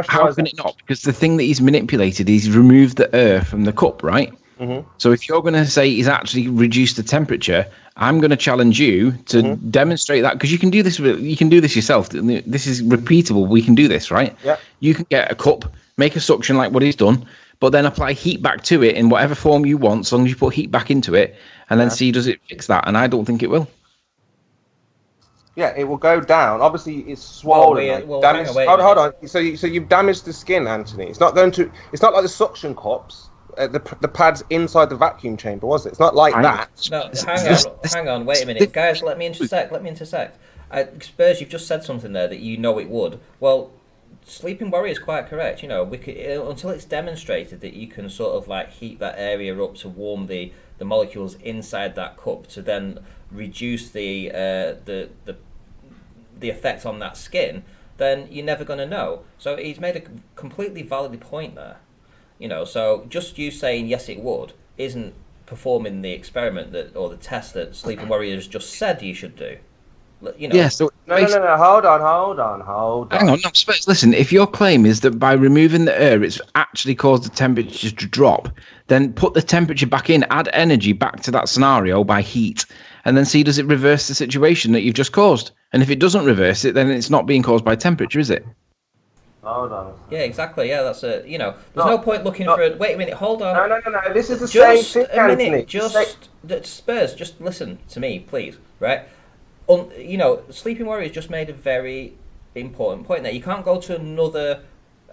how can it not? Because the thing that he's manipulated is removed the air from the cup, right? Mm-hmm. So if you're going to say he's actually reduced the temperature, I'm going to challenge you to demonstrate that, because you can do this. You can do this yourself. This is repeatable. We can do this, right? Yeah. You can get a cup, make a suction like what he's done, but then apply heat back to it in whatever form you want, as long as you put heat back into it, and then see does it fix that. And I don't think it will. Yeah, it will go down. Obviously, it's swollen. Hold on. So you've damaged the skin, Anthony. It's not going to. It's not like the suction cups, the pads inside the vacuum chamber, was it? It's not like that. No, hang on. Wait a minute, guys. Let me intersect. Spurs, you've just said something there that you know it would. Well, Sleeping Warrior is quite correct. You know, until it's demonstrated that you can sort of like heat that area up to warm the molecules inside that cup to then reduce the effect on that skin, then you're never going to know. So he's made a completely valid point there. You know, so just you saying yes it would isn't performing the experiment or the test that Sleeping Warriors just said you should do. You know. Yeah, so no. Hold on. Hang on, no, Spurs, listen. If your claim is that by removing the air, it's actually caused the temperature to drop, then put the temperature back in, add energy back to that scenario by heat, and then see does it reverse the situation that you've just caused. And if it doesn't reverse it, then it's not being caused by temperature, is it? Hold on. Yeah, exactly. Yeah, that's a. You know, there's no point looking for. Wait a minute. Hold on. No. This is the same thing, Anthony. Spurs. Just listen to me, please. Right. You know, Sleeping Warriors just made a very important point there. You can't go to another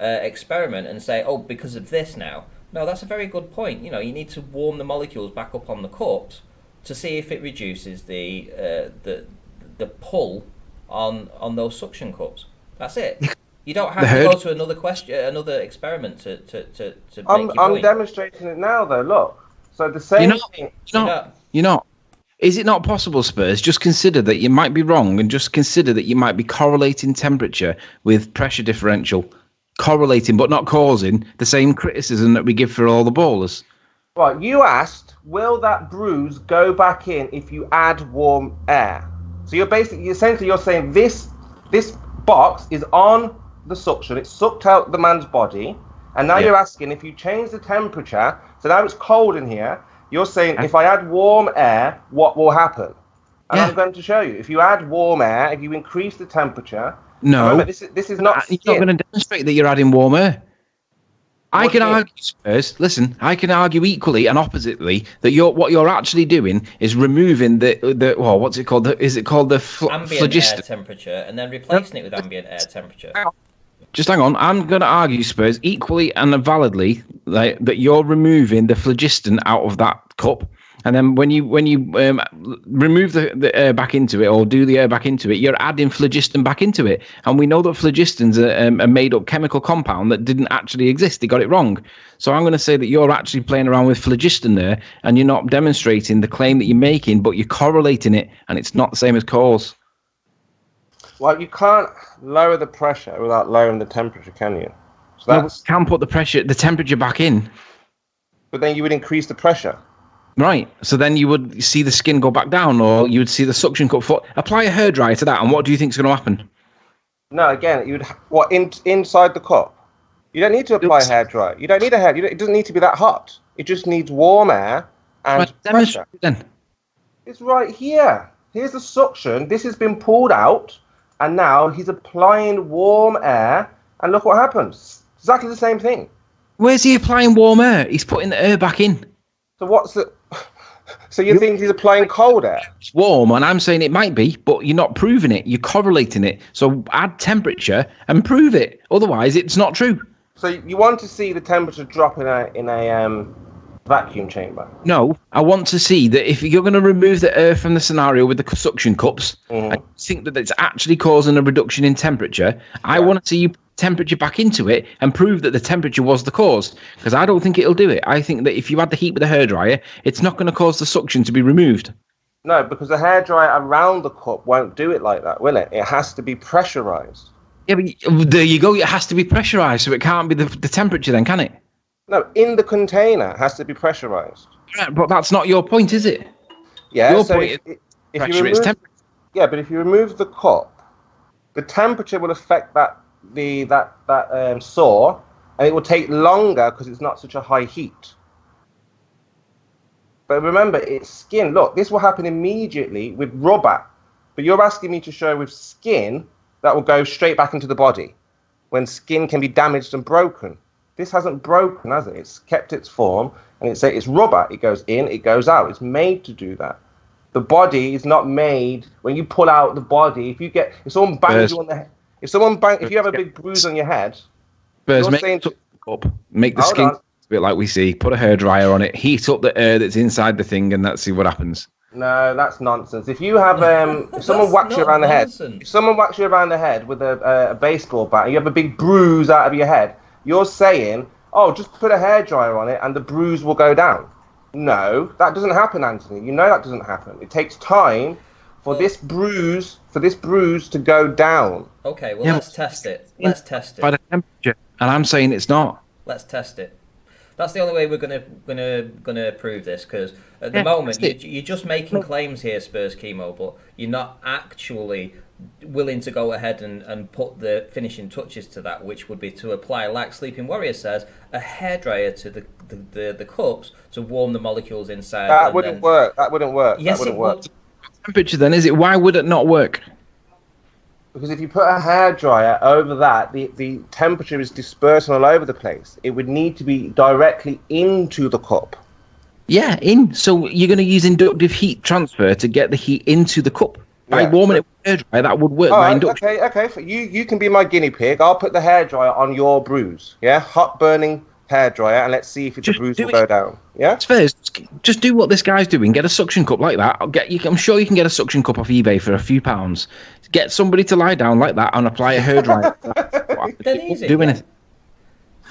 experiment and say, oh, because of this now. No, that's a very good point. You know, you need to warm the molecules back up on the cups to see if it reduces the pull on those suction cups. That's it. You don't have to go to another experiment to make your point. I'm demonstrating it now, though. Look, so the same thing. You're not. Is it not possible, Spurs? Just consider that you might be wrong, and just consider that you might be correlating temperature with pressure differential, correlating but not causing the same criticism that we give for all the bowlers. Right, you asked, will that bruise go back in if you add warm air? So essentially you're saying this box is on the suction, it's sucked out the man's body, and now you're asking if you change the temperature, so now it's cold in here, you're saying if I add warm air, what will happen? And I'm going to show you. If you add warm air, if you increase the temperature, No. Remember, this is not You're skin. not going to demonstrate that you're adding warm air. I What can do you mean? argue, Spurs. Listen, I can argue equally and oppositely that what you're actually doing is removing the what's it called? Is it called the Ambient phlogiston? air temperature and then replacing it with ambient air temperature. Just hang on. I'm going to argue, Spurs, equally and validly that you're removing the phlogiston out of that cup. And then when you remove the air back into it or do the air back into it, you're adding phlogiston back into it. And we know that phlogiston's a made-up chemical compound that didn't actually exist. They got it wrong. So I'm going to say that you're actually playing around with phlogiston there, and you're not demonstrating the claim that you're making, but you're correlating it, and it's not the same as cause. Well, you can't lower the pressure without lowering the temperature, can you? So No, that's, we can put the temperature back in. but then you would increase the pressure. Right. So then you would see the skin go back down, or you would see the suction cup. Apply a hairdryer to that, and what do you think is going to happen? No, again, you would inside the cup. You don't need to apply a hairdryer. You don't need a hair. It doesn't need to be that hot. It just needs warm air and Right, pressure. demonstrate it then. It's right here. Here's the suction. This has been pulled out, and now he's applying warm air, and look what happens. Exactly the same thing. Where's he applying warm air? He's putting the air back in. So what's the? So you think he's applying cold air? It's warm, and I'm saying it might be, but you're not proving it. You're correlating it. So add temperature and prove it. Otherwise, it's not true. So you want to see the temperature drop in a vacuum chamber? No, I want to see that if you're going to remove the air from the scenario with the suction cups, Mhm. and you think that it's actually causing a reduction in temperature, I want to see you put temperature back into it and prove that the temperature was the cause. Because I don't think it'll do it. I think that if you add the heat with a hairdryer, it's not going to cause the suction to be removed. No, because the hairdryer around the cup won't do it like that, will it? It has to be pressurized. Yeah, but there you go. It has to be pressurized, so it can't be the temperature then, can it? No, in the container it has to be pressurized. Right, but that's not your point, is it? Yeah. Your So point is if pressure, you it's remove, temperature. yeah, but if you remove the cup, the temperature will affect that saw, and it will take longer because it's not such a high heat. But remember, it's skin. Look, this will happen immediately with rubber, but you're asking me to show with skin that will go straight back into the body when skin can be damaged and broken. This hasn't broken, has it? It's kept its form, and it's rubber. It goes in, it goes out. It's made to do that. The body is not made. When you pull out the body, if someone bangs you on the head, if you have a big bruise on your head, First, you're saying make the Hold skin on. a bit like we see. Put a hairdryer on it, heat up the air that's inside the thing, and let's see what happens. no, that's nonsense. If you have, if someone That's whacks you not around the head, nonsense. if someone whacks you around the head with a baseball bat, and you have a big bruise out of your head, you're saying, oh, just put a hairdryer on it, and the bruise will go down. No, that doesn't happen, Anthony. You know that doesn't happen. It takes time for this bruise to go down. Okay, well, Yeah, let's test it. Let's test By it. the temperature, and I'm saying it's not. Let's test it. That's the only way we're gonna prove this, because at the Yeah, moment that's it. you're just making claims here, Spurs Chemo, but you're not actually willing to go ahead and put the finishing touches to that, which would be to apply, like Sleeping Warrior says, a hairdryer to the cups to warm the molecules inside. That and wouldn't then... work. That wouldn't work. Yes, that wouldn't it work. would. Temperature then, is it? Why would it not work? Because if you put a hairdryer over that, the temperature is dispersing all over the place. It would need to be directly into the cup. Yeah, so you're going to use inductive heat transfer to get the heat into the cup. By Yeah. warming it with a hairdryer, that would work All by right, induction. okay. You can be my guinea pig. I'll put the hairdryer on your bruise. Yeah, hot burning hairdryer, and let's see if the Just bruise do will it. go down. Yeah. It's fair. Just do what this guy's doing. Get a suction cup like that. I'm sure you can get a suction cup off eBay for a few pounds. Get somebody to lie down like that and apply a hairdryer. Dead easy. Doing yeah. it.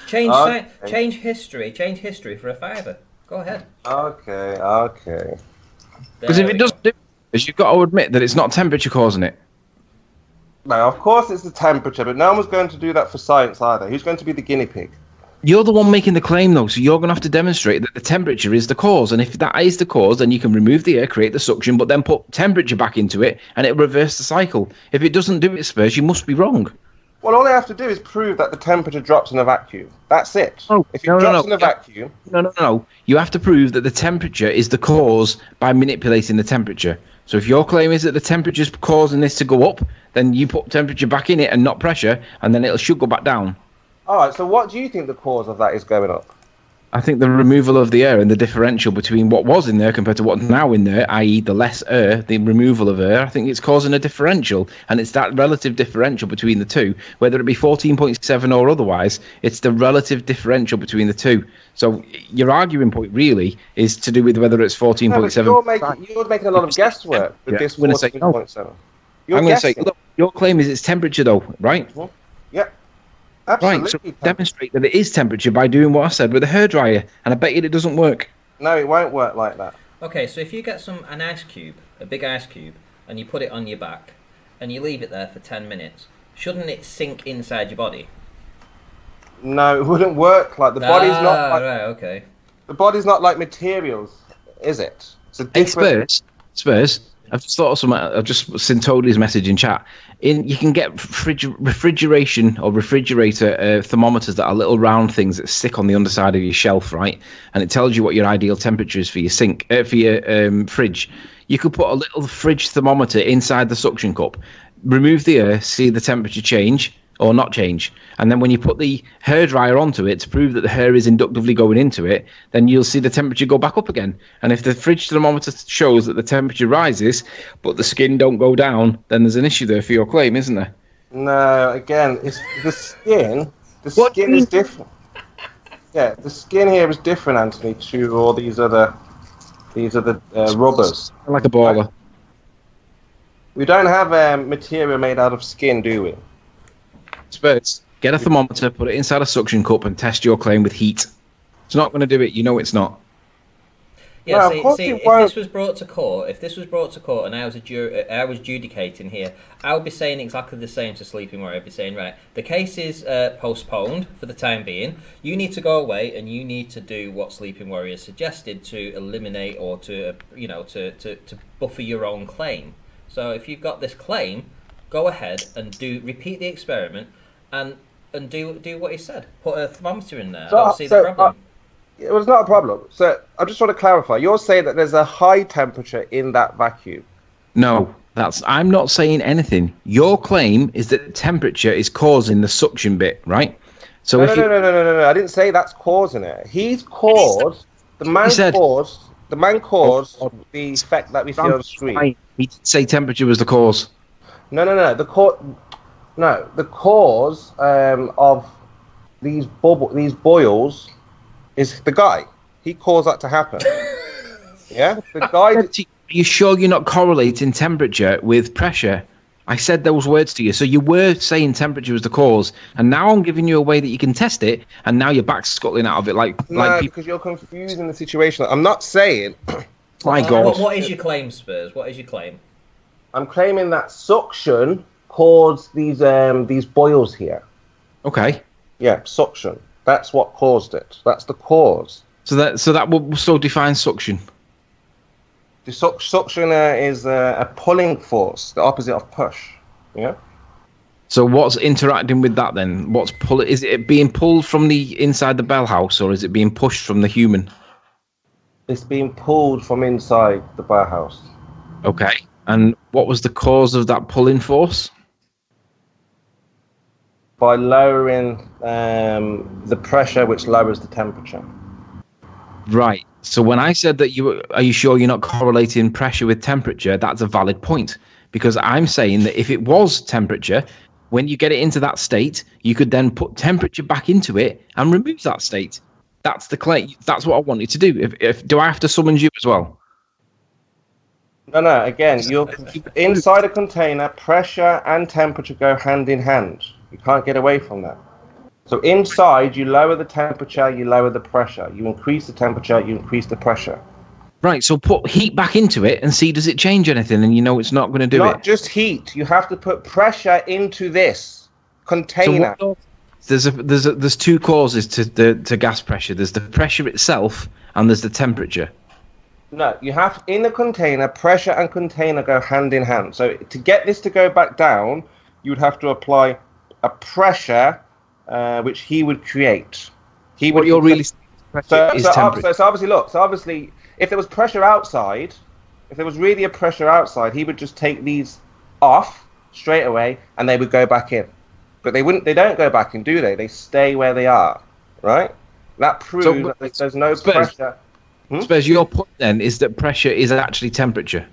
Change Okay. Change history for a fiver. Go ahead. Okay. Because if it doesn't do it, you've got to admit that it's not temperature causing it. Now, of course, it's the temperature, but no one's going to do that for science either. Who's going to be the guinea pig? You're the one making the claim, though, so you're going to have to demonstrate that the temperature is the cause. And if that is the cause, then you can remove the air, create the suction, but then put temperature back into it, and it'll reverse the cycle. If it doesn't do it, Spurs, you must be wrong. Well, all I have to do is prove that the temperature drops in a vacuum. That's it. Oh, If it drops in a vacuum, No. You have to prove that the temperature is the cause by manipulating the temperature. So if your claim is that the temperature's causing this to go up, then you put temperature back in it and not pressure, and then it should go back down. All right. So what do you think the cause of that is going up? I think the removal of the air and the differential between what was in there compared to what's now in there, i.e. the less air, the removal of air, I think it's causing a differential. And it's that relative differential between the two, whether it be 14.7 or otherwise, it's the relative differential between the two. So your arguing point really is to do with whether it's 14.7. You're making a lot of guesswork with this 14.7. I'm going to say, look, your claim is it's temperature though, right? Yeah. Absolutely. Right, so demonstrate that it is temperature by doing what I said with a hairdryer, and I bet you it doesn't work. No, it won't work like that. Okay, so if you get an ice cube, a big ice cube, and you put it on your back, and you leave it there for 10 minutes, shouldn't it sink inside your body? No, it wouldn't work like the body's not. Like, right, okay. The body's not like materials, is it? It's a different. Hey, Spurs. I've just thought of something. I've just seen Toadie's message in chat. You can get refrigeration or refrigerator thermometers that are little round things that stick on the underside of your shelf, right? And it tells you what your ideal temperature is for your fridge. You could put a little fridge thermometer inside the suction cup, remove the air, see the temperature change or not change, and then when you put the hairdryer onto it to prove that the hair is inductively going into it, then you'll see the temperature go back up again. And if the fridge thermometer shows that the temperature rises but the skin don't go down, then there's an issue there for your claim, isn't there? No, again, it's the skin. The skin is different. Yeah, the skin here is different, Anthony, to all these other rubbers. Like a baller. We don't have material made out of skin, do we? Spurs, get a thermometer, put it inside a suction cup, and test your claim with heat. It's not going to do it. You know it's not. Yeah, see, if this was brought to court, and I was adjudicating here, I would be saying exactly the same to Sleeping Warrior. I'd be saying, right, the case is postponed for the time being. You need to go away and you need to do what Sleeping Warrior suggested to eliminate or to buffer your own claim. So if you've got this claim, go ahead and repeat the experiment and do what he said. Put a thermometer in there. I don't see the problem. It was not a problem. So I just want to clarify. You're saying that there's a high temperature in that vacuum. No, I'm not saying anything. Your claim is that temperature is causing the suction bit, right? So no. I didn't say that's causing it. He's caused the man caused the effect that we see on the screen. He did say temperature was the cause. No. The cause of these boils is the guy. He caused that to happen. Yeah, the guy. Are you sure you're not correlating temperature with pressure? I said those words to you, so you were saying temperature was the cause, and now I'm giving you a way that you can test it, and now you're back scuttling out of it because you're confusing the situation. I'm not saying. My God. What is your claim, Spurs? What is your claim? I'm claiming that suction caused these boils here. Okay. Yeah, suction. That's what caused it. That's the cause. So that will still define suction. The suction is a pulling force, the opposite of push. Yeah. So what's interacting with that then? What's is it being pulled from the inside the bell house, or is it being pushed from the human? It's being pulled from inside the bell house. Okay. And what was the cause of that pulling force? By lowering the pressure, which lowers the temperature. Right. So when I said that are you sure you're not correlating pressure with temperature? That's a valid point, because I'm saying that if it was temperature, when you get it into that state, you could then put temperature back into it and remove that state. That's the claim. That's what I wanted to do. Do I have to summon you as well? No. Again, you're inside a container. Pressure and temperature go hand in hand. You can't get away from that. So inside, you lower the temperature, you lower the pressure. You increase the temperature, you increase the pressure. Right, so put heat back into it and see does it change anything, and you know it's not going to do it. Not just heat. You have to put pressure into this container. So there's two causes to gas pressure. There's the pressure itself and there's the temperature. No, you have in a container, pressure and container go hand in hand. So to get this to go back down, you would have to apply a pressure which he would create. What you're really saying is temperature. So obviously, if there was pressure outside, if there was really a pressure outside, he would just take these off straight away, and they would go back in. But they wouldn't. They don't go back in, do they? They stay where they are, right? That proves that there's no pressure. Suppose your point then is that pressure is actually temperature.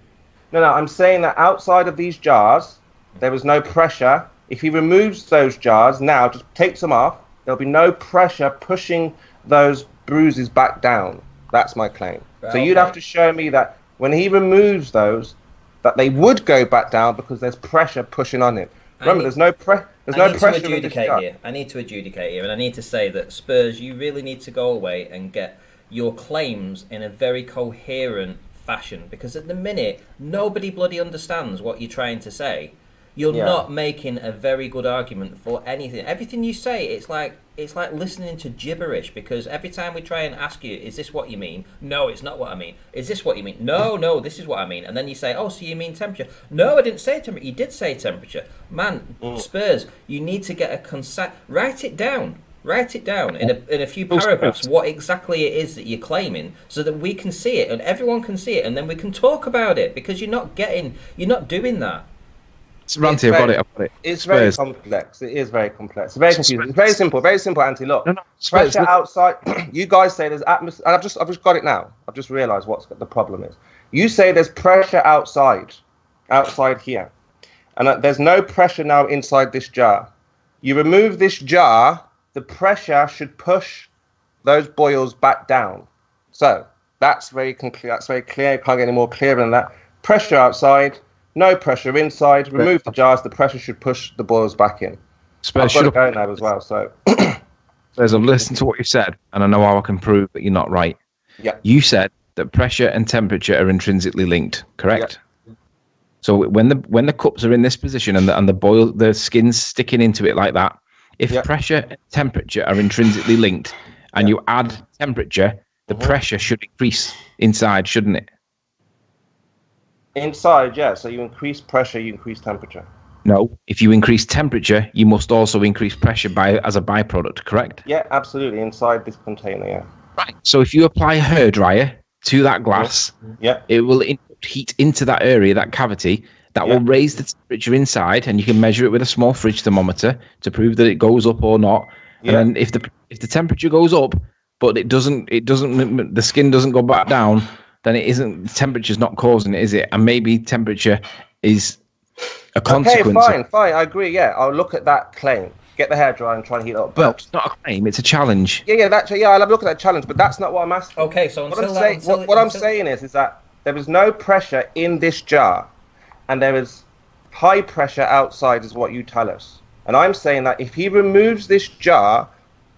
No, I'm saying that outside of these jars, there was no pressure. If he removes those jars now, just takes them off, there'll be no pressure pushing those bruises back down. That's my claim. So you'd have to show me that when he removes those, that they would go back down because there's pressure pushing on it. Remember, there's no pressure. I need to adjudicate here, and I need to say that Spurs, you really need to go away and get your claims in a very coherent fashion, because at the minute nobody bloody understands what you're trying to say. You're not making a very good argument for anything. Everything you say, it's like listening to gibberish, because every time we try and ask you, is this what you mean? No, it's not what I mean. Is this what you mean? No, this is what I mean. And then you say, oh, so you mean temperature? No, I didn't say temperature. You did say temperature. Man, Spurs, you need to get a write it down. Write it down in a few paragraphs what exactly it is that you're claiming, so that we can see it and everyone can see it, and then we can talk about it, because you're not doing that. Ranty, I've got it. It's very complex. It is very complex. It's very confusing. It's very simple, Anty. Look, pressure outside. You guys say there's atmosphere. I've just got it now. I've just realised what the problem is. You say there's pressure outside here, and there's no pressure now inside this jar. You remove this jar, the pressure should push those boils back down. So that's very clear. That's very clear. Can't get any more clear than that. Pressure outside. No pressure inside. Remove the jars. The pressure should push the boils back in. I've got to go now as well. So, I've listened to what you said, and I know how I can prove that you're not right. Yeah. You said that pressure and temperature are intrinsically linked, correct? Yeah. So when the cups are in this position and the skin's sticking into it like that, if pressure and temperature are intrinsically linked, and you add temperature, the pressure should increase inside, shouldn't it? Inside, yeah. So you increase pressure, you increase temperature. No, if you increase temperature, you must also increase pressure as a byproduct, correct? Yeah, absolutely. Inside this container, yeah. Right. So if you apply a hairdryer to that glass, it will input heat into that area, that cavity. That will raise the temperature inside, and you can measure it with a small fridge thermometer to prove that it goes up or not. And then if the temperature goes up, but the skin doesn't go back down, then it isn't. Temperature's not causing it, is it? And maybe temperature is a consequence. Okay, fine. I agree. Yeah, I'll look at that claim. Get the hairdryer and try and heat it up. But it's not a claim; it's a challenge. Yeah. I'll have a look at that challenge, but that's not what I'm asking. Okay, so what I'm saying is that there is no pressure in this jar, and there is high pressure outside, is what you tell us. And I'm saying that if he removes this jar,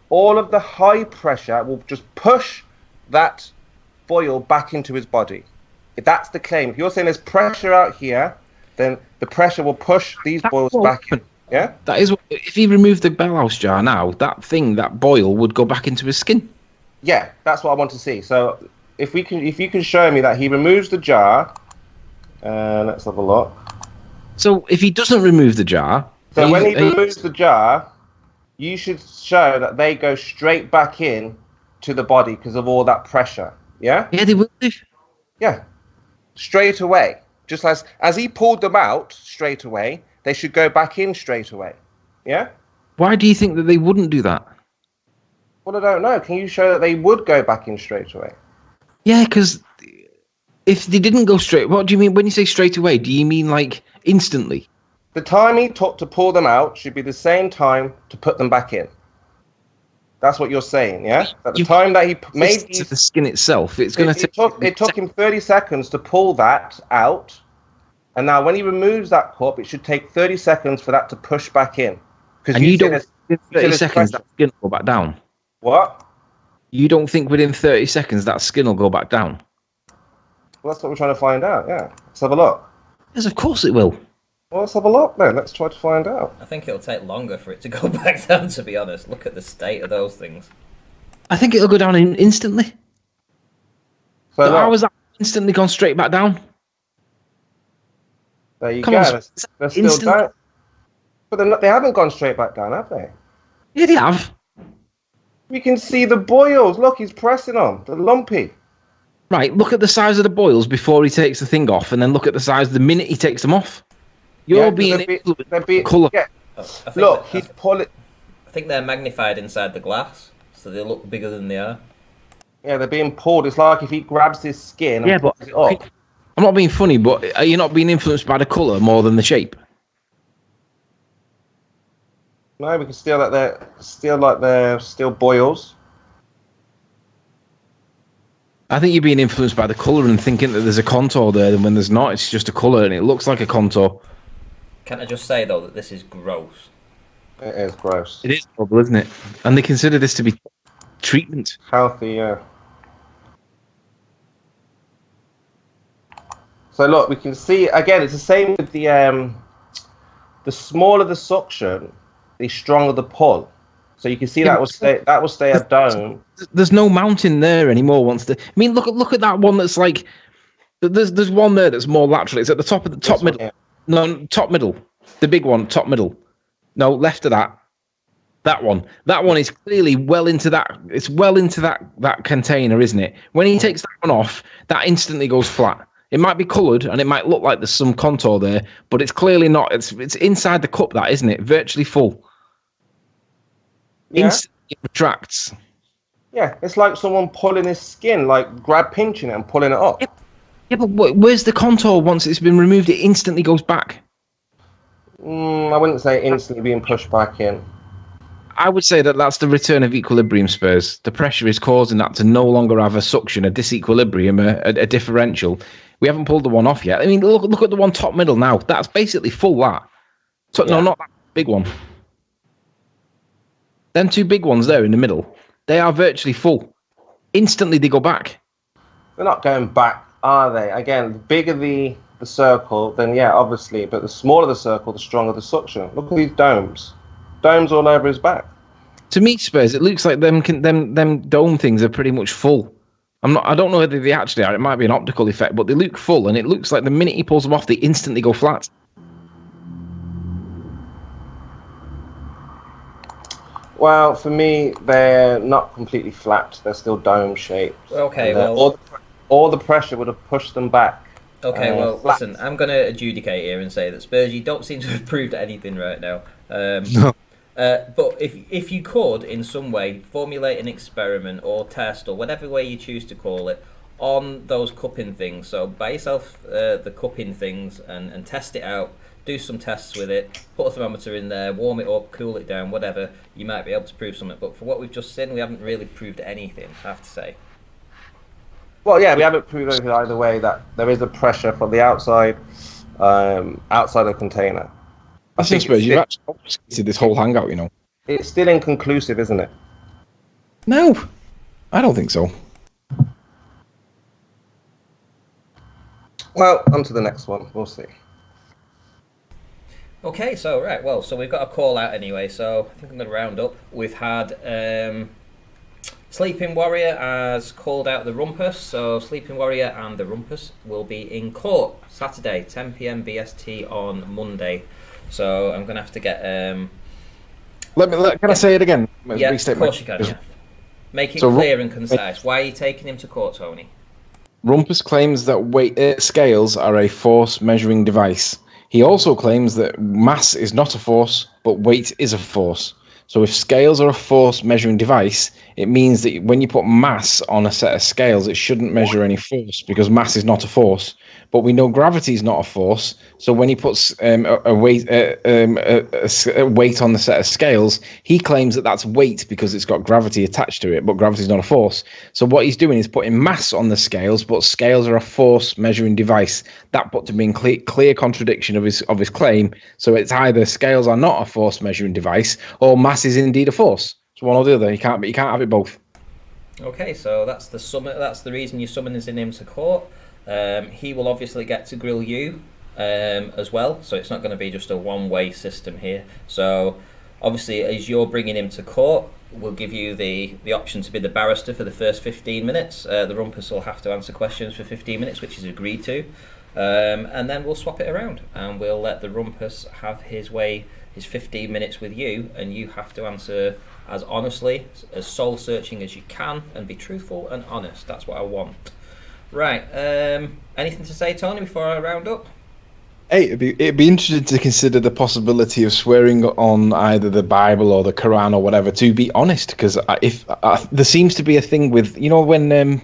all of the high pressure will just push that boil back into his body. If that's the claim. If you're saying there's pressure out here, then the pressure will push these boils back in. Yeah? That is what, if he removed the bellhouse jar now, that boil would go back into his skin. Yeah, that's what I want to see. So if you can show me that he removes the jar, let's have a look. So if he doesn't remove the jar, so when he removes the jar, you should show that they go straight back in to the body because of all that pressure. Yeah? Yeah, they will do. Yeah. Straight away. Just as he pulled them out straight away, they should go back in straight away. Yeah? Why do you think that they wouldn't do that? Well, I don't know. Can you show that they would go back in straight away? Yeah, because if they didn't go straight, what do you mean when you say straight away? Do you mean like instantly? The time he took to pull them out should be the same time to put them back in. That's what you're saying, yeah? At the time that he made these, the skin itself, it's going to take. It took him 30 seconds to pull that out, and now when he removes that cup, it should take 30 seconds for that to push back in. And you don't think within 30 seconds that skin will go back down? What? You don't think within 30 seconds that skin will go back down? Well, that's what we're trying to find out. Yeah, let's have a look. Yes, of course it will. Well, let's have a look then. Let's try to find out. I think it'll take longer for it to go back down, to be honest. Look at the state of those things. I think it'll go down instantly. So how has that instantly gone straight back down? There you go. They're still down. But they haven't gone straight back down, have they? Yeah, they have. We can see the boils. Look, he's pressing them. They're lumpy. Right, look at the size of the boils before he takes the thing off, and then look at the size the minute he takes them off. You're being influenced by the colour. Yeah. I think Look, he's pulling. I think they're magnified inside the glass, so they look bigger than they are. Yeah, they're being pulled. It's like if he grabs his skin and Yeah, but pulls it up. I'm not being funny, but are you not being influenced by the colour more than the shape? No, we can still they're still boils. I think you're being influenced by the colour and thinking that there's a contour there, and when there's not, it's just a colour and it looks like a contour. Can I just say though that this is gross? It is gross. It is trouble, isn't it? And they consider this to be treatment. Healthy, yeah. So look, we can see again. It's the same with the smaller the suction, the stronger the pull. So you can see that will stay a dome. There's no mountain there anymore. I mean, look at that one that's like. There's one there that's more lateral. It's at the top of the top middle. No, top middle. The big one, top middle. No, left of that. That one. That one is clearly well into that. It's well into that container, isn't it? When he takes that one off, that instantly goes flat. It might be coloured and it might look like there's some contour there, but it's clearly not. It's inside the cup, that isn't it? Virtually full. Yeah. Instantly it retracts. Yeah, it's like someone pulling his skin, like pinching it and pulling it up. Yeah, but where's the contour once it's been removed? It instantly goes back. I wouldn't say instantly being pushed back in. I would say that's the return of equilibrium, Spurs. The pressure is causing that to no longer have a suction, a disequilibrium, a differential. We haven't pulled the one off yet. I mean, look at the one top middle now. That's basically full, that. So, yeah. No, not that big one. Them two big ones there in the middle, they are virtually full. Instantly they go back. They're not going back, are they? Again, the bigger the circle, then yeah, obviously. But the smaller the circle, the stronger the suction. Look at these domes. Domes all over his back. To me, Spurs, it looks like them dome things are pretty much full. I don't know whether they actually are. It might be an optical effect, but they look full, and it looks like the minute he pulls them off, they instantly go flat. Well, for me, they're not completely flat. They're still dome shaped. Okay, well, all the pressure would have pushed them back. Okay, well, flat. Listen, I'm going to adjudicate here and say that Spurs, you don't seem to have proved anything right now. No. But if you could, in some way, formulate an experiment or test or whatever way you choose to call it on those cupping things. So buy yourself the cupping things and test it out. Do some tests with it. Put a thermometer in there, warm it up, cool it down, whatever. You might be able to prove something. But for what we've just seen, we haven't really proved anything, I have to say. Well, yeah, we haven't proved anything either way that there is a pressure from the outside the container. I suppose you've actually obfuscated this whole hangout, you know. It's still inconclusive, isn't it? No, I don't think so. Well, on to the next one. We'll see. Okay, so we've got a call out anyway, so I think I'm going to round up. We've had Sleeping Warrior has called out the Rumpus, so Sleeping Warrior and the Rumpus will be in court Saturday, 10 p.m. BST on Monday. So I'm going to have to get... Can I say it again? Yeah, of course you can, yeah. Make it clear and concise. Why are you taking him to court, Tony? Rumpus claims that scales are a force measuring device. He also claims that mass is not a force, but weight is a force. So if scales are a force measuring device, it means that when you put mass on a set of scales, it shouldn't measure any force because mass is not a force. But we know gravity is not a force. So when he puts a weight on the set of scales, he claims that that's weight because it's got gravity attached to it, but gravity is not a force. So what he's doing is putting mass on the scales, but scales are a force measuring device. That put to be in clear contradiction of his claim. So it's either scales are not a force measuring device, or mass is indeed a force. It's one or the other. You can't have it both. Okay, so that's the reason you're summoning him to court. He will obviously get to grill you as well, so it's not going to be just a one-way system here. So obviously, as you're bringing him to court, we'll give you the option to be the barrister for the first 15 minutes. The Rumpus will have to answer questions for 15 minutes, which is agreed to, and then we'll swap it around, and we'll let the Rumpus have his 15 minutes with you, and you have to answer as honestly, as soul-searching as you can, and be truthful and honest. That's what I want. Right. Anything to say, Tony, before I round up? Hey, it'd be interesting to consider the possibility of swearing on either the Bible or the Quran or whatever. To be honest, because if there seems to be a thing with when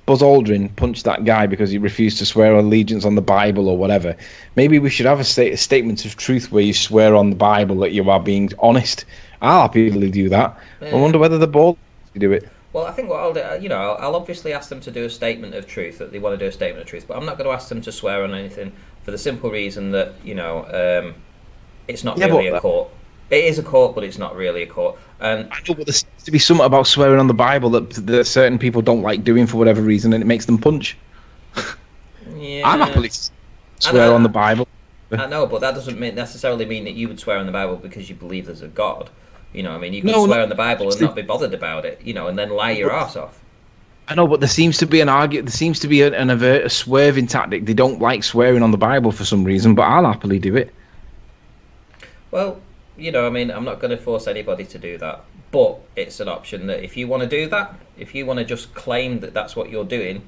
Buzz Aldrin punched that guy because he refused to swear allegiance on the Bible or whatever. Maybe we should have a statement of truth where you swear on the Bible that you are being honest. I'll happily do that. I wonder whether the ball do it. Well, I think what I'll do, I'll obviously ask them to do a statement of truth, that they want to do a statement of truth, but I'm not going to ask them to swear on anything for the simple reason that, it's not really a court. It is a court, but it's not really a court. And I know, but there seems to be something about swearing on the Bible that certain people don't like doing for whatever reason, and it makes them punch. Yeah, I'm happily swear on the Bible. I know, but that doesn't necessarily mean that you would swear on the Bible because you believe there's a God. You could swear on the Bible and not be bothered about it, and then lie your arse off. I know, but there seems to be an argument. There seems to be a swerving tactic. They don't like swearing on the Bible for some reason, but I'll happily do it. Well, I'm not going to force anybody to do that, but it's an option that if you want to do that, if you want to just claim that that's what you're doing,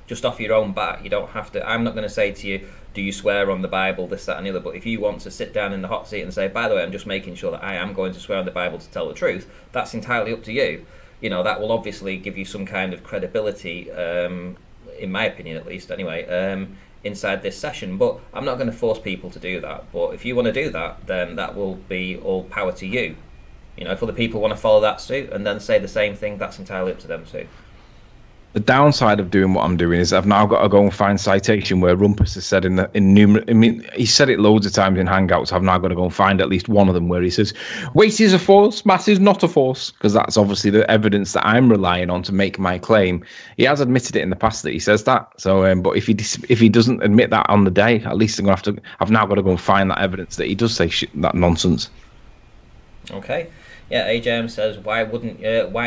just off your own bat, you don't have to. I'm not going to say to you, do you swear on the Bible, this, that, and the other. But if you want to sit down in the hot seat and say, by the way, I'm just making sure that I am going to swear on the Bible to tell the truth, that's entirely up to you. That will obviously give you some kind of credibility, in my opinion at least, anyway, inside this session. But I'm not going to force people to do that. But if you want to do that, then that will be all power to you. If other people want to follow that suit and then say the same thing, that's entirely up to them too. The downside of doing what I'm doing is I've now got to go and find citation where Rumpus has said he said it loads of times in Hangouts. I've now got to go and find at least one of them where he says weight is a force, mass is not a force, because that's obviously the evidence that I'm relying on to make my claim. He has admitted it in the past that he says that. So, but if he doesn't admit that on the day, at least I've now got to go and find that evidence that he does say that nonsense. Okay, yeah. AJM says why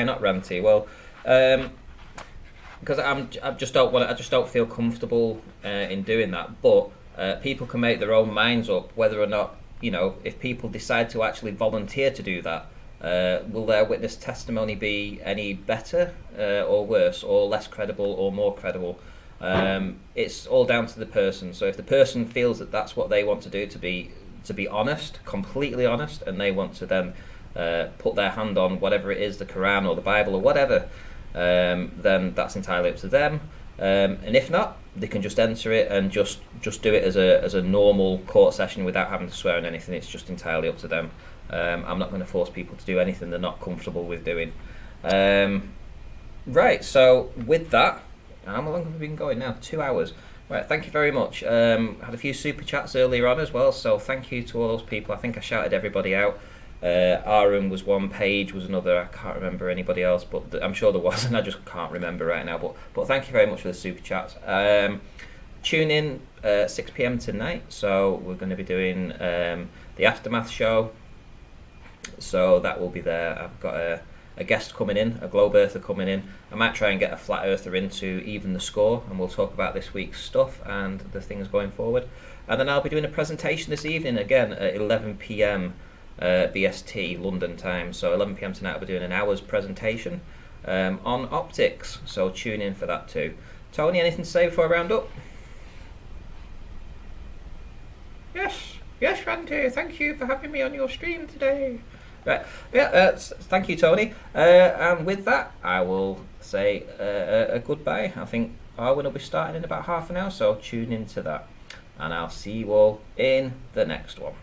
not Ranty? Well. Because I just don't feel comfortable in doing that. But people can make their own minds up whether or not, if people decide to actually volunteer to do that, will their witness testimony be any better or worse or less credible or more credible? It's all down to the person. So if the person feels that that's what they want to do, to be honest, completely honest, and they want to then put their hand on whatever it is, the Quran or the Bible or whatever, then that's entirely up to them. And if not, they can just enter it and just do it as a normal court session without having to swear on anything. It's just entirely up to them. I'm not going to force people to do anything they're not comfortable with doing. Right, so with that, how long have we been going now? 2 hours. Right, thank you very much. Had a few super chats earlier on as well, so thank you to all those people. I think I shouted everybody out. Aaron was one, Paige was another. I can't remember anybody else, but I'm sure there was, and I just can't remember right now. But thank you very much for the super chats. Tune in 6 p.m. tonight. So we're going to be doing the Aftermath show. So that will be there. I've got a guest coming in, a globe earther coming in. I might try and get a flat earther in to even the score, and we'll talk about this week's stuff and the things going forward. And then I'll be doing a presentation this evening again at 11 p.m. BST London time. So 11 p.m. tonight I'll be doing an hour's presentation on optics. So tune in for that too. Tony, anything to say before I round up? Yes, Randy. Thank you for having me on your stream today. Right, yeah, thank you, Tony. And with that, I will say a goodbye. I think Arwen will be starting in about half an hour, so tune into that. And I'll see you all in the next one.